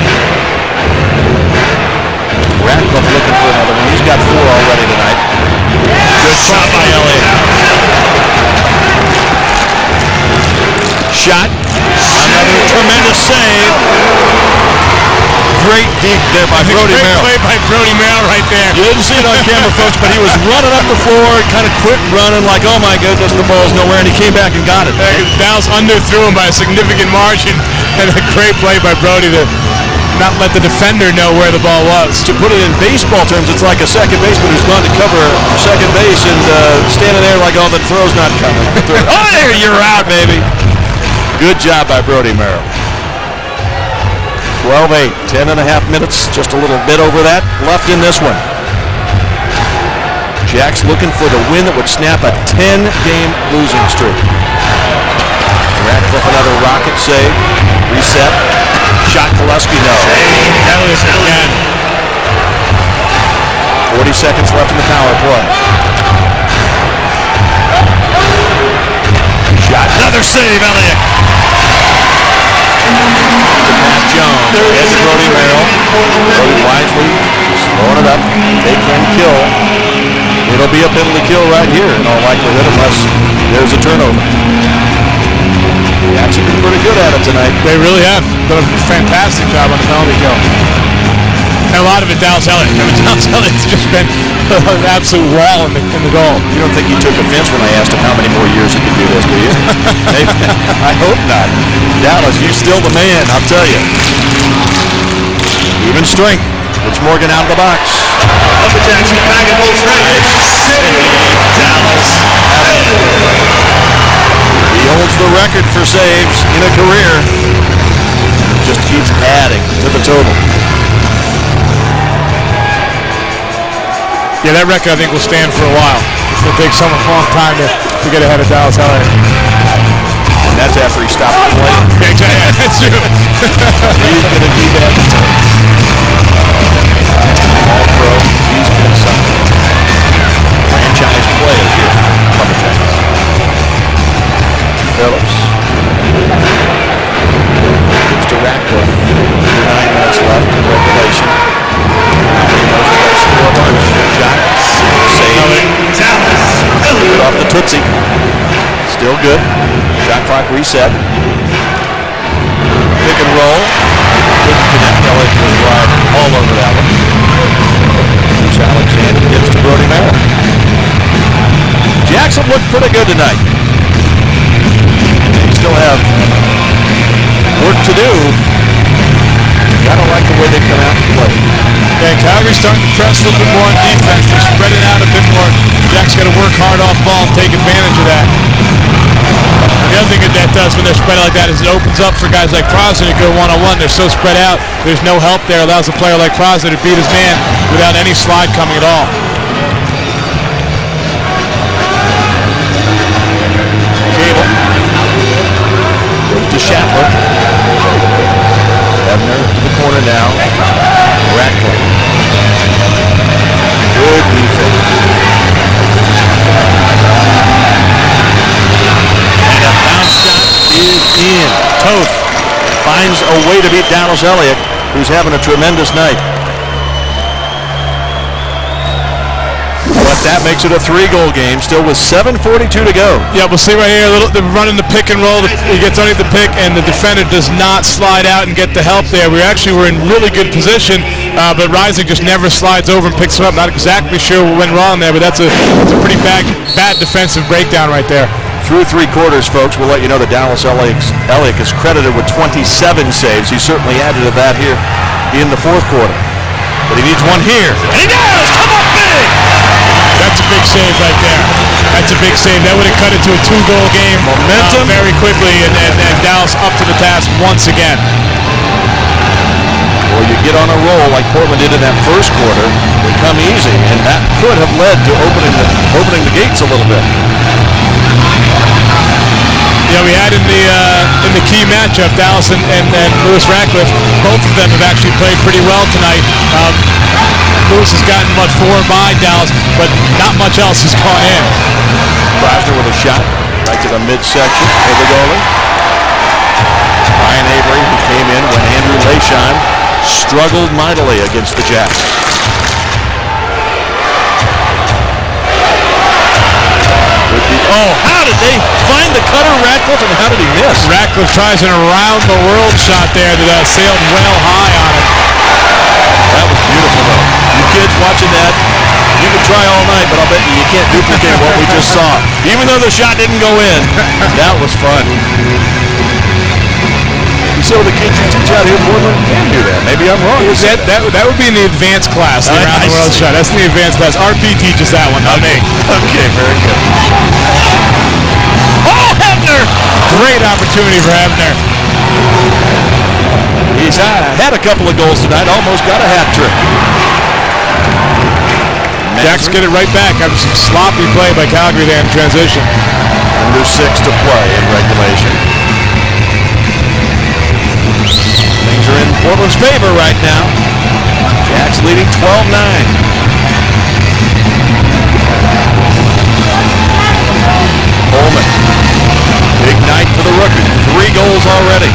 Ratcliffe looking for another one. He's got 4 already tonight. Good shot by Elliott. Shot. Another tremendous save. Great deep there by Brody Merrill. Great play by Brody Merrill right there. You didn't see it on camera, folks, but he was running up the floor, kind of quick running, like, oh my goodness, the ball's nowhere, and he came back and got it. Dallas underthrew him by a significant margin, and a great play by Brody to not let the defender know where the ball was. To put it in baseball terms, it's like a second baseman who's gone to cover second base and standing there like, oh, the throw's not coming. Oh, there, you're out, baby. Good job by Brody Merrill. 12-8, 10 and a half minutes, just a little bit over that left in this one. Jacks looking for the win that would snap a 10-game losing streak. Ratcliffe another rocket save, reset, shot Koleski, no. Ellis again. 40 seconds left in the power play. Shot, another save, Elliott. Matt Jones, head to Brody Merrill. Brody wisely throwing it up. They can kill. It'll be a penalty kill right here in all likelihood unless there's a turnover. They actually been pretty good at it tonight. They really have. Done a fantastic job on the penalty kill. And a lot of it, Dallas Elliott. Dallas Elliott's just been an absolute wall in the goal. You don't think he took offense when I asked him how many more years he could do this, do you? I hope not. Dallas, you're still the man, I'll tell you. Even strength. Rich Morgan out of the box. Lumberjax back at full strength. Dallas. He holds the record for saves in a career. Just keeps adding to the total. Yeah, that record I think will stand for a while. It's going to take someone a long time to get ahead of Dallas Elliott. And that's after he stopped playing. Exactly, that's true. He's going to keep adding to it. All pro, he's been something. Franchise player here for Lumberjax. Phillips. Gives to Ratcliffe. 9 minutes left in regulation. Shot. Save. Good off the Tootsie. Still good. Shot clock reset. Pick and roll. Couldn't connect. Elliott was right all over that one. Bruce Alexander gives to Brody Merrill. Jackson looked pretty good tonight. They still have work to do. I don't like the way they come out and play. Yeah, Calgary's starting to press a little bit more on defense. They're spreading out a bit more. Jack's got to work hard off ball and take advantage of that. The other thing that does when they're spread like that is it opens up for guys like Crosby to go one-on-one. They're so spread out. There's no help there. Allows a player like Crosby to beat his man without any slide coming at all. Cable. Goes to Shatler. Ebner to the corner now. Ratcliffe. Good defense. And a bounce shot is in. Toth finds a way to beat Dallas Elliott, who's having a tremendous night. that makes it a 3-goal game, still with 7:42 to go. Yeah, we'll see right here, they're running the pick and roll. He gets underneath the pick, and the defender does not slide out and get the help there. We actually were in really good position, but Rising just never slides over and picks him up. Not exactly sure what went wrong there, but that's a pretty bad defensive breakdown right there. Through 3 quarters, folks, we'll let you know that Dallas Elliott is credited with 27 saves. He certainly added to that here in the 4th quarter. But he needs one here. And he does! Come up big! That's a big save right there. That's a big save. That would have cut it to a 2-goal game. Momentum. Very quickly, and Dallas up to the task once again. Well, you get on a roll like Portland did in that 1st quarter, they come easy, and that could have led to opening the gates a little bit. Yeah, we had in the key matchup, Dallas and Lewis Ratcliffe. Both of them have actually played pretty well tonight. Lewis has gotten 4 by Dallas, but not much else has gone in. Brasner with a shot right to the midsection of the goalie. Ryan Avery, who came in when Andrew Leishon struggled mightily against the Jacks. Oh, how did they find the cutter, Ratcliffe, and how did he miss? Ratcliffe tries an around-the-world shot there that sailed well high on it. That was beautiful, though. You kids watching that, you can try all night, but I'll bet you can't duplicate what we just saw. Even though the shot didn't go in, that was fun. So the kids you teach out here in Portland can do that. Maybe I'm wrong. That would be in the advanced class, the around-the-world shot. That's in the advanced class. RP teaches that one, not me. Okay, very good. Oh, Hebner! Great opportunity for Hebner. He's had a couple of goals tonight, almost got a hat trick. Jacks get it right back after some sloppy play by Calgary there in transition. Under 6 to play in regulation. Things are in Portland's favor right now. Jacks leading 12-9. Holman. Big night for the rookie. 3 goals already.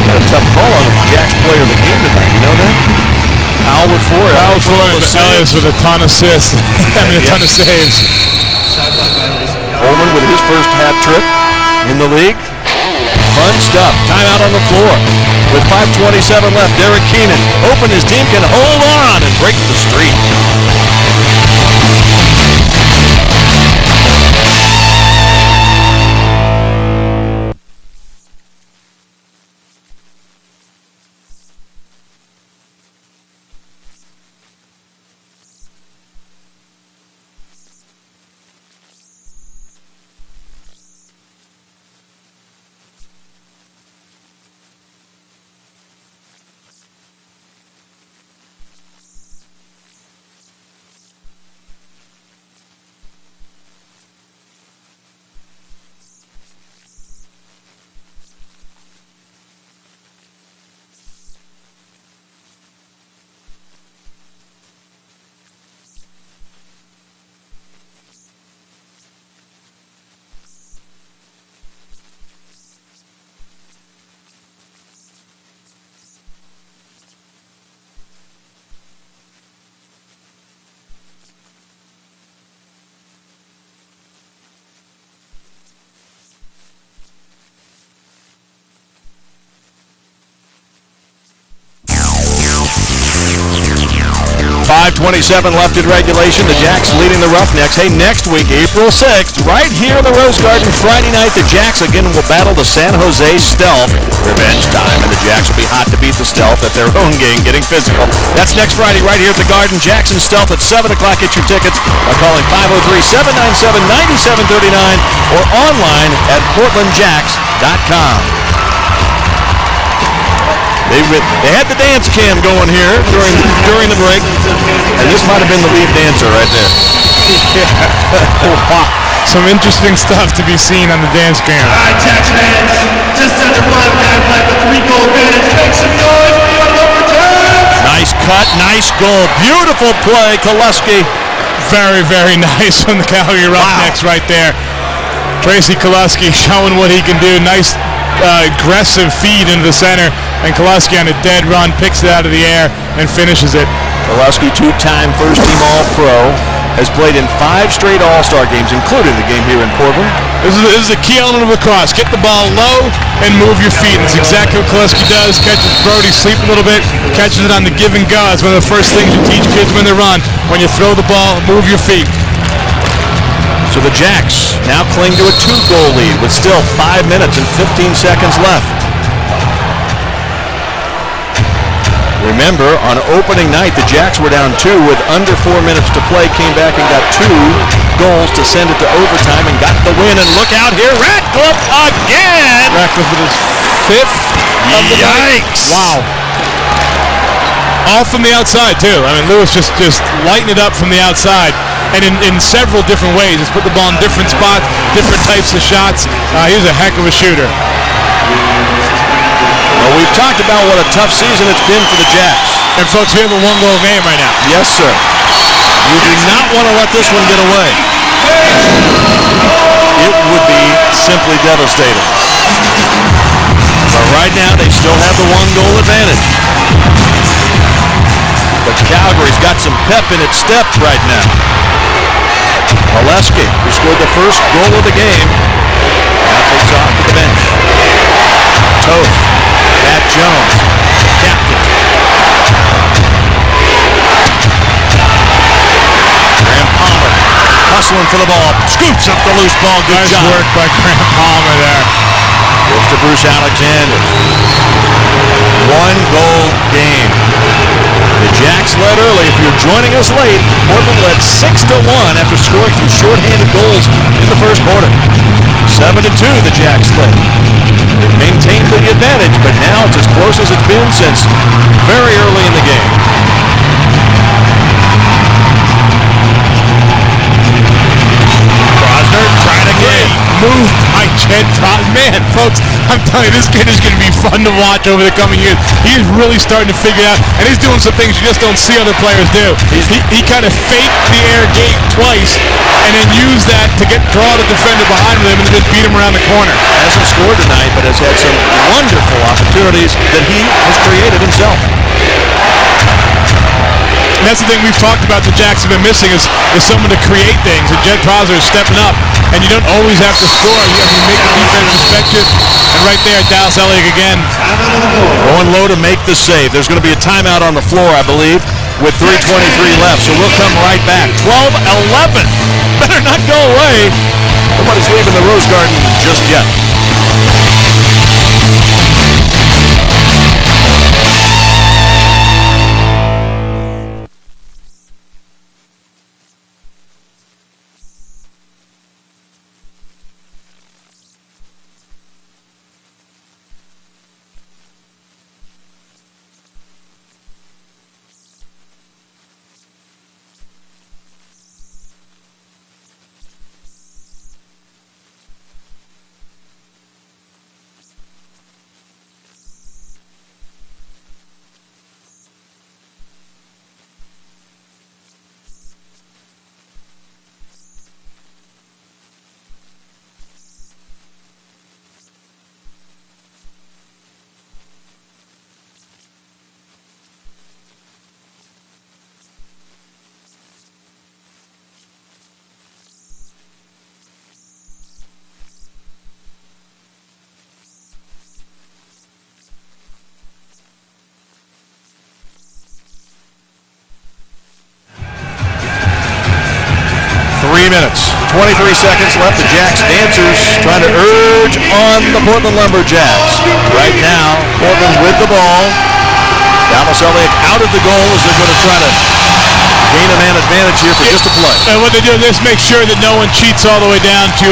Got a tough call on the Jacks player of the game tonight. You know that? Powell with 4. Powell with a ton of assists. A ton of saves. Holman with his first hat trick in the league. Fun stuff. Timeout on the floor. With 5:27 left, Derek Keenan hoping his team can hold on and break the streak. .27 left in regulation. The Jacks leading the Roughnecks. Hey, next week, April 6th, right here in the Rose Garden, Friday night, the Jacks again will battle the San Jose Stealth. Revenge time, and the Jacks will be hot to beat the Stealth at their own game, getting physical. That's next Friday right here at the Garden. Jacks and Stealth at 7 o'clock. Get your tickets by calling 503-797-9739 or online at portlandjacks.com. They had the dance cam going here during the break, and this might have been the lead dancer right there. Wow. Some interesting stuff to be seen on the dance cam. All right, Jacks fans, just under 1 minute left, the 3-goal advantage. Make some noise for your Lumberjacks! Nice cut, nice goal, beautiful play, Koluski. Very, very nice from the Calgary Roughnecks right there. Tracy Koluski showing what he can do. Nice aggressive feed into the center, and Koluski on a dead run picks it out of the air and finishes it. Koluski, 2-time first-team All-Pro. has played in 5 straight All-Star games, including the game here in Portland. This is a key element of lacrosse. Get the ball low and move your feet. That's exactly what Koleski does. Catches Brody sleep a little bit, catches it on the give and go. It's one of the first things you teach kids when they run. When you throw the ball, move your feet. So the Jacks now cling to a 2-goal lead with still 5 minutes and 15 seconds left. Remember, on opening night, the Jacks were down 2 with under 4 minutes to play, came back and got 2 goals to send it to overtime and got the win. And look out here, Ratcliffe again! Ratcliffe with his 5th of the night. Yikes! Wow. All from the outside, too. I mean, Lewis just lighting it up from the outside. And in several different ways. He's put the ball in different spots, different types of shots. He's a heck of a shooter. Well, we've talked about what a tough season it's been for the Jacks. And folks, we have a 1-goal game right now. Yes, sir. You do not want to let this one get away. It would be simply devastating. But right now, they still have the 1-goal advantage. But Calgary's got some pep in its step right now. Oleski, who scored the first goal of the game, now takes off to the bench. Toth, Matt Jones, captain. Graham Palmer, hustling for the ball, scoops up the loose ball. Good nice job. work by Graham Palmer there. Goes to Bruce Alexander. 1-goal game. The Jacks led early. If you're joining us late, Portland led 6-1 after scoring 2 shorthanded goals in the first quarter. 7-2 the Jacks led. They maintained the advantage, but now it's as close as it's been since very early in the game. Brosner trying again. Moved by Jed Brosner. Man, folks, I'm telling you, this kid is going to be fun to watch over the coming years. He is really starting to figure it out, and he's doing some things you just don't see other players do. He kind of faked the air gate twice, and then used that to draw the defender behind him and just beat him around the corner. Hasn't scored tonight, but has had some wonderful opportunities that he has created himself. And that's the thing we've talked about the Jacks have been missing is someone to create things. And Jed Brosner is stepping up. And you don't always have to score. You have to make the defense respect you. And right there, Dallas Elliott again. Going low to make the save. There's going to be a timeout on the floor, I believe, with 3:23 left. So we'll come right back. 12-11. Better not go away. Nobody's leaving the Rose Garden just yet. Minutes, 23 seconds left. The Jacks dancers trying to urge on the Portland Lumberjacks. Right now, Portland with the ball. Dallas Elliott out of the goal as they're going to try to gain a man advantage here for just a play. And what they do is make sure that no one cheats all the way down to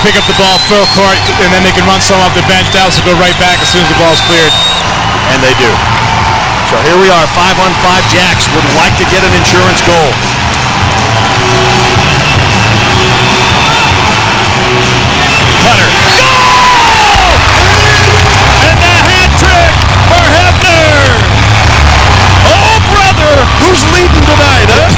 pick up the ball, full court, and then they can run some off the bench. Dallas will go right back as soon as the ball's cleared. And they do. So here we are, 5-on-5. Jacks would like to get an insurance goal. Cutter. Goal! And the hat trick for Hebner. Oh, brother, who's leading tonight, huh?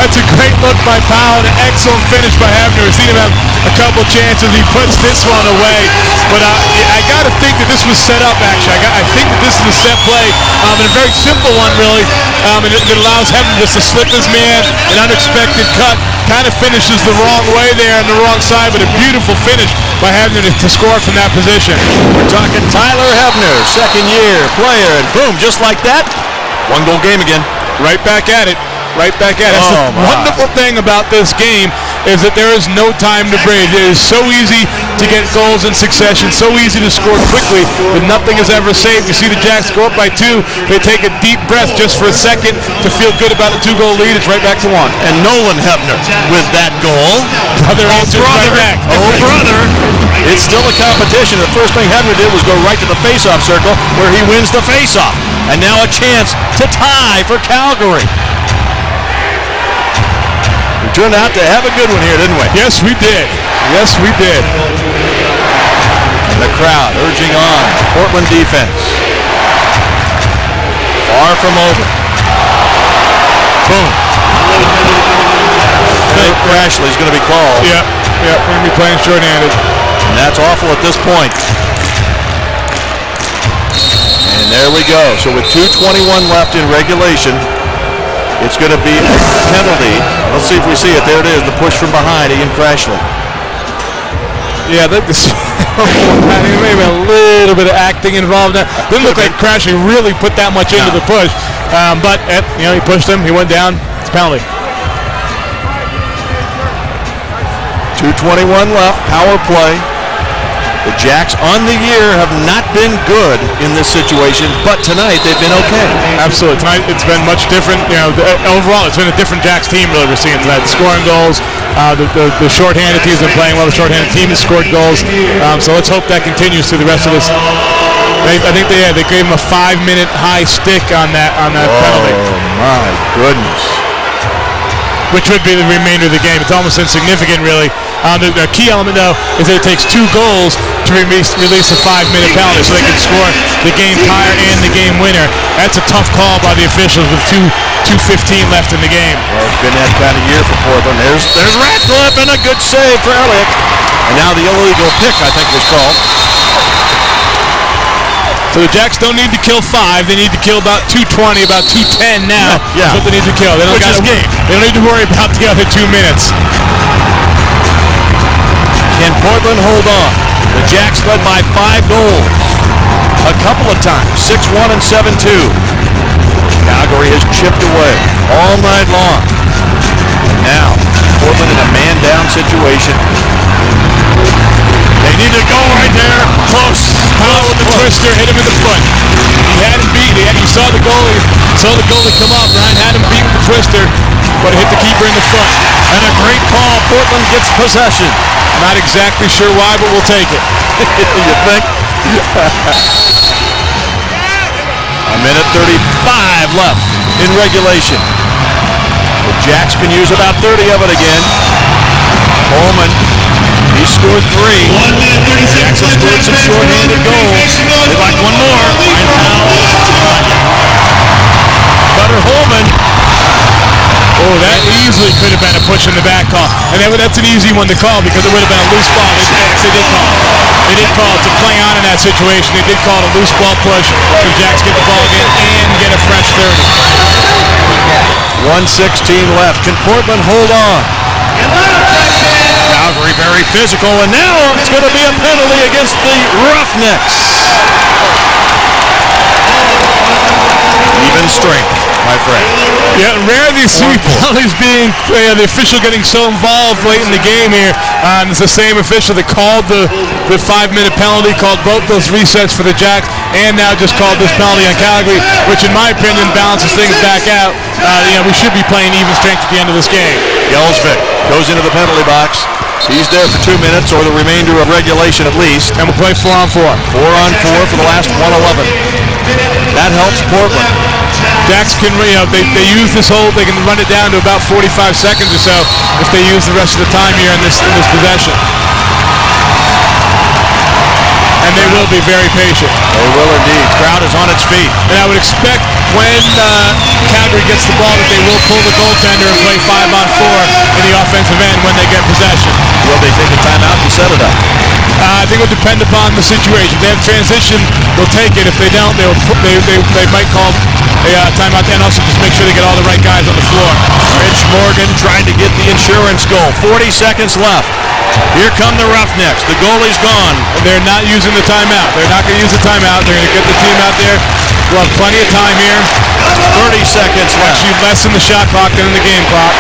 That's a great look by Powell and an excellent finish by Hebner. We've seen him have a couple chances. He puts this one away. But I got to think that this was set up, actually. I think that this is a set play, and a very simple one, really. And it allows Hebner just to slip his man, an unexpected cut. Kind of finishes the wrong way there on the wrong side, but a beautiful finish by Hebner to score from that position. We're talking Tyler Hebner, second-year player, and boom, just like that, one-goal game again. Right back at it. Right back at it. That's the wonderful thing about this game is that there is no time to breathe. It is so easy to get goals in succession, so easy to score quickly, but nothing is ever safe. You see the Jacks go up by 2. They take a deep breath just for a second to feel good about a 2-goal lead. It's right back to 1. And Nolan Hebner with that goal. Brother answers right back. Oh, brother. It's still a competition. The first thing Hebner did was go right to the face-off circle where he wins the face-off. And now a chance to tie for Calgary. We turned out to have a good one here, didn't we? Yes, we did. Yes, we did. And the crowd urging on. Portland defense. Far from over. Boom. I think Crashley's going to be called. Yeah, we're going to be playing shorthanded. And that's awful at this point. And there we go. So with 2:21 left in regulation, it's going to be a penalty. Let's see if we see it. There it is, the push from behind, Ian Crashley. Yeah, maybe a little bit of acting involved there. Didn't look like Crashley really put that much into the push. But, he pushed him. He went down. It's a penalty. 2:21 left, power play. The Jacks on the year have not been good in this situation, but tonight they've been okay. Absolutely. Tonight it's been much different. Overall it's been a different Jacks team really we're seeing tonight. Scoring goals. The shorthanded team's been playing well. The shorthanded team has scored goals. So let's hope that continues through the rest of this. I think they gave him a 5-minute high stick on that penalty. Oh my goodness. Which would be the remainder of the game. It's almost insignificant, really. The key element, though, is that it takes 2 goals to release a 5-minute penalty so they can score the game tire and the game winner. That's a tough call by the officials with 2:15 left in the game. Well, it's been that kind of year for Portland. There's Ratcliffe and a good save for Elliott. And now the illegal pick, I think, was called. So the Jacks don't need to kill 5. They need to kill about 2:20, about 2:10 now. Yeah. That's what they need to kill. They don't need to worry about the other 2 minutes. Can Portland hold on? The Jacks led by 5 goals a couple of times, 6-1 and 7-2. Calgary has chipped away all night long. And now, Portland in a man-down situation. They need to go right there. Close. Powell with the twister, hit him in the foot. He had him beat. You saw the goalie come up. Ryan had him beat with the twister, but it hit the keeper in the foot. And a great call. Portland gets possession. Not exactly sure why, but we'll take it. You think? A minute 35 left in regulation. The Jacks can use about 30 of it again. Coleman, he scored 3. 1 minute 30 seconds. Jacks have scored some short-handed goals. They'd like one more. Ryan Powell. Cutter Holman. Oh, that easily could have been a push in the back call. And that's an easy one to call because it would have been a loose ball. They did call it. They did call it to play on in that situation. They did call it a loose ball push. The Jacks get the ball again and get a fresh 30. 1:16 left. Can Portland hold on? Calgary very physical, and now it's going to be a penalty against the Roughnecks. Even strength, my friend. Yeah, rarely see penalties being the official getting so involved late in the game here. It's the same official that called the 5-minute penalty, called both those resets for the Jacks, and now just called this penalty on Calgary, which in my opinion balances things back out. We should be playing even strength at the end of this game. Gelsvik goes into the penalty box. He's there for 2 minutes, or the remainder of regulation at least. And we'll play 4-on-4. 4-on-4 for the last 111. That helps Portland. Jacks can, they use this hold. They can run it down to about 45 seconds or so if they use the rest of the time here in this possession. And they will be very patient. They will indeed. Crowd is on its feet. And I would expect when Calgary gets the ball that they will pull the goaltender and play 5-on-4 in the offensive end when they get possession. Will they take a timeout to set it up? I think it will depend upon the situation. If they have transition, they'll take it. If they don't, they might call a timeout and also just make sure they get all the right guys on the floor. Rich Morgan trying to get the insurance goal. 40 seconds left. Here come the Roughnecks. The goalie's gone. They're not using the timeout. They're not going to use the timeout. They're going to get the team out there. We'll have plenty of time here. 30 seconds left. Actually less in the shot clock than in the game clock.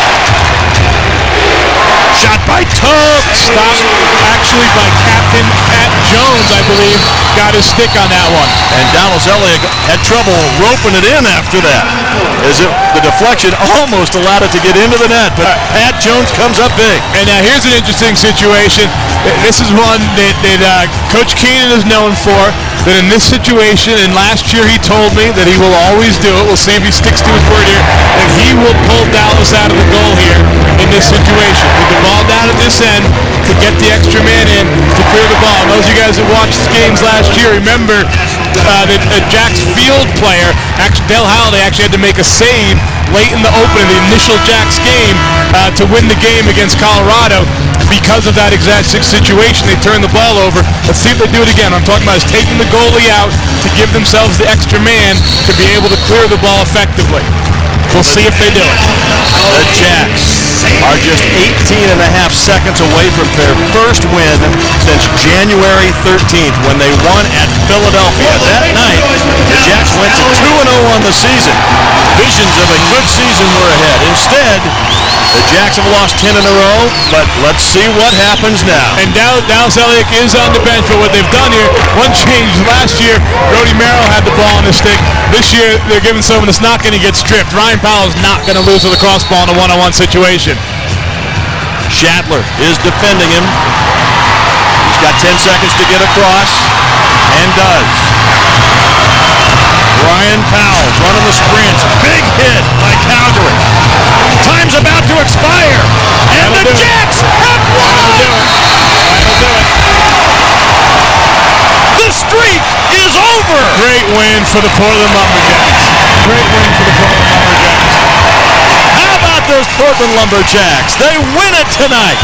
Shot by Toth. Stopped actually by Captain Pat Jones, I believe, got his stick on that one. And Dallas Elliott had trouble roping it in after that. The deflection almost allowed it to get into the net, but Pat Jones comes up big. And now here's an interesting situation. This is one that Coach Keenan is known for. That in this situation, and last year he told me that he will always do it. We'll see if he sticks to his word here. That he will pull Dallas out of the goal here in this situation. With the ball down at this end to get the extra man in to clear the ball. And those of you guys that watched the games last year remember that Jack's field player, Dale Halliday, actually had to make a save late in the opening, the initial Jack's game, to win the game against Colorado. Because of that exact situation, they turned the ball over. Let's see if they do it again. I'm talking about is taking the goalie out to give themselves the extra man to be able to clear the ball effectively. We'll see if they do it. The Jacks are just 18 and a half seconds away from their first win since January 13th when they won at Philadelphia. That night, the Jacks went to 2-0 on the season. Visions of a good season were ahead. Instead, the Jacks have lost 10 in a row, but let's see what happens now. And Dallas Elliott is on the bench, but what they've done here, one change. Last year, Brody Merrill had the ball on his stick. This year, they're giving someone that's not going to get stripped. Ryan Powell's not going to lose with a crossball in a one-on-one situation. Shatler is defending him. He's got 10 seconds to get across, and does. Ryan Powell running the sprints. Big hit by Calgary. Time's about to expire, and the Jacks have won! That'll do it. The streak is over! Great win for the Portland Lumberjacks. Great win for the Portland Lumberjacks. How about those Portland Lumberjacks? They win it tonight.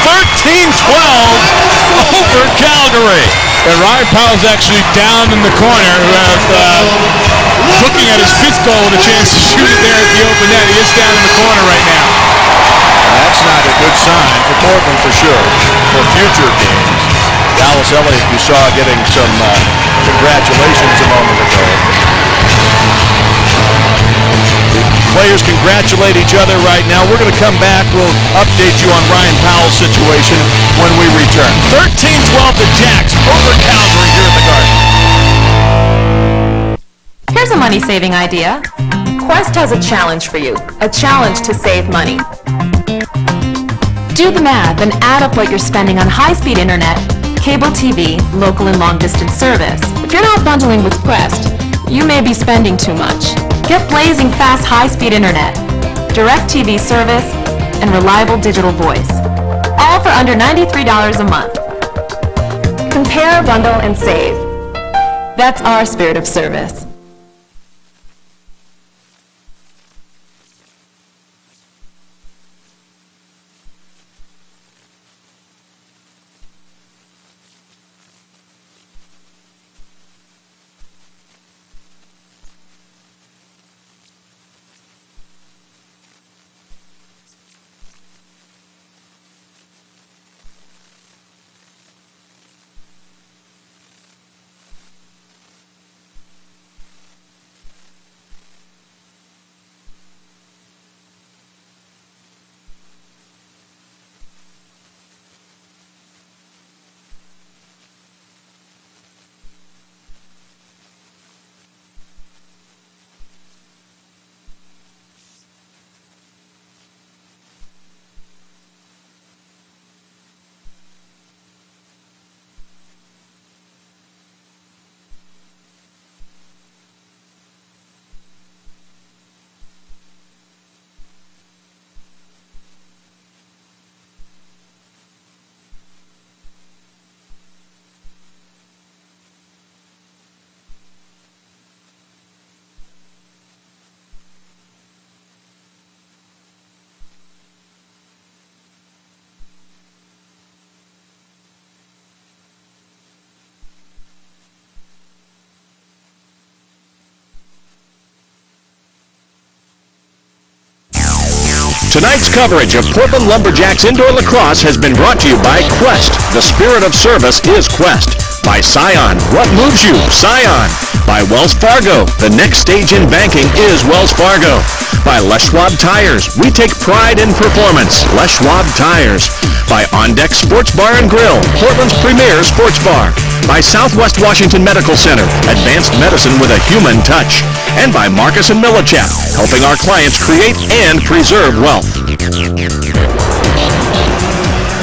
13-12 over Calgary. And Ryan Powell's actually down in the corner, looking at his fifth goal with a chance to shoot it there at the open net. He is down in the corner right now. That's not a good sign for Portland for sure, for future games. Dallas Elliott, you saw getting some congratulations a moment ago. Players congratulate each other right now. We're going to come back. We'll update you on Ryan Powell's situation when we return. 13-12 the Jacks over Calgary here at the Garden. Here's a money-saving idea. Quest has a challenge for you. A challenge to save money. Do the math and add up what you're spending on high-speed internet, cable TV, local and long-distance service. If you're not bundling with Quest, you may be spending too much. Get blazing fast high-speed internet, direct TV service, and reliable digital voice. All for under $93 a month. Compare, bundle, and save. That's our spirit of service. Tonight's coverage of Portland Lumberjacks indoor lacrosse has been brought to you by Quest. The spirit of service is Quest. By Scion. What moves you? Scion. By Wells Fargo. The next stage in banking is Wells Fargo. By Les Schwab Tires. We take pride in performance. Les Schwab Tires. By On Deck Sports Bar and Grill. Portland's premier sports bar. By Southwest Washington Medical Center. Advanced medicine with a human touch. And by Marcus and Millichap, helping our clients create and preserve wealth.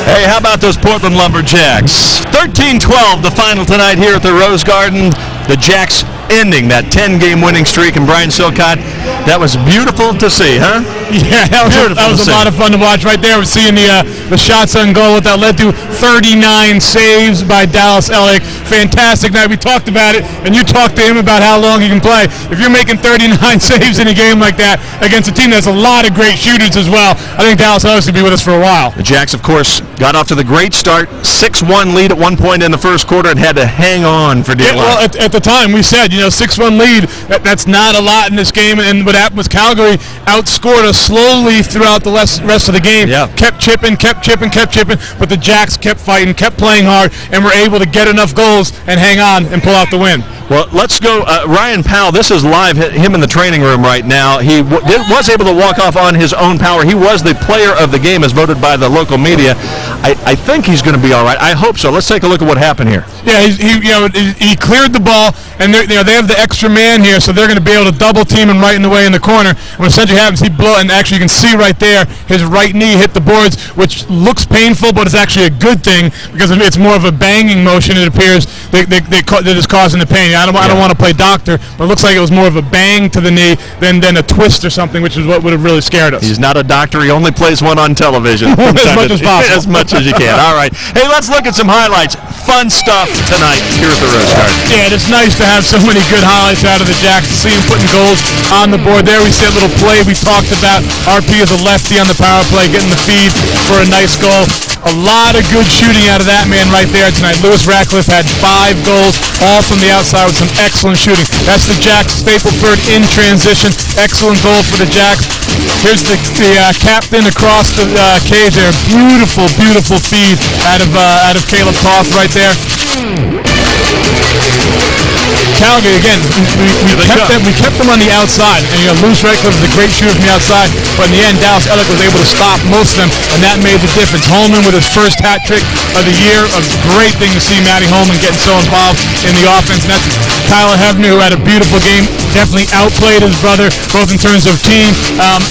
Hey, how about those Portland Lumberjacks? 13-12, the final tonight here at the Rose Garden. The Jacks ending that 10-game winning streak. And Brian Silcott, that was beautiful to see, huh? Yeah, that was a lot of fun to watch right there. We're seeing the shots on goal, what that led to. 39 saves by Dallas Elliott. Fantastic night. We talked about it, and you talked to him about how long he can play. If you're making 39 saves in a game like that against a team that's a lot of great shooters as well, I think Dallas Elliott will be with us for a while. The Jacks, of course, got off to the great start. 6-1 lead at one point in the first quarter and had to hang on for dear life. Well, at the time, we said, 6-1 lead, that's not a lot in this game. And what happened was Calgary outscored us slowly throughout the rest of the game. Yeah. Kept chipping, but the Jacks kept fighting, kept playing hard, and were able to get enough goals and hang on and pull out the win. Well, let's go. Ryan Powell, this is live, him in the training room right now. He was able to walk off on his own power. He was the player of the game as voted by the local media. I think he's going to be all right. I hope so. Let's take a look at what happened here. Yeah, he cleared the ball, and they have the extra man here, so they're going to be able to double team him right in the way in the corner. And what essentially happens, and actually you can see right there, his right knee hit the boards, which looks painful, but it's actually a good thing because it's more of a banging motion. It appears that is causing the pain. I don't want to play doctor, but it looks like it was more of a bang to the knee than a twist or something, which is what would have really scared us. He's not a doctor. He only plays one on television. As much as possible. As much as you can. All right. Hey, let's look at some highlights. Fun stuff tonight here at the Rose Garden. Yeah, it's nice to have so many good highlights out of the Jacks, to see him putting goals on the board. There we see a little play we talked about. RP is a lefty on the power play, getting the feed for a nice goal. A lot of good shooting out of that man right there tonight. Lewis Ratcliffe had 5 goals, all from the outside with some excellent shooting. That's the Jacks. Stapleford in transition. Excellent goal for the Jacks. Here's the captain across the cage there. Beautiful, beautiful feed out of Caleb Toth right there. Calgary, again, we kept them on the outside, and Lewis Ratcliffe is a great shooter from the outside, but in the end, Dallas Elliott was able to stop most of them, and that made the difference. Holman with his first hat trick of the year, a great thing to see Matty Holman getting so involved in the offense, and that's Tyler Hebner, who had a beautiful game, definitely outplayed his brother, both in terms of team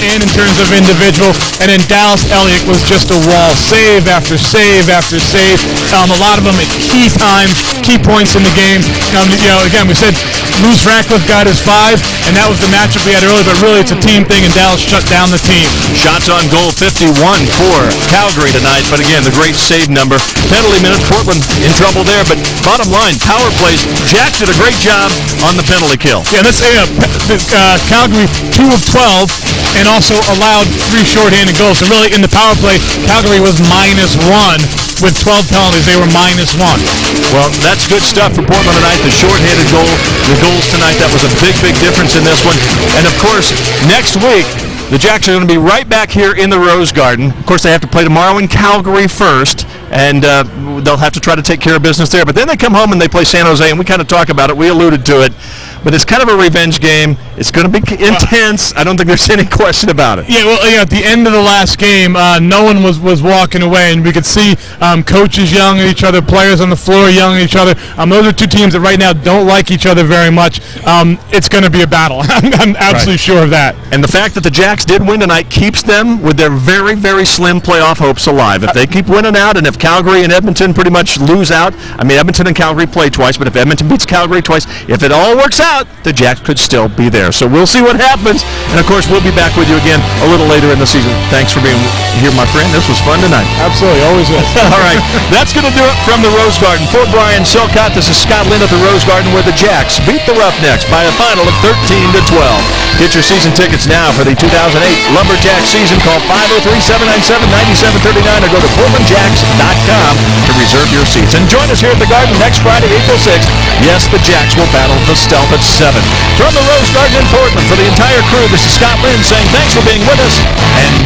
and in terms of individual, and then Dallas Elliott was just a wall, save after save after save, a lot of them at key times, key points in the game. Again, we said Lewis Ratcliffe got his 5, and that was the matchup we had earlier, but really it's a team thing, and Dallas shut down the team. Shots on goal, 51 for Calgary tonight, but again, the great save number. Penalty minutes, Portland in trouble there, but bottom line, power plays, Jack did a great job on the penalty kill. Yeah, let's say Calgary 2 of 12, and also allowed 3 shorthanded goals. So really, in the power play, Calgary was -1. With 12 penalties, they were -1. Well, that's good stuff for Portland tonight. The shorthanded goal, the goals tonight, that was a big, big difference in this one. And, of course, next week, the Jacks are going to be right back here in the Rose Garden. Of course, they have to play tomorrow in Calgary first, and they'll have to try to take care of business there. But then they come home and they play San Jose, and we kind of talk about it. We alluded to it. But it's kind of a revenge game. It's going to be intense. I don't think there's any question about it. Yeah, well, at the end of the last game, no one was walking away, and we could see coaches yelling at each other, players on the floor yelling at each other. Those are two teams that right now don't like each other very much. It's going to be a battle. I'm absolutely sure of that. And the fact that the Jacks did win tonight keeps them with their very, very slim playoff hopes alive. If they keep winning out, and if Calgary and Edmonton pretty much lose out, Edmonton and Calgary play twice, but if Edmonton beats Calgary twice, if it all works out, the Jacks could still be there. So we'll see what happens. And, of course, we'll be back with you again a little later in the season. Thanks for being here, my friend. This was fun tonight. Absolutely. Always is. All right. That's going to do it from the Rose Garden. For Brian Silcott, this is Scott Lynn at the Rose Garden, where the Jacks beat the Roughnecks by a final of 13-12. Get your season tickets now for the 2008 Lumberjacks season. Call 503-797-9739 or go to PortlandJacks.com to reserve your seats. And join us here at the Garden next Friday, April 6th. Yes, the Jacks will battle the Stealth at 7. From the Rose Garden in Portland, for the entire crew, this is Scott Lynn saying thanks for being with us, and